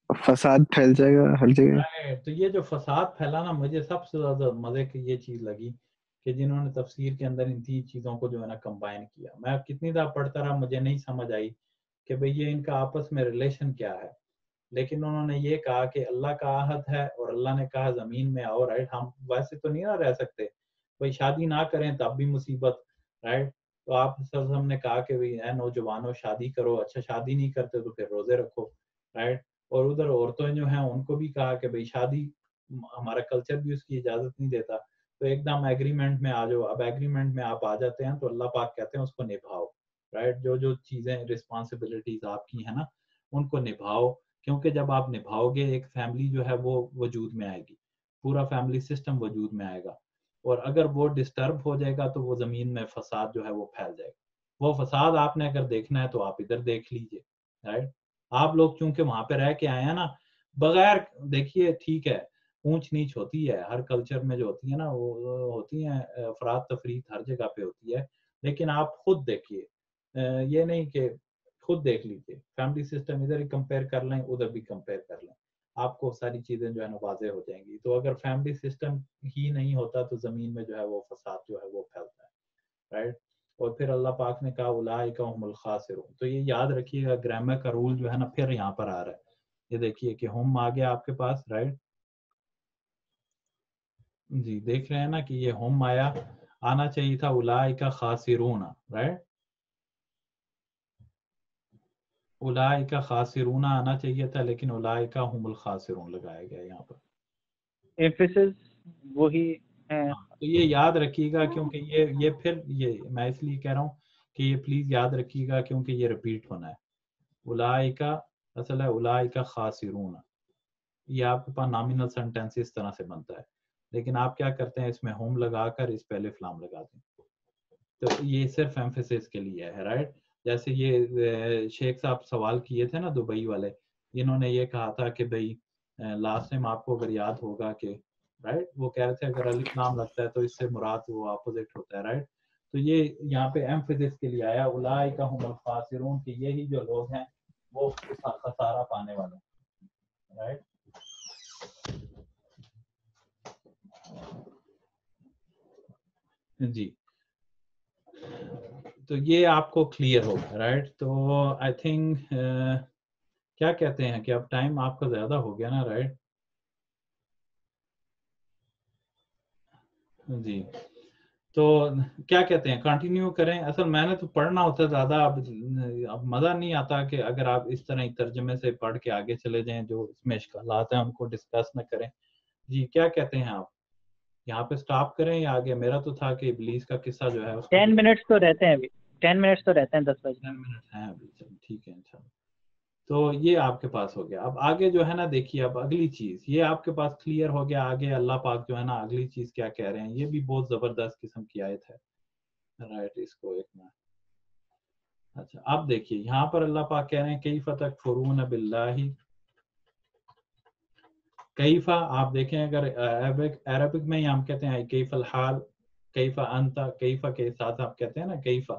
Speaker 2: فساد پھیل جائے گا ہر جگہ.
Speaker 1: تو یہ جو فساد پھیلانا مجھے سب سے زیادہ مزے کی یہ چیز لگی کہ جنہوں نے تفسیر کے اندر ان تین چیزوں کو جو ہے نا کمبائن کیا. میں کتنی دفعہ پڑھتا رہا, مجھے نہیں سمجھ آئی کہ بھئی یہ ان کا آپس میں ریلیشن کیا ہے, لیکن انہوں نے یہ کہا کہ اللہ کا عہد ہے اور اللہ نے کہا زمین میں آؤ, رائٹ. ہم ویسے تو نہیں نہ رہ سکتے, بھئی شادی نہ کریں تب بھی مصیبت, رائٹ. تو آپ ہم نے کہا کہ اے نوجوانوں شادی کرو, اچھا شادی نہیں کرتے تو پھر روزے رکھو, رائٹ. اور ادھر عورتیں جو ہیں ان کو بھی کہا کہ بھئی شادی ہمارا کلچر بھی اس کی اجازت نہیں دیتا, تو ایک دم ایگریمنٹ میں آ جاؤ. اب ایگریمنٹ میں آپ آ جاتے ہیں تو اللہ پاک کہتے ہیں اس کو نبھاؤ, رائٹ. جو جو چیزیں رسپانسبلٹیز آپ کی ہیں نا ان کو نبھاؤ, کیونکہ جب آپ نبھاؤ گے ایک فیملی جو ہے وہ وجود میں آئے گی, پورا فیملی سسٹم وجود میں آئے گا. اور اگر وہ ڈسٹرب ہو جائے گا تو وہ زمین میں فساد جو ہے وہ پھیل جائے گا. وہ فساد آپ نے اگر دیکھنا ہے تو آپ ادھر دیکھ لیجئے, رائٹ. آپ لوگ چونکہ وہاں پہ رہ کے آئے ہیں نا, بغیر دیکھیے ٹھیک ہے اونچ نیچ ہوتی ہے ہر کلچر میں جو ہوتی ہے نا, وہ ہوتی ہیں افراد تفرید ہر جگہ پہ ہوتی ہے, لیکن آپ خود دیکھیے, یہ نہیں کہ خود دیکھ لیجیے فیملی سسٹم ادھر ہی کمپیئر کر لیں ادھر بھی کمپیئر کر لیں, آپ کو ساری چیزیں جو ہے نا واضح ہو جائیں گی. تو اگر فیملی سسٹم ہی نہیں ہوتا تو زمین میں جو ہے وہ فساد جو ہے وہ پھیلتا ہے, رائٹ. اور پھر اللہ پاک نے کہا اولئک هم الخاسرون. تو یہ یاد رکھیے گا, گرامر کا رول جو ہے نا پھر یہاں پر آ رہا ہے. یہ دیکھیے کہ ہم آ گیا آپ کے پاس, رائٹ. جی دیکھ رہے ہیں نا کہ یہ ہم آیا, آنا چاہیے تھا اولئک خاسرون, رائٹ. اولئک خاسرون آنا چاہیے تھا, لیکن اولئک هم الخاسرون لگایا گیا یہاں پر.
Speaker 5: ایمفیسس وہی ہے.
Speaker 1: تو یہ یاد رکھیے گا کیونکہ یہ پھر یہ میں اس لیے کہہ رہا ہوں کہ یہ پلیز یاد رکھیے گا کیونکہ یہ ریپیٹ ہونا ہے. اولئک اصل ہے اولئک خاسرون, یہ آپ کے پاس نامینل سینٹینس اس طرح سے بنتا ہے, لیکن آپ کیا کرتے ہیں اس میں ہوم لگا کر اس پہ الف لام لگا دیں. تو یہ صرف ایمفیسس کے لیے ہے, رائٹ. جیسے یہ شیخ صاحب سوال کیے تھے نا دبئی والے, انہوں نے یہ کہا تھا کہ بھئی لاسٹ ٹائم آپ کو اگر یاد ہوگا کہ رائٹ وہ کہہ رہے تھے اگر الف لام لگتا ہے تو اس سے مراد وہ اپوزٹ ہوتا ہے رائٹ. تو یہ یہاں پہ ایمفیسس کے لیے آیا اولئک هم الخاسرون کہ یہی جو لوگ ہیں وہ خسارہ پانے والے ہیں رائٹ. جی تو یہ آپ کو کلیئر ہوگا رائٹ. تو آئی تھنک کیا کہتے ہیں کہ اب ٹائم آپ کا زیادہ ہو گیا نا رائٹ. جی تو کیا کہتے ہیں کنٹینیو کریں. اصل میں نے تو پڑھنا ہوتا ہے زیادہ, اب مزہ نہیں آتا کہ اگر آپ اس طرح ترجمے سے پڑھ کے آگے چلے جائیں جو اس میں اشکالات ہیں ان کو ڈسکس نہ کریں. جی کیا کہتے ہیں آپ, یہاں پہ سٹاپ کریں یا آگے؟ میرا تو تھا کہ ابلیس کا قصہ جو ہے
Speaker 5: 10 منٹس تو رہتے ہیں ابھی, 10 منٹس تو رہتے ہیں, 10 بجے
Speaker 1: 10 منٹ ہیں ابھی. چلو ٹھیک ہے انشاءاللہ. تو یہ آپ کے پاس ہو گیا. اب آگے جو ہے نا دیکھیے, اب اگلی چیز یہ آپ کے پاس کلیئر ہو گیا. آگے اللہ پاک جو ہے نا اگلی چیز کیا کہہ رہے ہیں, یہ بھی بہت زبردست قسم کی آیت ہے رائٹ. اس کو ایک میں اچھا اب دیکھیے یہاں پر اللہ پاک کہہ رہے ہیں کیف تکفرون باللہ. کیفا آپ دیکھیں اگر عربک میں ہم کہتے ہیں کیف الحال, کیفا انت, کیفا کے ساتھ آپ کہتے ہیں نا کیفا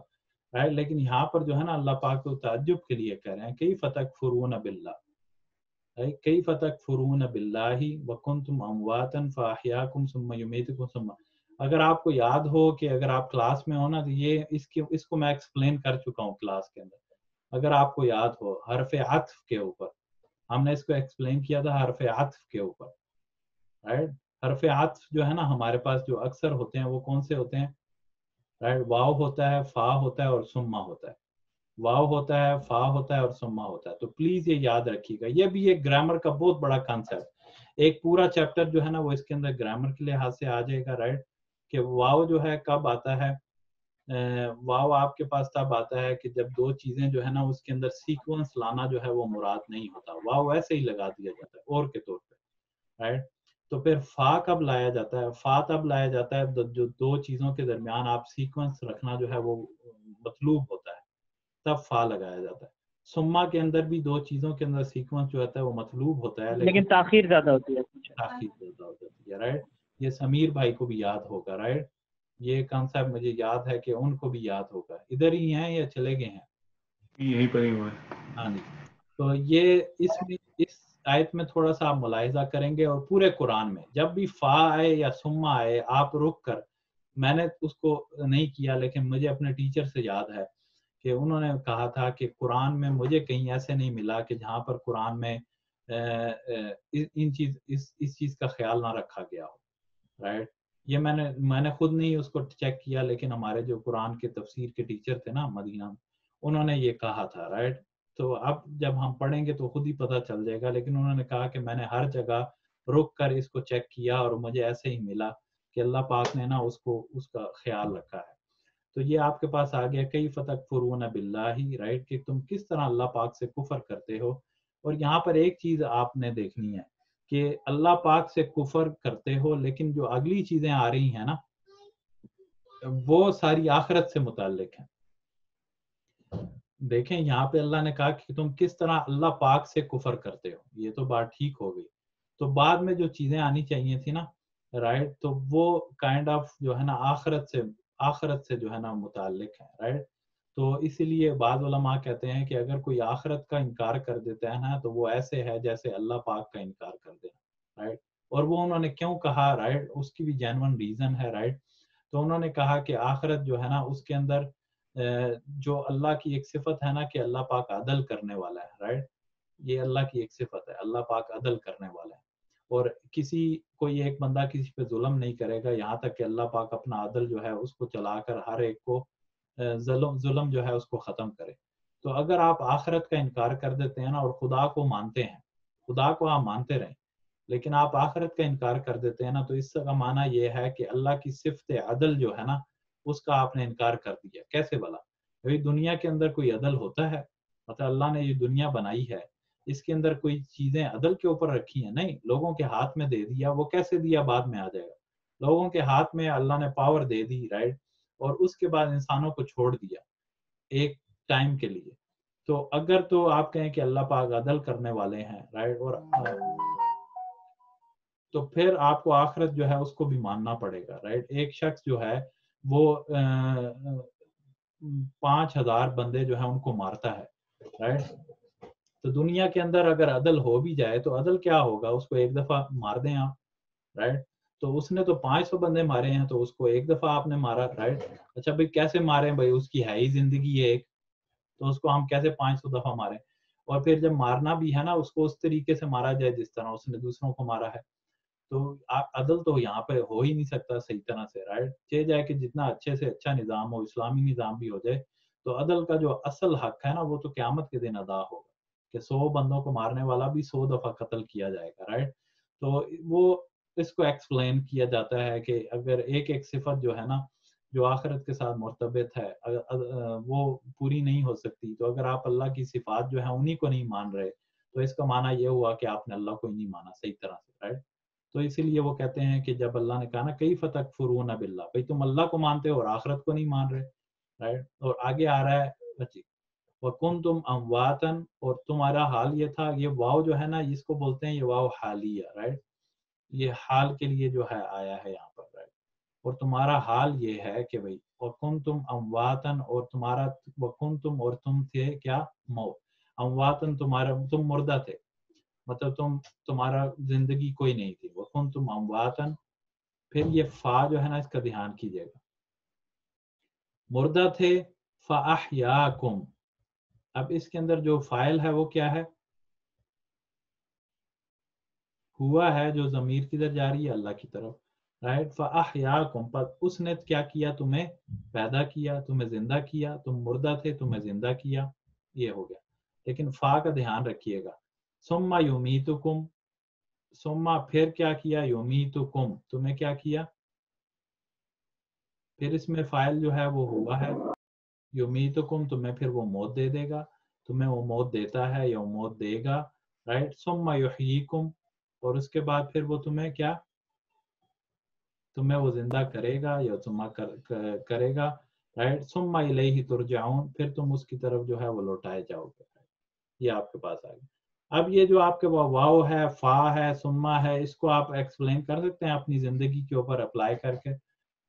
Speaker 1: رائٹ. لیکن یہاں پر جو ہے نا اللہ پاک کو تعجب کے لیے کہہ رہے ہیں کیف تکفرون باللہ, کیف تکفرون باللہ وکنتم امواتا فاحیاکم ثم یمیتکم ثم. اگر آپ کو یاد ہو کہ اگر آپ کلاس میں ہو نا تو یہ اس کو میں ایکسپلین کر چکا ہوں کلاس کے اندر. اگر آپ کو یاد ہو حرف عطف کے اوپر ہم نے اس کو ایکسپلین کیا تھا, حرف عطف کے اوپر رائٹ. حرف عطف جو ہے نا ہمارے پاس جو اکثر ہوتے ہیں وہ کون سے ہوتے ہیں رائٹ. واو ہوتا ہے, فا ہوتا ہے اور سما ہوتا ہے. واو ہوتا ہے, فا ہوتا ہے اور سما ہوتا ہے. تو پلیز یہ یاد رکھیے گا, یہ بھی ایک گرامر کا بہت بڑا کانسیپٹ. ایک پورا چیپٹر جو ہے نا وہ اس کے اندر گرامر کے لحاظ سے آ جائے گا رائٹ. کہ واو جو ہے کب آتا ہے, واو آپ کے پاس تب آتا ہے کہ جب دو چیزیں جو ہے نا اس کے اندر سیکوینس لانا جو ہے وہ مراد نہیں ہوتا. واو ایسے ہی لگا دیا جاتا ہے اور کے طور پہ رائٹ. تو پھر فا کب لایا جاتا ہے, فا تب لایا جاتا ہے جو دو چیزوں کے درمیان آپ سیکوینس رکھنا جو ہے وہ مطلوب ہوتا ہے, تب فا لگایا جاتا ہے. سما کے اندر بھی دو چیزوں کے اندر سیکوینس جو ہوتا ہے وہ مطلوب ہوتا ہے
Speaker 5: لیکن تاخیر زیادہ ہوتی ہے,
Speaker 1: تاخیر زیادہ ہو جاتی ہے رائٹ. یہ سمیر بھائی کو بھی یاد ہوگا رائٹ. یہ کانسیپٹ مجھے یاد ہے کہ ان کو بھی یاد ہوگا. ادھر ہی ہیں یا چلے گئے ہیں؟
Speaker 6: یہیں پر ہی ہوا ہے.
Speaker 1: ہاں جی. تو یہ اس میں اس آیت میں تھوڑا سا آپ ملاحظہ کریں گے, اور پورے قرآن میں جب بھی فا آئے یا سما آئے آپ رک کر, میں نے اس کو نہیں کیا لیکن مجھے اپنے ٹیچر سے یاد ہے کہ انہوں نے کہا تھا کہ قرآن میں مجھے کہیں ایسے نہیں ملا کہ جہاں پر قرآن میں اس چیز کا خیال نہ رکھا گیا ہو رائٹ. یہ میں نے خود نہیں اس کو چیک کیا, لیکن ہمارے جو قرآن کے تفسیر کے ٹیچر تھے نا مدینہ, انہوں نے یہ کہا تھا رائٹ. تو اب جب ہم پڑھیں گے تو خود ہی پتہ چل جائے گا, لیکن انہوں نے کہا کہ میں نے ہر جگہ رک کر اس کو چیک کیا اور مجھے ایسے ہی ملا کہ اللہ پاک نے نا اس کا خیال رکھا ہے. تو یہ آپ کے پاس آ گیا کیف تکفرون باللہ رائٹ, کہ تم کس طرح اللہ پاک سے کفر کرتے ہو. اور یہاں پر ایک چیز آپ نے دیکھنی ہے کہ اللہ پاک سے کفر کرتے ہو, لیکن جو اگلی چیزیں آ رہی ہیں نا وہ ساری آخرت سے متعلق ہیں. دیکھیں یہاں پہ اللہ نے کہا کہ تم کس طرح اللہ پاک سے کفر کرتے ہو, یہ تو بات ٹھیک ہو گئی. تو بعد میں جو چیزیں آنی چاہیے تھی نا رائٹ, تو وہ کائنڈ آف جو ہے نا آخرت سے جو ہے نا متعلق ہے رائٹ. تو اسی لیے بعض علماء کہتے ہیں کہ اگر کوئی آخرت کا انکار کر دیتا ہے نا تو وہ ایسے ہے جیسے اللہ پاک کا انکار کر دینا رائٹ. اور وہ انہوں نے کیوں کہا رائٹ, اس کی بھی جینون ریزن ہے رائٹ. تو انہوں نے کہا کہ آخرت جو ہے نا اس کے اندر جو اللہ کی ایک صفت ہے نا کہ اللہ پاک عدل کرنے والا ہے رائٹ. یہ اللہ کی ایک صفت ہے, اللہ پاک عدل کرنے والا ہے, اور کوئی ایک بندہ کسی پہ ظلم نہیں کرے گا یہاں تک کہ اللہ پاک اپنا عدل جو ہے اس کو چلا کر ہر ایک کو ظلم جو ہے اس کو ختم کرے. تو اگر آپ آخرت کا انکار کر دیتے ہیں نا اور خدا کو مانتے ہیں, خدا کو آپ مانتے رہیں لیکن آپ آخرت کا انکار کر دیتے ہیں نا, تو اس کا معنی یہ ہے کہ اللہ کی صفت عدل جو ہے نا اس کا آپ نے انکار کر دیا. کیسے بھلا؟ دنیا کے اندر کوئی عدل ہوتا ہے؟ مطلب اللہ نے یہ دنیا بنائی ہے, اس کے اندر کوئی چیزیں عدل کے اوپر رکھی ہیں؟ نہیں, لوگوں کے ہاتھ میں دے دیا. وہ کیسے دیا بعد میں آ جائے گا. لوگوں کے ہاتھ میں اللہ نے پاور دے دی رائٹ, اور اس کے بعد انسانوں کو چھوڑ دیا ایک ٹائم کے لیے. تو اگر تو آپ کہیں کہ اللہ پاک عدل کرنے والے ہیں رائٹ, اور تو پھر آپ کو آخرت جو ہے اس کو بھی ماننا پڑے گا، رائٹ. ایک شخص جو ہے وہ 5000 بندے جو ہے ان کو مارتا ہے، رائٹ. تو دنیا کے اندر اگر عدل ہو بھی جائے تو عدل کیا ہوگا؟ اس کو ایک دفعہ مار دیں آپ، رائٹ. تو اس نے تو 500 بندے مارے ہیں تو اس کو ایک دفعہ آپ نے مارا، رائٹ. اچھا بھائی کیسے مارے بھائی؟ اس کی ہے ہی زندگی ایک، تو اس کو ہم کیسے 500 دفعہ ماریں؟ اور پھر جب مارنا بھی ہے نا اس کو اس طریقے سے مارا جائے جس طرح اس نے دوسروں کو مارا ہے. تو عدل تو یہاں پہ ہو ہی نہیں سکتا صحیح طرح سے، رائٹ. چاہے جائے کہ جتنا اچھے سے اچھا نظام ہو، اسلامی نظام بھی ہو جائے، تو عدل کا جو اصل حق ہے نا وہ تو قیامت کے دن ادا ہوگا کہ 100 بندوں کو مارنے والا بھی 100 دفعہ قتل کیا جائے گا، رائٹ. تو وہ اس کو ایکسپلین کیا جاتا ہے کہ اگر ایک ایک صفت جو ہے نا جو آخرت کے ساتھ مرتبط ہے وہ پوری نہیں ہو سکتی، تو اگر آپ اللہ کی صفات جو ہے انہی کو نہیں مان رہے تو اس کا معنی یہ ہوا کہ آپ نے اللہ کو ہی نہیں مانا صحیح طرح سے، رائٹ. تو اسی لیے وہ کہتے ہیں کہ جب اللہ نے کہا نا کئی فتکفرون باللہ، بھائی تم اللہ کو مانتے ہو اور آخرت کو نہیں مان رہے، رائٹ. اور آگے آ رہا ہے بچی وَكُنْتُمْ أَمْوَاتًا، اور تمہارا حال یہ تھا. یہ واو جو ہے نا اس کو بولتے ہیں یہ واو حالیہ، رائٹ. یہ حال کے لیے جو ہے آیا ہے یہاں پر، رائٹ. اور تمہارا حال یہ ہے کہ بھائی وَكُنْتُمْ أَمْوَاتًا، اور تمہارا وَكُنْتُمْ اور تم تھے کیا؟ موت. امواتن تم مردہ تھے، مطلب تمہارا زندگی کوئی نہیں تھی. وَكُنْتُمْ أَمْوَاتًا، پھر یہ فا جو ہے نا اس کا دھیان کیجئے گا، مردہ تھے فَأَحْيَاكُمْ. اب اس کے اندر جو فاعل ہے وہ کیا ہے؟ ہوا ہے جو ضمیر کدھر جا رہی ہے؟ اللہ کی طرف، رائٹ. فَأَحْيَاكُمْ، پر اس نے کیا کیا؟ تمہیں پیدا کیا، تمہیں زندہ کیا. تم مردہ تھے تمہیں زندہ کیا، یہ ہو گیا. لیکن فا کا دھیان رکھیے گا. ثُمَّ يُمِيتُكُمْ، ثُمَّ پھر کیا کیا؟ يُمِيتُكُمْ، تمہیں کیا کیا؟ پھر اس میں فاعل جو ہے وہ ہوا ہے. یمیتکم، تمہیں پھر وہ موت دے دے گا، تمہیں وہ موت دیتا ہے یا وہ موت دے گا، رائٹ. ثم یحییکم، اور اس کے بعد پھر وہ تمہیں کیا؟ تمہیں وہ زندہ کرے گا یا تمہیں کرے گا، رائٹ. ثم الیہ ترجعون، پھر تم اس کی طرف جو ہے وہ لوٹائے جاؤ گے. یہ آپ کے پاس آ گیا. اب یہ جو آپ کے واو ہے، فا ہے، ثم ہے، اس کو آپ ایکسپلین کر سکتے ہیں اپنی زندگی کے اوپر اپلائی کر کے؟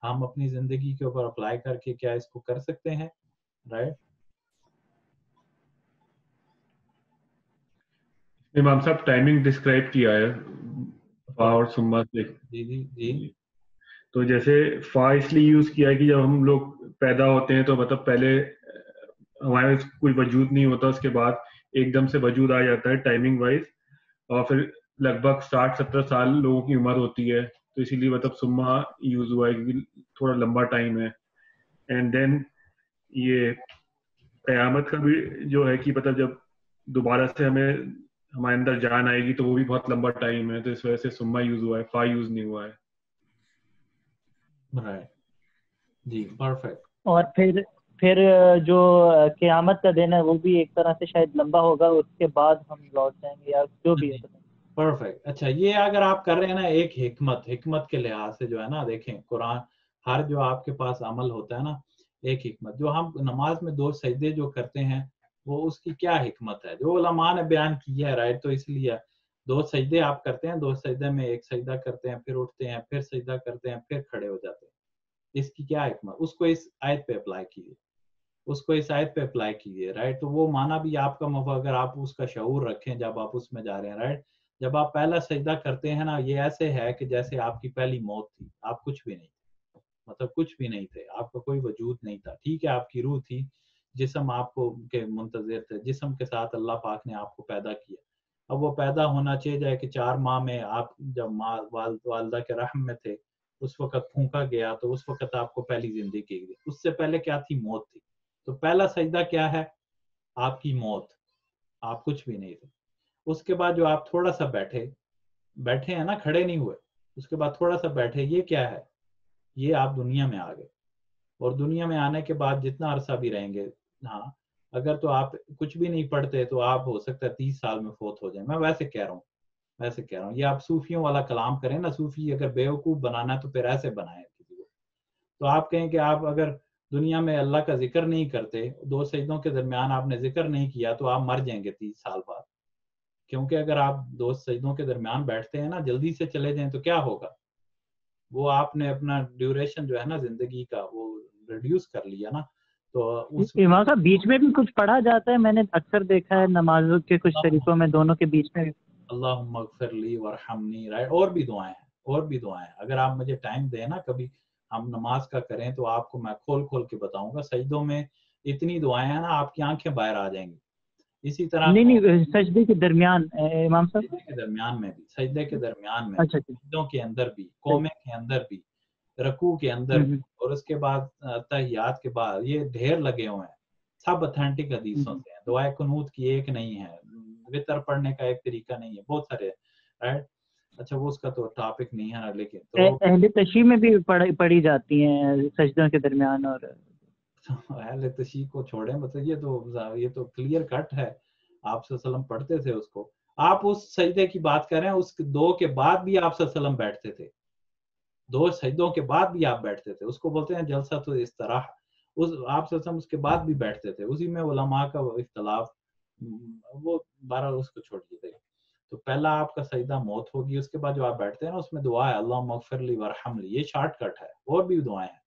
Speaker 1: ہم اپنی زندگی کے اوپر اپلائی کر کے کیا اس کو کر سکتے ہیں، رائٹ.
Speaker 6: امام صاحب ٹائمنگ ڈسکرائب کیا ہے فا اور سما سے.
Speaker 1: جی جی جی.
Speaker 6: تو جیسے فا اس لیے یوز کیا ہے کہ جب ہم لوگ پیدا ہوتے ہیں تو مطلب پہلے ہمارے کوئی وجود نہیں ہوتا، اس کے بعد ایک دم سے وجود آ جاتا ہے ٹائمنگ وائز، اور پھر لگ بھگ 60-70 سال لوگوں کی عمر ہوتی ہے، تو اسی لیے مطلب سما یوز ہوا ہے کیونکہ تھوڑا لمبا ٹائم ہے. اینڈ دین یہ قیامت کا بھی جو ہے کہ مطلب جب دوبارہ سے ہمارے اندر جان آئے گی تو وہ بھی بہت لمبا ٹائم ہے، تو اس وجہ سے سما یوز ہوا ہے، فا یوز نہیں ہوا ہے.
Speaker 1: رائٹ جی، پرفیکٹ.
Speaker 5: اور پھر جو قیامت کا دن ہے وہ بھی ایک طرح سے شاید لمبا ہوگا، اس کے بعد ہم لوٹ جائیں گے یا جو بھی ہے.
Speaker 1: پرفیکٹ. اچھا یہ اگر آپ کر رہے ہیں نا ایک حکمت کے لحاظ سے جو ہے نا، دیکھیں قرآن ہر جو آپ کے پاس عمل ہوتا ہے نا ایک حکمت، جو ہم نماز میں 2 سجدے جو کرتے ہیں وہ اس کی کیا حکمت ہے جو علماء نے بیان کی ہے، رائٹ. تو اس لیے 2 سجدے آپ کرتے ہیں، 2 سجدے میں ایک سجدہ کرتے ہیں، پھر اٹھتے ہیں، پھر سجدہ کرتے ہیں، پھر کھڑے ہو جاتے ہیں. اس کی کیا حکمت؟ اس کو اس آیت پہ اپلائی کیجیے، رائٹ. تو وہ معنی بھی آپ کا اگر آپ اس کا شعور رکھیں جب آپ اس میں جا رہے ہیں، رائٹ. جب آپ پہلا سجدہ کرتے ہیں نا یہ ایسے ہے کہ جیسے آپ کی پہلی موت تھی، آپ کچھ بھی نہیں تھے، مطلب کچھ بھی نہیں تھے، آپ کا کوئی وجود نہیں تھا. ٹھیک ہے آپ کی روح تھی، جسم آپ کو کے منتظر تھے، جسم کے ساتھ اللہ پاک نے آپ کو پیدا کیا. اب وہ پیدا ہونا چاہیے جائے کہ 4 ماہ میں آپ جب والدہ کے رحم میں تھے اس وقت پھونکا گیا، تو اس وقت آپ کو پہلی زندگی کی گئی. اس سے پہلے کیا تھی؟ موت تھی. تو پہلا سجدہ کیا ہے؟ آپ کی موت، آپ کچھ بھی نہیں تھے. اس کے بعد جو آپ تھوڑا سا بیٹھے ہیں نا، کھڑے نہیں ہوئے، اس کے بعد تھوڑا سا بیٹھے، یہ کیا ہے؟ یہ آپ دنیا میں آ گئے. اور دنیا میں آنے کے بعد جتنا عرصہ بھی رہیں گے، ہاں اگر تو آپ کچھ بھی نہیں پڑھتے تو آپ ہو سکتا ہے 30 سال میں فوت ہو جائیں. میں ویسے کہہ رہا ہوں یہ آپ صوفیوں والا کلام کریں نا، صوفی اگر بیوقوف بنانا ہے تو پھر ایسے بنائیں کسی کو. تو آپ کہیں کہ آپ اگر دنیا میں اللہ کا ذکر نہیں کرتے، 2 سجدوں کے درمیان آپ نے ذکر نہیں کیا، تو آپ مر جائیں گے 30 سال بعد. کیونکہ اگر آپ 2 سجدوں کے درمیان بیٹھتے ہیں نا جلدی سے چلے جائیں تو کیا ہوگا, وہ آپ نے اپنا ڈیوریشن جو ہے نا زندگی کا وہ ریڈیوس کر لیا نا. تو اس
Speaker 5: امام صاحب بیچ میں بھی کچھ پڑھا جاتا ہے, میں نے اکثر دیکھا ہے نمازوں کے کچھ طریقوں میں دونوں کے بیچ میں.
Speaker 1: اللہم اغفر لی ورحمنی, رائٹ, اور بھی دعائیں ہیں, اور بھی دعائیں ہیں. اگر آپ مجھے ٹائم دیں نا کبھی ہم نماز کا کریں تو آپ کو میں کھول کھول کے بتاؤں گا. سجدوں میں اتنی دعائیں ہیں نا آپ کی آنکھیں باہر آ جائیں گی. اسی طرح
Speaker 5: نہیں سجدے کے درمیان امام صاحب,
Speaker 1: سجدے کے درمیان میں بھی, سجدے کے درمیان میں
Speaker 5: اچھا
Speaker 1: سجدوں کے اندر بھی, قومے کے اندر بھی, رکوع کے اندر بھی, اور اس کے بعد تحیات کے بعد, یہ ڈھیر لگے ہوئے ہیں, سب اتھینٹک حدیثوں سے ہیں. دعائے قنوت کی ایک نہیں ہے, وطر پڑھنے کا ایک طریقہ نہیں ہے, بہت سارے, رائٹ. اچھا وہ اس کا تو ٹاپک نہیں ہے نا, لیکن تو
Speaker 5: اہل تشیع میں بھی پڑھی جاتی ہیں سجدوں کے درمیان. اور
Speaker 1: اہل تشیع کو چھوڑیں, مطلب یہ تو کلیئر کٹ ہے, آپ صلی اللہ علیہ وسلم پڑھتے تھے اس کو. آپ اس سجدے کی بات کر رہے ہیں, اس 2 کے بعد بھی آپ صلی اللہ علیہ وسلم بیٹھتے تھے, 2 سجدوں کے بعد بھی آپ بیٹھتے تھے, اس کو بولتے ہیں جلسہ تو استراحہ. آپ صلی اللہ علیہ وسلم اس کے بعد بھی بیٹھتے تھے. اسی میں علماء کا اختلاف, وہ 12 اس کو چھوڑ دیتے. تو پہلا آپ کا سجدہ موت ہوگی, اس کے بعد جو آپ بیٹھتے ہیں نا اس میں دعا ہے اللہم اغفر لی ورحمنی, یہ شارٹ کٹ ہے, اور بھی دعائیں ہیں.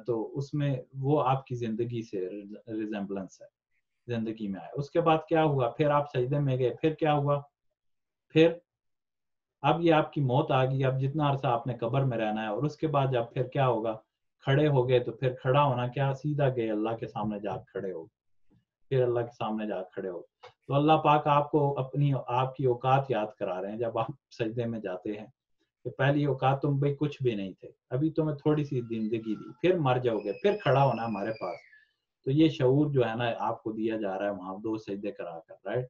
Speaker 1: تو اس میں وہ آپ کی زندگی سے ریزمبلنس ہے, زندگی میں آئے. اس کے بعد کیا ہوا, پھر آپ سجدے میں گئے, پھر کیا ہوا, پھر اب یہ آپ کی موت آ گئی, اب جتنا عرصہ آپ نے قبر میں رہنا ہے. اور اس کے بعد جب پھر کیا ہوگا, کھڑے ہو گئے, تو پھر کھڑا ہونا کیا, سیدھا گئے اللہ کے سامنے جا کھڑے ہو, پھر اللہ کے سامنے جا کھڑے ہو. تو اللہ پاک آپ کو آپ کی اوقات یاد کرا رہے ہیں جب آپ سجدے میں جاتے ہیں, کہ پہلی اوقات تم بھائی کچھ بھی نہیں تھے, ابھی تمہیں تھوڑی سی زندگی دی, پھر مر جاؤ گے, پھر کھڑا ہونا ہمارے پاس. تو یہ شعور جو ہے نا آپ کو دیا جا رہا ہے وہاں 2 سجدے کرا کر, رائٹ.